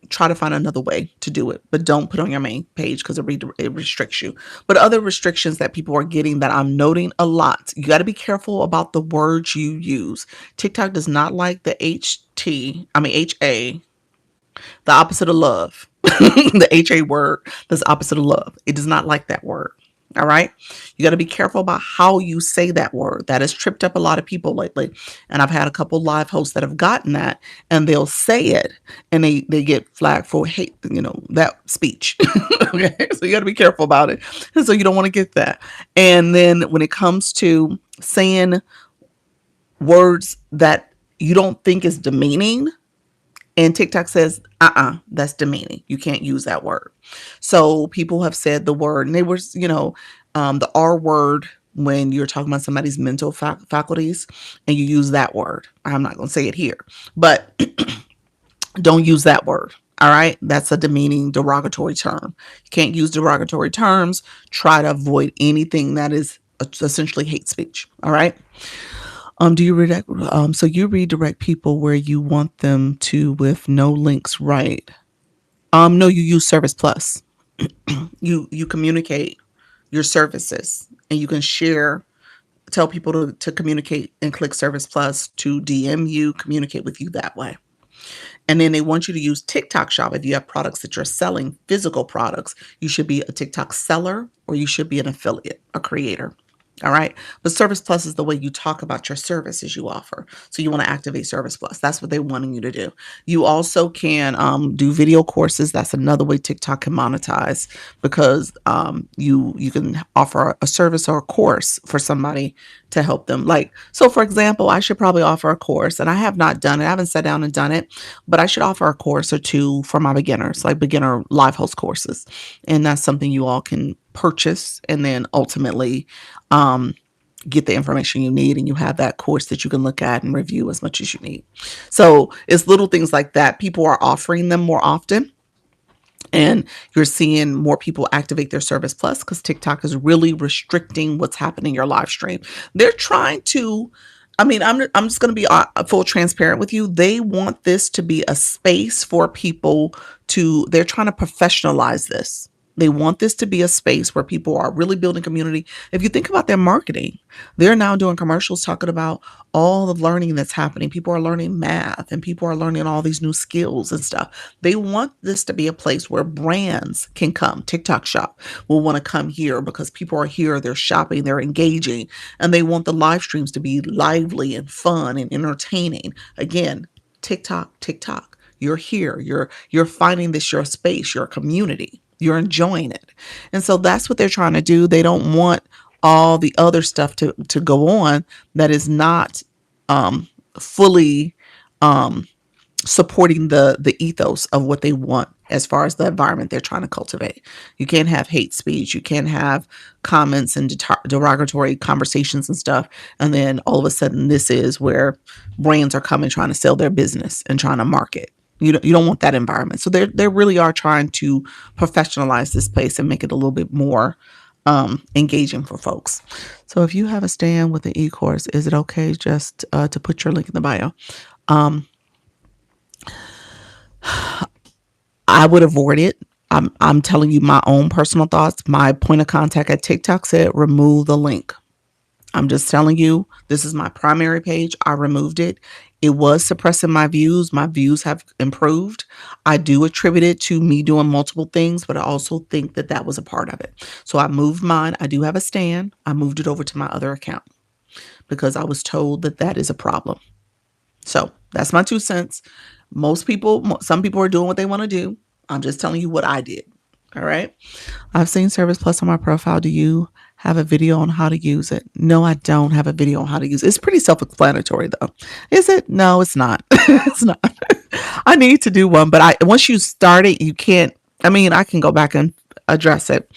try to find another way to do it, but don't put on your main page because it restricts you. But other restrictions that people are getting that I'm noting a lot, you got to be careful about the words you use. TikTok does not like the HA, the opposite of love. The HA word that's opposite of love. It does not like that word. All right. You got to be careful about how you say that word. That has tripped up a lot of people lately. And I've had a couple live hosts that have gotten that and they'll say it and they get flagged for hate, that speech. Okay. So you got to be careful about it. And so you don't want to get that. And then when it comes to saying words that you don't think is demeaning, and TikTok says, that's demeaning. You can't use that word. So people have said the word, and they were, the R word when you're talking about somebody's mental faculties, and you use that word. I'm not going to say it here, but don't use that word. All right. That's a demeaning, derogatory term. You can't use derogatory terms. Try to avoid anything that is essentially hate speech. All right. Do you redirect? So you redirect people where you want them to with no links, right? No, you use Service Plus. You communicate your services, and you can share. Tell people to communicate and click Service Plus to DM you, communicate with you that way. And then they want you to use TikTok Shop. If you have products that you're selling, physical products, you should be a TikTok seller or you should be an affiliate, a creator. All right. But Service Plus is the way you talk about your services you offer. So you want to activate Service Plus. That's what they're wanting you to do. You also can do video courses. That's another way TikTok can monetize because you can offer a service or a course for somebody to help them. Like, so for example, I should probably offer a course, and I have not done it. I haven't sat down and done it, but I should offer a course or two for my beginners, like beginner live host courses. And that's something you all can purchase and then ultimately get the information you need, and you have that course that you can look at and review as much as you need. So it's little things like that. People are offering them more often, and you're seeing more people activate their Service Plus because TikTok is really restricting what's happening in your live stream. They're trying to, I'm just going to be full transparent with you. They want this to be a space for people they're trying to professionalize this. They want this to be a space where people are really building community. If you think about their marketing, they're now doing commercials talking about all the learning that's happening. People are learning math and people are learning all these new skills and stuff. They want this to be a place where brands can come. TikTok Shop will want to come here because people are here, they're shopping, they're engaging, and they want the live streams to be lively and fun and entertaining. Again, TikTok. You're here. You're finding this your space, your community. You're enjoying it. And so that's what they're trying to do. They don't want all the other stuff to go on that is not um, fully um, supporting the ethos of what they want as far as the environment they're trying to cultivate. You can't have hate speech. You can't have comments and derogatory conversations and stuff. And then all of a sudden, this is where brands are coming trying to sell their business and trying to market. You don't want that environment. So they really are trying to professionalize this place and make it a little bit more engaging for folks. So if you have a stand with the e-course, is it okay just to put your link in the bio? Um, I would avoid it. I'm telling you my own personal thoughts. My point of contact at TikTok said remove the link. I'm just telling you, this is my primary page. I removed it. It was suppressing my views. My views have improved. I do attribute it to me doing multiple things, but I also think that that was a part of it. So I moved mine. I do have a stand. I moved it over to my other account because I was told that that is a problem. So that's my 2 cents. Some people are doing what they want to do. I'm just telling you what I did. All right. I've seen Service Plus on my profile. Do you have a video on how to use it? No, I don't have a video on how to use it. It's pretty self-explanatory though. Is it? No, it's not. It's not. I need to do one, but once you start it, you can't. I mean, I can go back and address it.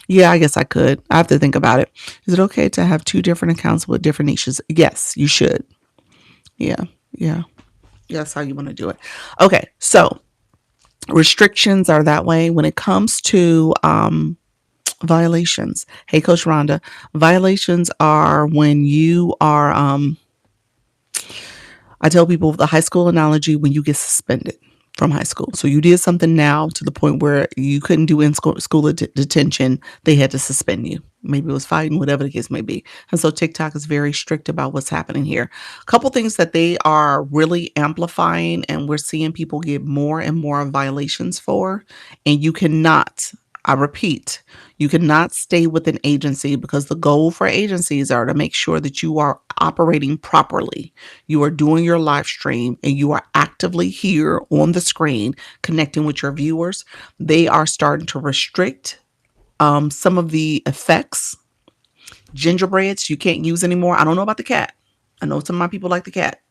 Yeah, I guess I could. I have to think about it. Is it okay to have 2 different accounts with different niches? Yes, you should. Yeah. Yeah. That's how you want to do it. Okay. So restrictions are that way when it comes to violations. Hey, Coach Rhonda, violations are when you are, I tell people the high school analogy, when you get suspended from high school. So you did something now to the point where you couldn't do in school detention. They had to suspend you. Maybe it was fighting, whatever the case may be. And so TikTok is very strict about what's happening here. A couple things that they are really amplifying, and we're seeing people get more and more violations for. And you cannot, I repeat, you cannot stay with an agency because the goal for agencies are to make sure that you are operating properly. You are doing your live stream and you are actively here on the screen connecting with your viewers. They are starting to restrict some of the effects. Gingerbreads you can't use anymore. I don't know about the cat. I know some of my people like the cat,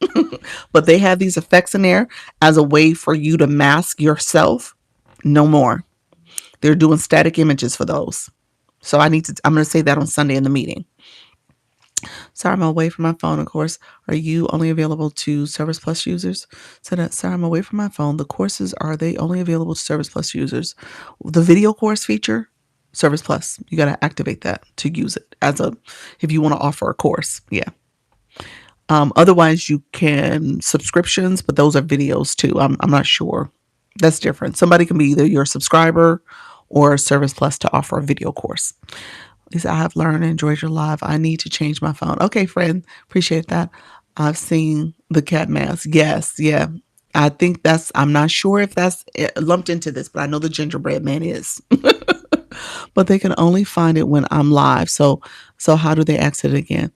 but they have these effects in there as a way for you to mask yourself. No more. They're doing static images for those. So I'm going to say that on Sunday in the meeting. Sorry, I'm away from my phone, of course. Are you only available to Service Plus users? So that, sorry, I'm away from my phone. The courses, are they only available to Service Plus users? The video course feature, Service Plus. You got to activate that to use it if you want to offer a course. Yeah. Otherwise, you can subscriptions, but those are videos too. I'm not sure. That's different. Somebody can be either your subscriber or Service Plus to offer a video course. Lisa, I have learned and enjoyed your live. I need to change my phone. Okay, friend. Appreciate that. I've seen the cat mask. Yes. Yeah. I think I'm not sure if that's lumped into this, but I know the gingerbread man is. But they can only find it when I'm live. So how do they exit it again?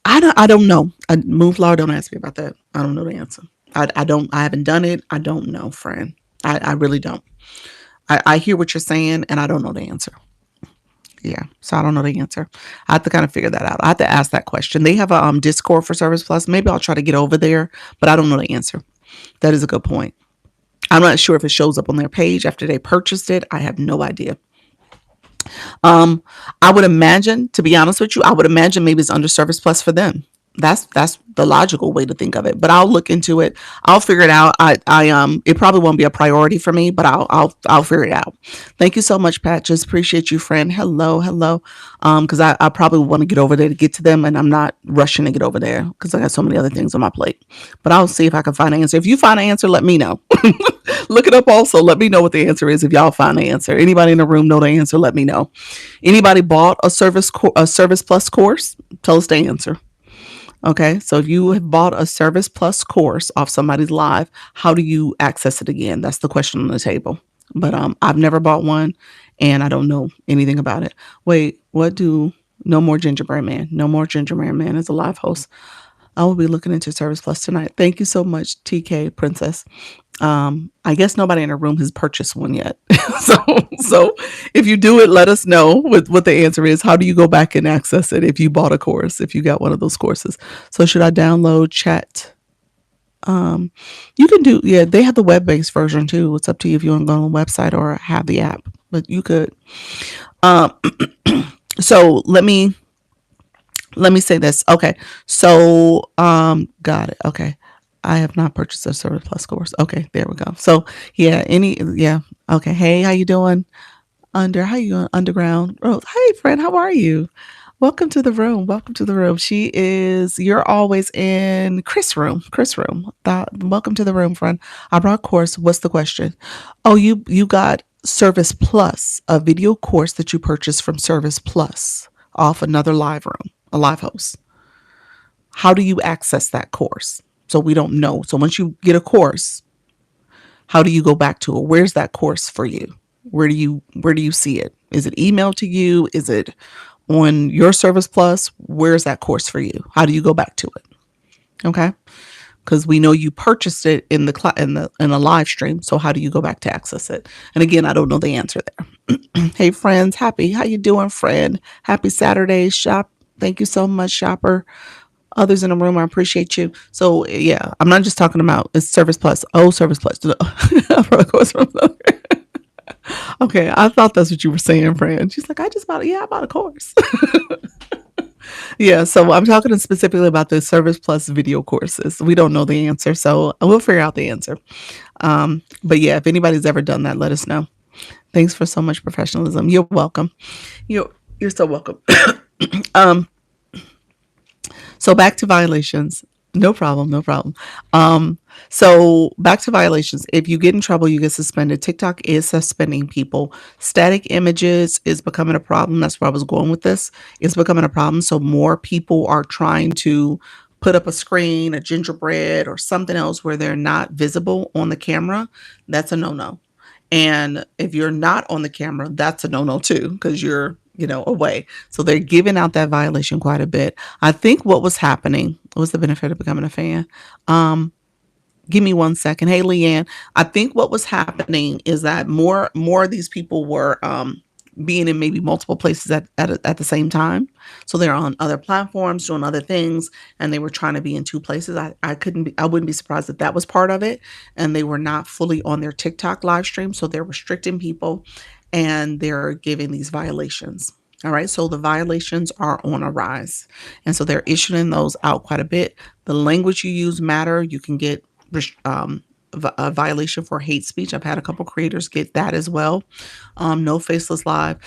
I don't know. Moonflower, don't ask me about that. I don't know the answer. I haven't done it. I don't know, friend. I really don't. I hear what you're saying and I don't know the answer. Yeah. So I don't know the answer. I have to kind of figure that out. I have to ask that question. They have a Discord for Service Plus. Maybe I'll try to get over there, but I don't know the answer. That is a good point. I'm not sure if it shows up on their page after they purchased it. I have no idea. I would imagine, to be honest with you, I would imagine maybe it's under Service Plus for them. That's the logical way to think of it. But I'll look into it. I'll figure it out. It probably won't be a priority for me, but I'll figure it out. Thank you so much, Pat. Just appreciate you, friend. Hello. Because I probably want to get over there to get to them, and I'm not rushing to get over there because I got so many other things on my plate. But I'll see if I can find an answer. If you find an answer, let me know. Look it up also. Let me know what the answer is if y'all find the answer. Anybody in the room know the answer? Let me know. Anybody bought a Service Plus course? Tell us the answer. Okay, so if you have bought a Service Plus course off somebody's live, how do you access it again? That's the question on the table. But I've never bought one, and I don't know anything about it. Wait, no more Gingerbread Man? No more Gingerbread Man as a live host. I will be looking into Service Plus tonight. Thank you so much, TK Princess. I guess nobody in the room has purchased one yet. so, so if you do it, let us know what the answer is. How do you go back and access it if you bought a course, if you got one of those courses? So should I download chat? You can do, yeah, they have the web-based version too. It's up to you if you want to go on the website or have the app, but you could. Um, so let me say this. Okay. So, got it. Okay. I have not purchased a Service Plus course. Okay, there we go. So yeah, yeah. Okay. Hey, how you doing? How you doing? Underground. Oh, hey friend, how are you? Welcome to the room. Welcome to the room. You're always in Chris room. Chris room. Welcome to the room, friend. I brought course. What's the question? Oh, you got Service Plus, a video course that you purchased from Service Plus off another live room, a live host. How do you access that course? So we don't know. So once you get a course, how do you go back to it? Where's that course for you? Where do you see it? Is it emailed to you? Is it on your Service Plus? Where's that course for you? How do you go back to it? Okay? Because we know you purchased it in the live stream. So how do you go back to access it? And again, I don't know the answer there. Hey friends, how you doing, friend? Happy Saturday, shop. Thank you so much, shopper. Others in the room, I appreciate you. So yeah, I'm not just talking about it's Service Plus. Oh, Service Plus. Okay, I thought that's what you were saying, friend. She's like, I just bought it. Yeah, I bought a course. Yeah, so I'm talking specifically about the Service Plus video courses. We don't know the answer, so we'll figure out the answer. But yeah, if anybody's ever done that, let us know. Thanks for so much professionalism. You're welcome. You're so welcome. um, So back to violations. No problem, no problem. So back to violations. If you get in trouble, you get suspended. TikTok is suspending people. Static images is becoming a problem. That's where I was going with this. It's becoming a problem. So more people are trying to put up a screen, a gingerbread, or something else where they're not visible on the camera. That's a no-no. And if you're not on the camera, that's a no-no too, because you're, away. So they're giving out that violation quite a bit. I think what was happening, what's the benefit of becoming a fan? Give me 1 second. Hey, Leanne, I think what was happening is that more of these people were being in maybe multiple places at the same time. So they're on other platforms doing other things, and they were trying to be in two places. I wouldn't be surprised if that was part of it. And they were not fully on their TikTok live stream. So they're restricting people and they're giving these violations. All right. So the violations are on a rise. And so they're issuing those out quite a bit. The language you use matter. You can get a violation for hate speech. I've had a couple creators get that as well. No faceless live.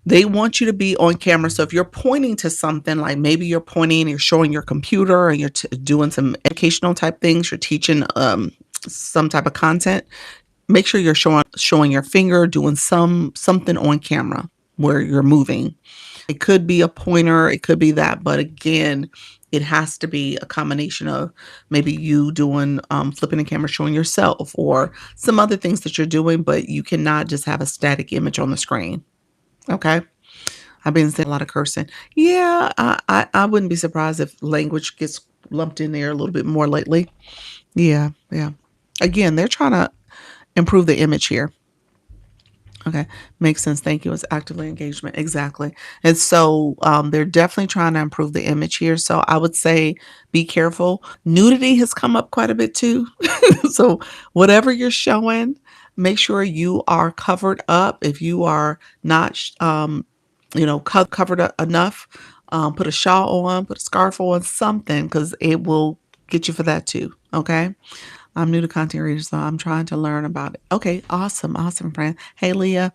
They want you to be on camera. So if you're pointing to something, like maybe you're pointing, you're showing your computer and you're doing some educational type things, you're teaching some type of content, make sure you're showing your finger, doing something on camera where you're moving. It could be a pointer, it could be that, but again, it has to be a combination of maybe you doing flipping the camera, showing yourself, or some other things that you're doing, but you cannot just have a static image on the screen. Okay. I've been saying a lot of cursing. Yeah, I wouldn't be surprised if language gets lumped in there a little bit more lately. Yeah, yeah. Again, they're trying to improve the image here. Okay, makes sense. Thank you. It's actively engagement. Exactly. And so they're definitely trying to improve the image here. So I would say be careful. Nudity has come up quite a bit too. So whatever you're showing, make sure you are covered up. If you are not, covered enough, put a shawl on, put a scarf on, something, because it will get you for that too. Okay. I'm new to content creation, so I'm trying to learn about it. Okay, awesome, friend. Hey, Leah.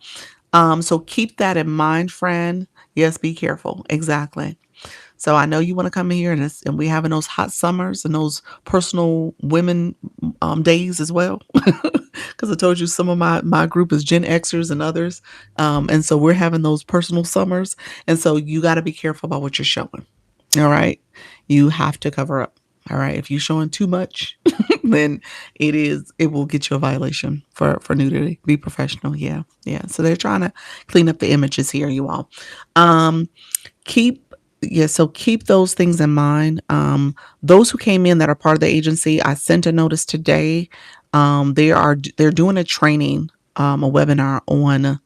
So keep that in mind, friend. Yes, be careful. Exactly. So I know you want to come here, and we having those hot summers and those personal women days as well. Because I told you some of my group is Gen Xers and others, and so we're having those personal summers, and so you got to be careful about what you're showing. All right, you have to cover up. All right, if you're showing too much, then it will get you a violation for nudity. Be professional. Yeah, yeah. So they're trying to clean up the images here, you all. Um, so keep those things in mind. Those who came in that are part of the agency, I sent a notice today. They're doing a training, a webinar on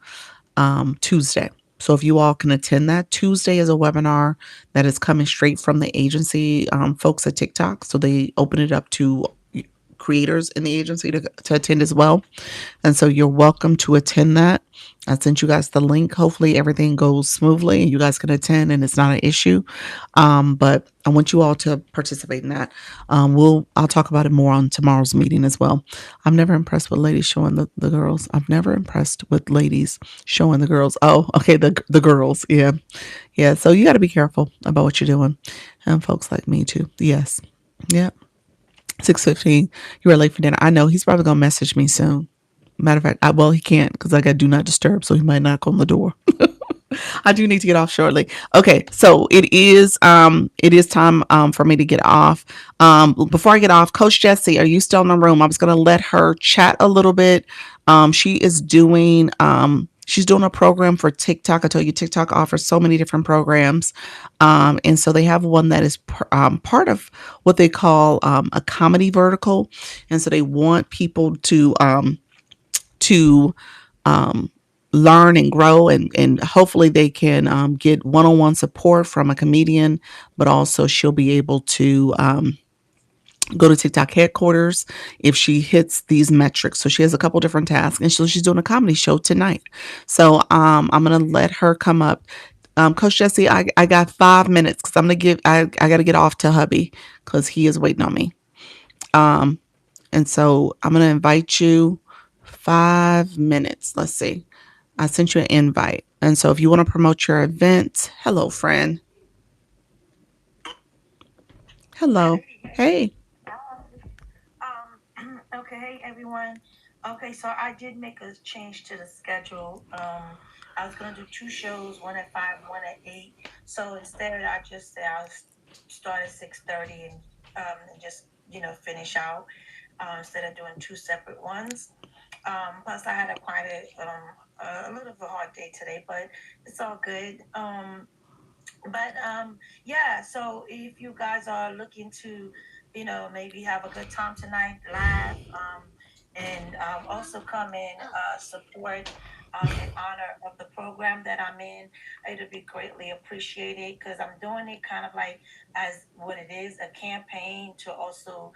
Tuesday. So if you all can attend that, Tuesday is a webinar that is coming straight from the agency folks at TikTok. So they open it up to creators in the agency to attend as well. And so you're welcome to attend that. I sent you guys the link. Hopefully everything goes smoothly and you guys can attend and it's not an issue. But I want you all to participate in that. I'll talk about it more on tomorrow's meeting as well. I'm never impressed with ladies showing the girls. I've never impressed with ladies showing the girls. Oh, okay, the girls. Yeah. Yeah. So you got to be careful about what you're doing. And folks like me too. Yes. Yeah. 6:15. You are late for dinner. I know he's probably gonna message me soon. Matter of fact, well, he can't because I got do not disturb, so he might knock on the door. I do need to get off shortly. Okay, so it is time for me to get off. Before I get off, Coach Jessie, are you still in the room? I was gonna let her chat a little bit. She's doing a program for TikTok. I told you TikTok offers so many different programs, and so they have one that is part of what they call a comedy vertical, and so they want people to um, learn and grow, and hopefully they can get one-on-one support from a comedian, but also she'll be able to go to TikTok headquarters if she hits these metrics. So she has a couple different tasks, and so she's doing a comedy show tonight. So I'm gonna let her come up. Coach Jesse, I got 5 minutes because I got to get off to hubby because he is waiting on me. Um, and so I'm gonna invite you. 5 minutes. Let's see. I sent you an invite. And so if you want to promote your event, hello, friend. Hello. Hey. Okay, hey everyone. Okay, so I did make a change to the schedule. I was gonna do two shows, one at 5, one at 8. So instead, I just said I'll start at 6:30 and just finish out instead of doing two separate ones. Plus, I had a little of a hard day today, but it's all good. But yeah, so if you guys are looking to maybe have a good time tonight, laugh, and also come in support in honor of the program that I'm in, it'll be greatly appreciated because I'm doing it kind of like as what it is, a campaign to also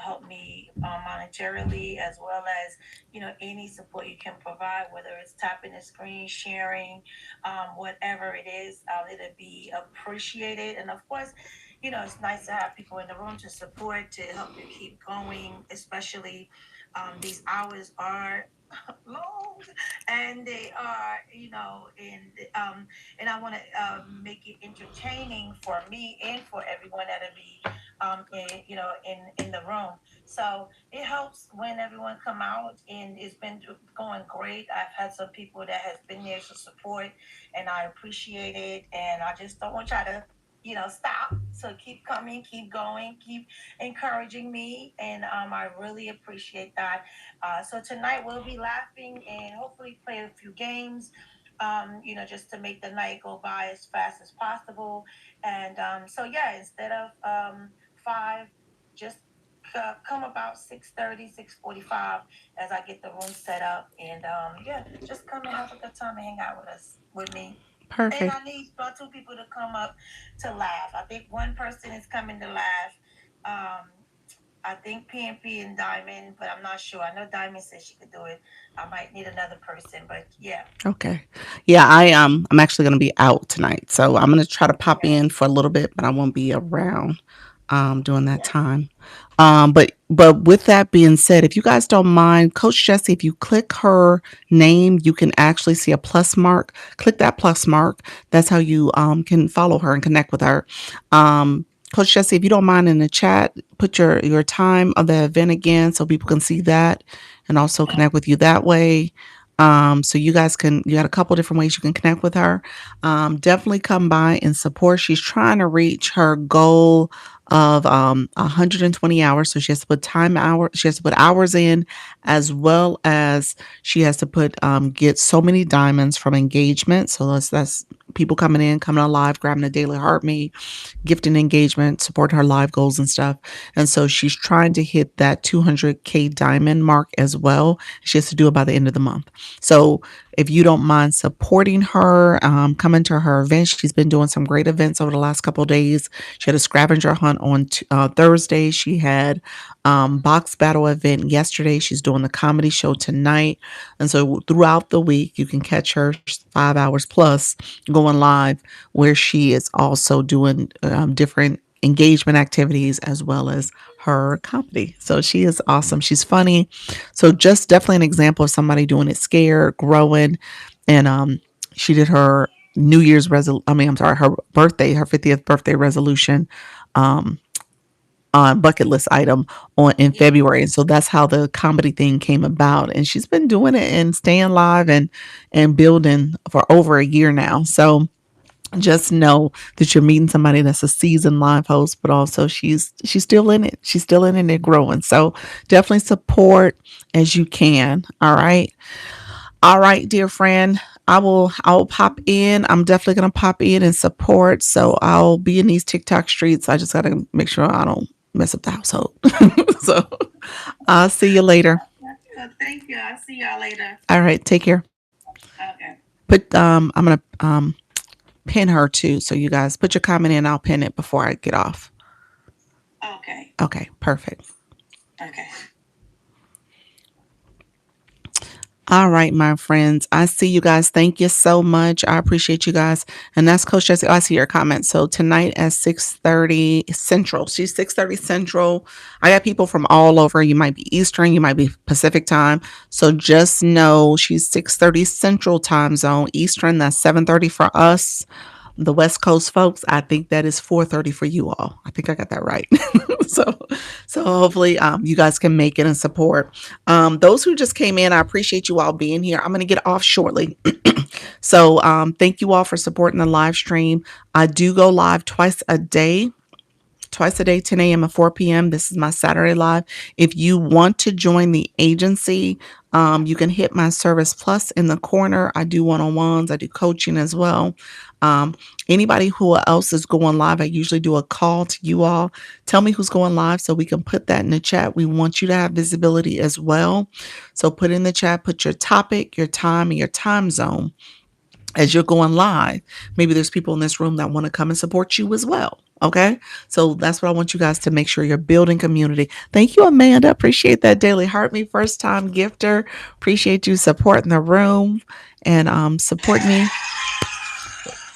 help me monetarily, as well as any support you can provide, whether it's tapping the screen, sharing, whatever it is, it'll be appreciated. And of course, it's nice to have people in the room to support, to help you keep going, especially these hours are long, and they are, and I want to make it entertaining for me and for everyone that'll be, in the room. So it helps when everyone come out, and it's been going great. I've had some people that has been there to support, and I appreciate it. And I just don't want y'all to, stop. So keep coming, keep going, keep encouraging me, and I really appreciate that. So tonight we'll be laughing and hopefully play a few games. Just to make the night go by as fast as possible. And so yeah, instead of 5, just come about 6:30, 6:45 as I get the room set up. And yeah, just come and have a good time and hang out with me. And Perfect. I need two people to come up to laugh. I think one person is coming to laugh. I think PNP and Diamond, but I'm not sure. I know Diamond said she could do it. I might need another person, but yeah. Okay. Yeah, I'm actually gonna be out tonight. So I'm gonna try to pop Okay. in for a little bit, but I won't be around during that Yeah. time. But with that being said, if you guys don't mind, Coach Jessie, if you click her name, you can actually see a plus mark. Click that plus mark. That's how you can follow her and connect with her. Coach Jessie, if you don't mind in the chat, put your time of the event again so people can see that and also connect with you that way. So you got a couple different ways you can connect with her. Definitely come by and support. She's trying to reach her goal of 120 hours. So she has to put hours in, as well as she has to put get so many diamonds from engagement. So that's people coming in, coming alive, grabbing a daily heartbeat, gifting engagement, support her live goals and stuff. And so she's trying to hit that 200K diamond mark as well. She has to do it by the end of the month. So if you don't mind supporting her, coming to her events, she's been doing some great events over the last couple of days. She had a scavenger hunt on Thursday. She had box battle event yesterday. She's doing the comedy show tonight. And so throughout the week, you can catch her 5 hours plus going live, where she is also doing different engagement activities as well as her comedy. So she is awesome. She's funny. So just definitely an example of somebody doing it scared, growing. And she did her New Year's her birthday, her 50th birthday resolution um bucket list item on in February. And so that's how the comedy thing came about. And she's been doing it and staying live and building for over a year now. So just know that you're meeting somebody that's a seasoned live host, but also she's still in it. She's still in it and growing. So definitely support as you can. All right. All right, dear friend. I will pop in. I'm definitely gonna pop in and support. So I'll be in these TikTok streets. I just gotta make sure I don't mess up the household. So I'll see you later. Thank you. I'll see y'all later. All right, take care. Okay. Put I'm gonna pin her too. So you guys put your comment in. I'll pin it before I get off. Okay. Okay, perfect. Okay. All right, my friends. I see you guys. Thank you so much. I appreciate you guys. And that's Coach Jesse. Oh, I see your comment. So tonight at 6:30 Central. She's 6:30 Central. I got people from all over. You might be Eastern, you might be Pacific time. So just know she's 6:30 Central time zone. Eastern, that's 7:30 for us. The West Coast folks, I think that is 4:30 for you all. I think I got that right. so so hopefully you guys can make it and support. Those who just came in, I appreciate you all being here. I'm going to get off shortly. So thank you all for supporting the live stream. I do go live twice a day, 10 a.m. and 4 p.m. This is my Saturday live. If you want to join the agency, you can hit my Service Plus in the corner. I do one-on-ones. I do coaching as well. Anybody who else is going live, I usually do a call to you all. Tell me who's going live so we can put that in the chat. We want you to have visibility as well. So put in the chat, put your topic, your time, and your time zone as you're going live. Maybe there's people in this room that want to come and support you as well. Okay. So that's what I want you guys to make sure you're building community. Thank you, Amanda. Appreciate that daily heart me first time gifter. Appreciate you supporting the room and support me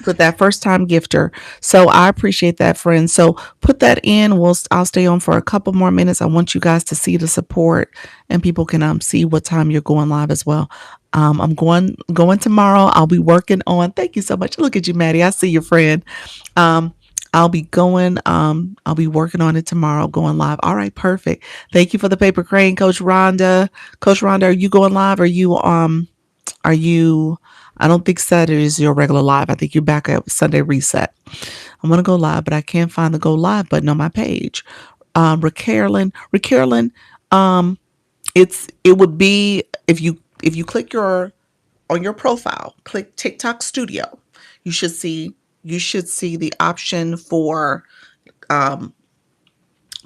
with that first time gifter. So I appreciate that, friends. So put that in. I'll stay on for a couple more minutes. I want you guys to see the support and people can see what time you're going live as well. I'm going tomorrow. I'll be working on. Thank you so much. Look at you, Maddie. I see your friend. I'll be working on it tomorrow, going live. All right, perfect. Thank you for the paper crane, Coach Rhonda. Coach Rhonda, are you going live? Are you I don't think Saturday is your regular live. I think you're back at Sunday reset. I'm gonna go live, but I can't find the go live button on my page. Rick it would be if you click on your profile, click TikTok Studio, you should see the option for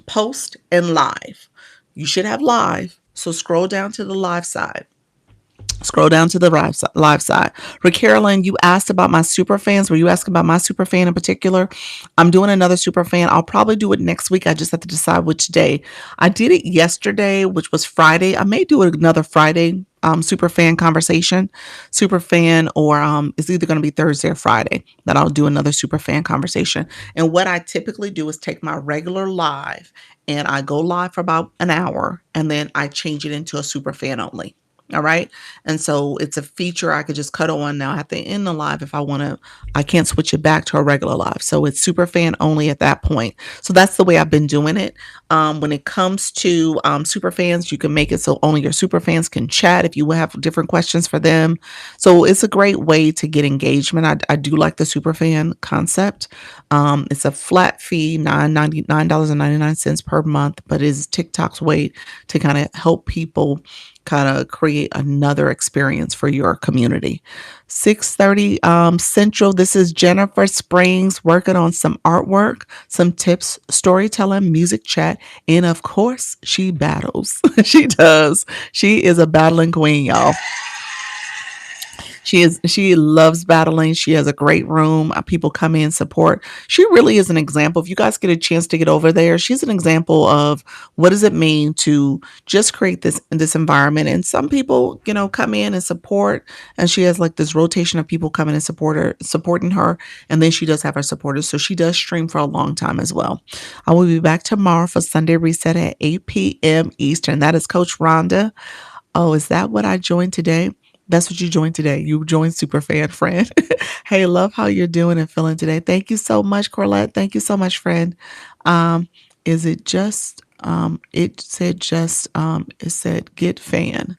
post and live. You should have live. So scroll down to the live side. Scroll down to the live side. Rick Carolyn, you asked about my super fans. Were you asking about my super fan in particular? I'm doing another super fan. I'll probably do it next week. I just have to decide which day. I did it yesterday, which was Friday. I may do another Friday super fan conversation. Super fan, or it's either going to be Thursday or Friday that I'll do another super fan conversation. And what I typically do is take my regular live and I go live for about an hour and then I change it into a super fan only. All right. And so it's a feature I could just cut on now at the end of the live if I want to. I can't switch it back to a regular live. So it's super fan only at that point. So that's the way I've been doing it. When it comes to super fans, you can make it so only your super fans can chat if you have different questions for them. So it's a great way to get engagement. I do like the super fan concept. It's a flat fee, $9.99 per month, but it's TikTok's way to kind of help people kind of create another experience for your community. 6:30 Central. This is Jennifer Springs working on some artwork, some tips, storytelling, music chat, and of course, she battles. She does. She is a battling queen, y'all. She loves battling. She has a great room. People come in support. She really is an example. If you guys get a chance to get over there, she's an example of what does it mean to just create this environment. And some people, come in and support, and she has like this rotation of people coming and supporting her, and then she does have her supporters. So she does stream for a long time as well. I will be back tomorrow for Sunday Reset at 8 p.m. Eastern. That is Coach Rhonda. Oh, is that what I joined today? That's what you joined today. You joined Superfan, friend. Hey, love how you're doing and feeling today. Thank you so much, Corlette. Thank you so much, friend. Is it just it said get fan.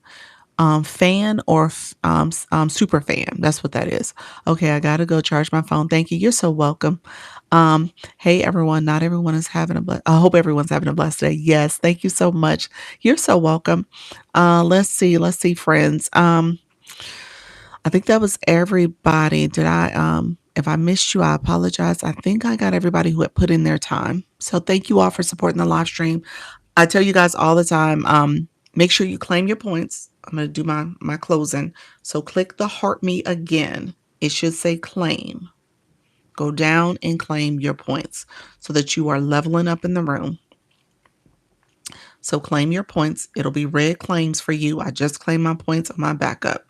Fan or super fan. That's what that is. Okay, I gotta go charge my phone. Thank you. You're so welcome. Hey everyone. Not everyone is having a blessed. I hope everyone's having a blessed day. Yes, thank you so much. You're so welcome. Let's see, friends. I think that was everybody. Did I if I missed you, I apologize. I think I got everybody who had put in their time. So thank you all for supporting the live stream. I tell you guys all the time, make sure you claim your points. I'm going to do my closing. So click the heart me again. It should say claim. Go down and claim your points so that you are leveling up in the room. So claim your points. It'll be red claims for you. I just claimed my points on my backup.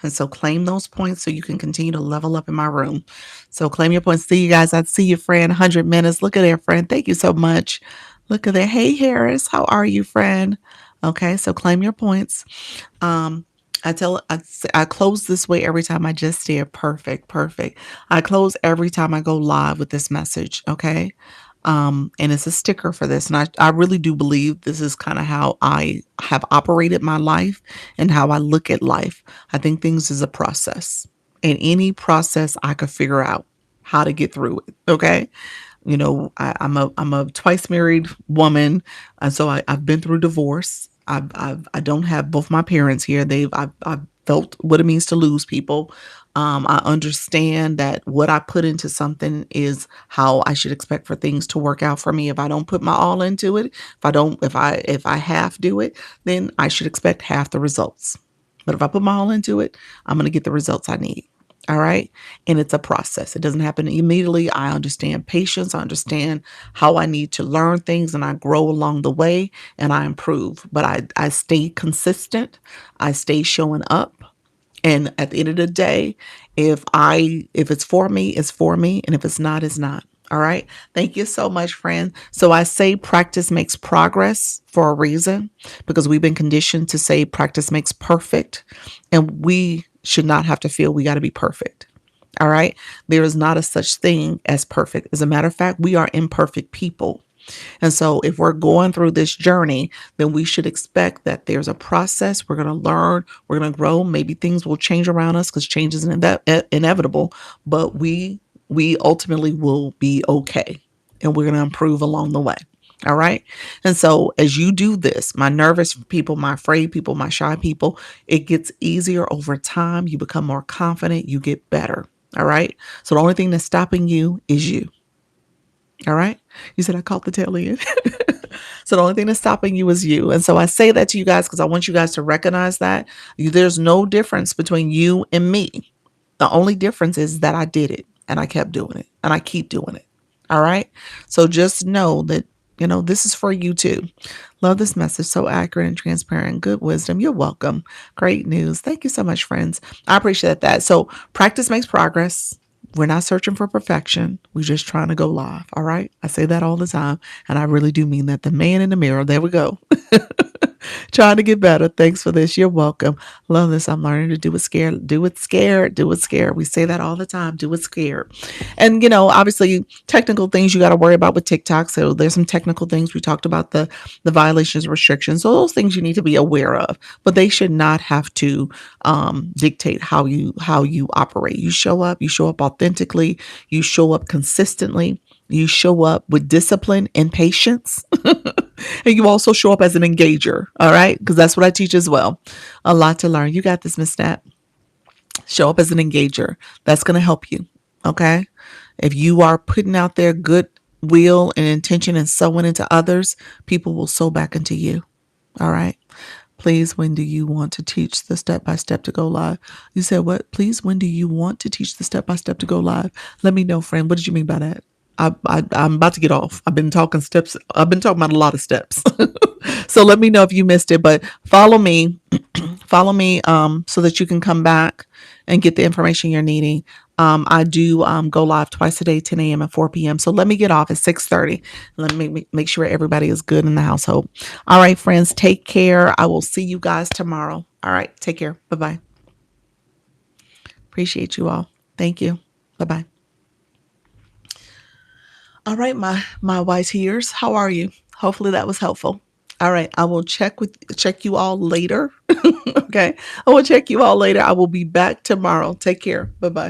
And so claim those points so you can continue to level up in my room. So claim your points. See you guys. I see you, friend. 100 minutes. Look at there, friend. Thank you so much. Look at there. Hey, Harris. How are you, friend? Okay, so claim your points. I close this way every time. I just did. Perfect. I close every time I go live with this message. Okay. And it's a sticker for this. And I really do believe this is kind of how I have operated my life and how I look at life. I think things is a process. And any process I could figure out how to get through it. Okay. I'm a twice married woman, and so I've been through divorce. I don't have both my parents here. I've felt what it means to lose people. I understand that what I put into something is how I should expect for things to work out for me. If I don't put my all into it, if I half do it, then I should expect half the results. But if I put my all into it, I'm going to get the results I need. All right. And it's a process. It doesn't happen immediately. I understand patience. I understand how I need to learn things, and I grow along the way and I improve. But I stay consistent. I stay showing up. And at the end of the day, if it's for me, it's for me. And if it's not, it's not. All right. Thank you so much, friend. So I say practice makes progress for a reason, because we've been conditioned to say practice makes perfect. And we should not have to feel we got to be perfect. All right. There is not a such thing as perfect. As a matter of fact, we are imperfect people. And so if we're going through this journey, then we should expect that there's a process. We're going to learn, we're going to grow. Maybe things will change around us because change is inevitable, but we ultimately will be okay, and we're going to improve along the way. All right. And so as you do this, my nervous people, my afraid people, my shy people, it gets easier over time. You become more confident, you get better. All right. So the only thing that's stopping you is you. All right. You said I caught the tail end. So the only thing that's stopping you is you. And so I say that to you guys because I want you guys to recognize that there's no difference between you and me. The only difference is that I did it and I kept doing it and I keep doing it. All right. So just know that, this is for you too. Love this message. So accurate and transparent. Good wisdom. You're welcome. Great news. Thank you so much, friends. I appreciate that. So practice makes progress. We're not searching for perfection. We're just trying to go live. All right. I say that all the time. And I really do mean that. The man in the mirror. There we go. Trying to get better. Thanks for this. You're welcome. Love this. I'm learning to do it scared. Do it scared. Do it scared. We say that all the time. Do it scared. And, obviously technical things you got to worry about with TikTok. So there's some technical things. We talked about the violations, restrictions. So those things you need to be aware of, but they should not have to dictate how you operate. You show up authentically. You show up consistently. You show up with discipline and patience. And you also show up as an engager. All right. Because that's what I teach as well. A lot to learn. You got this, Miss Nat. Show up as an engager. That's going to help you. Okay. If you are putting out there good will and intention and sowing into others, people will sow back into you. All right. Please, when do you want to teach the step by step to go live? You said what? Please, when do you want to teach the step by step to go live? Let me know, friend. What did you mean by that? I'm about to get off. I've been talking steps. I've been talking about a lot of steps. So let me know if you missed it. But follow me, so that you can come back and get the information you're needing. I do go live twice a day, 10 a.m. and 4 p.m. So let me get off at 6:30. Let me make sure everybody is good in the household. All right, friends, take care. I will see you guys tomorrow. All right, take care. Bye bye. Appreciate you all. Thank you. Bye bye. All right, my wise ears, how are you? Hopefully that was helpful. All right, I will check you all later. Okay, I will check you all later. I will be back tomorrow. Take care. Bye bye.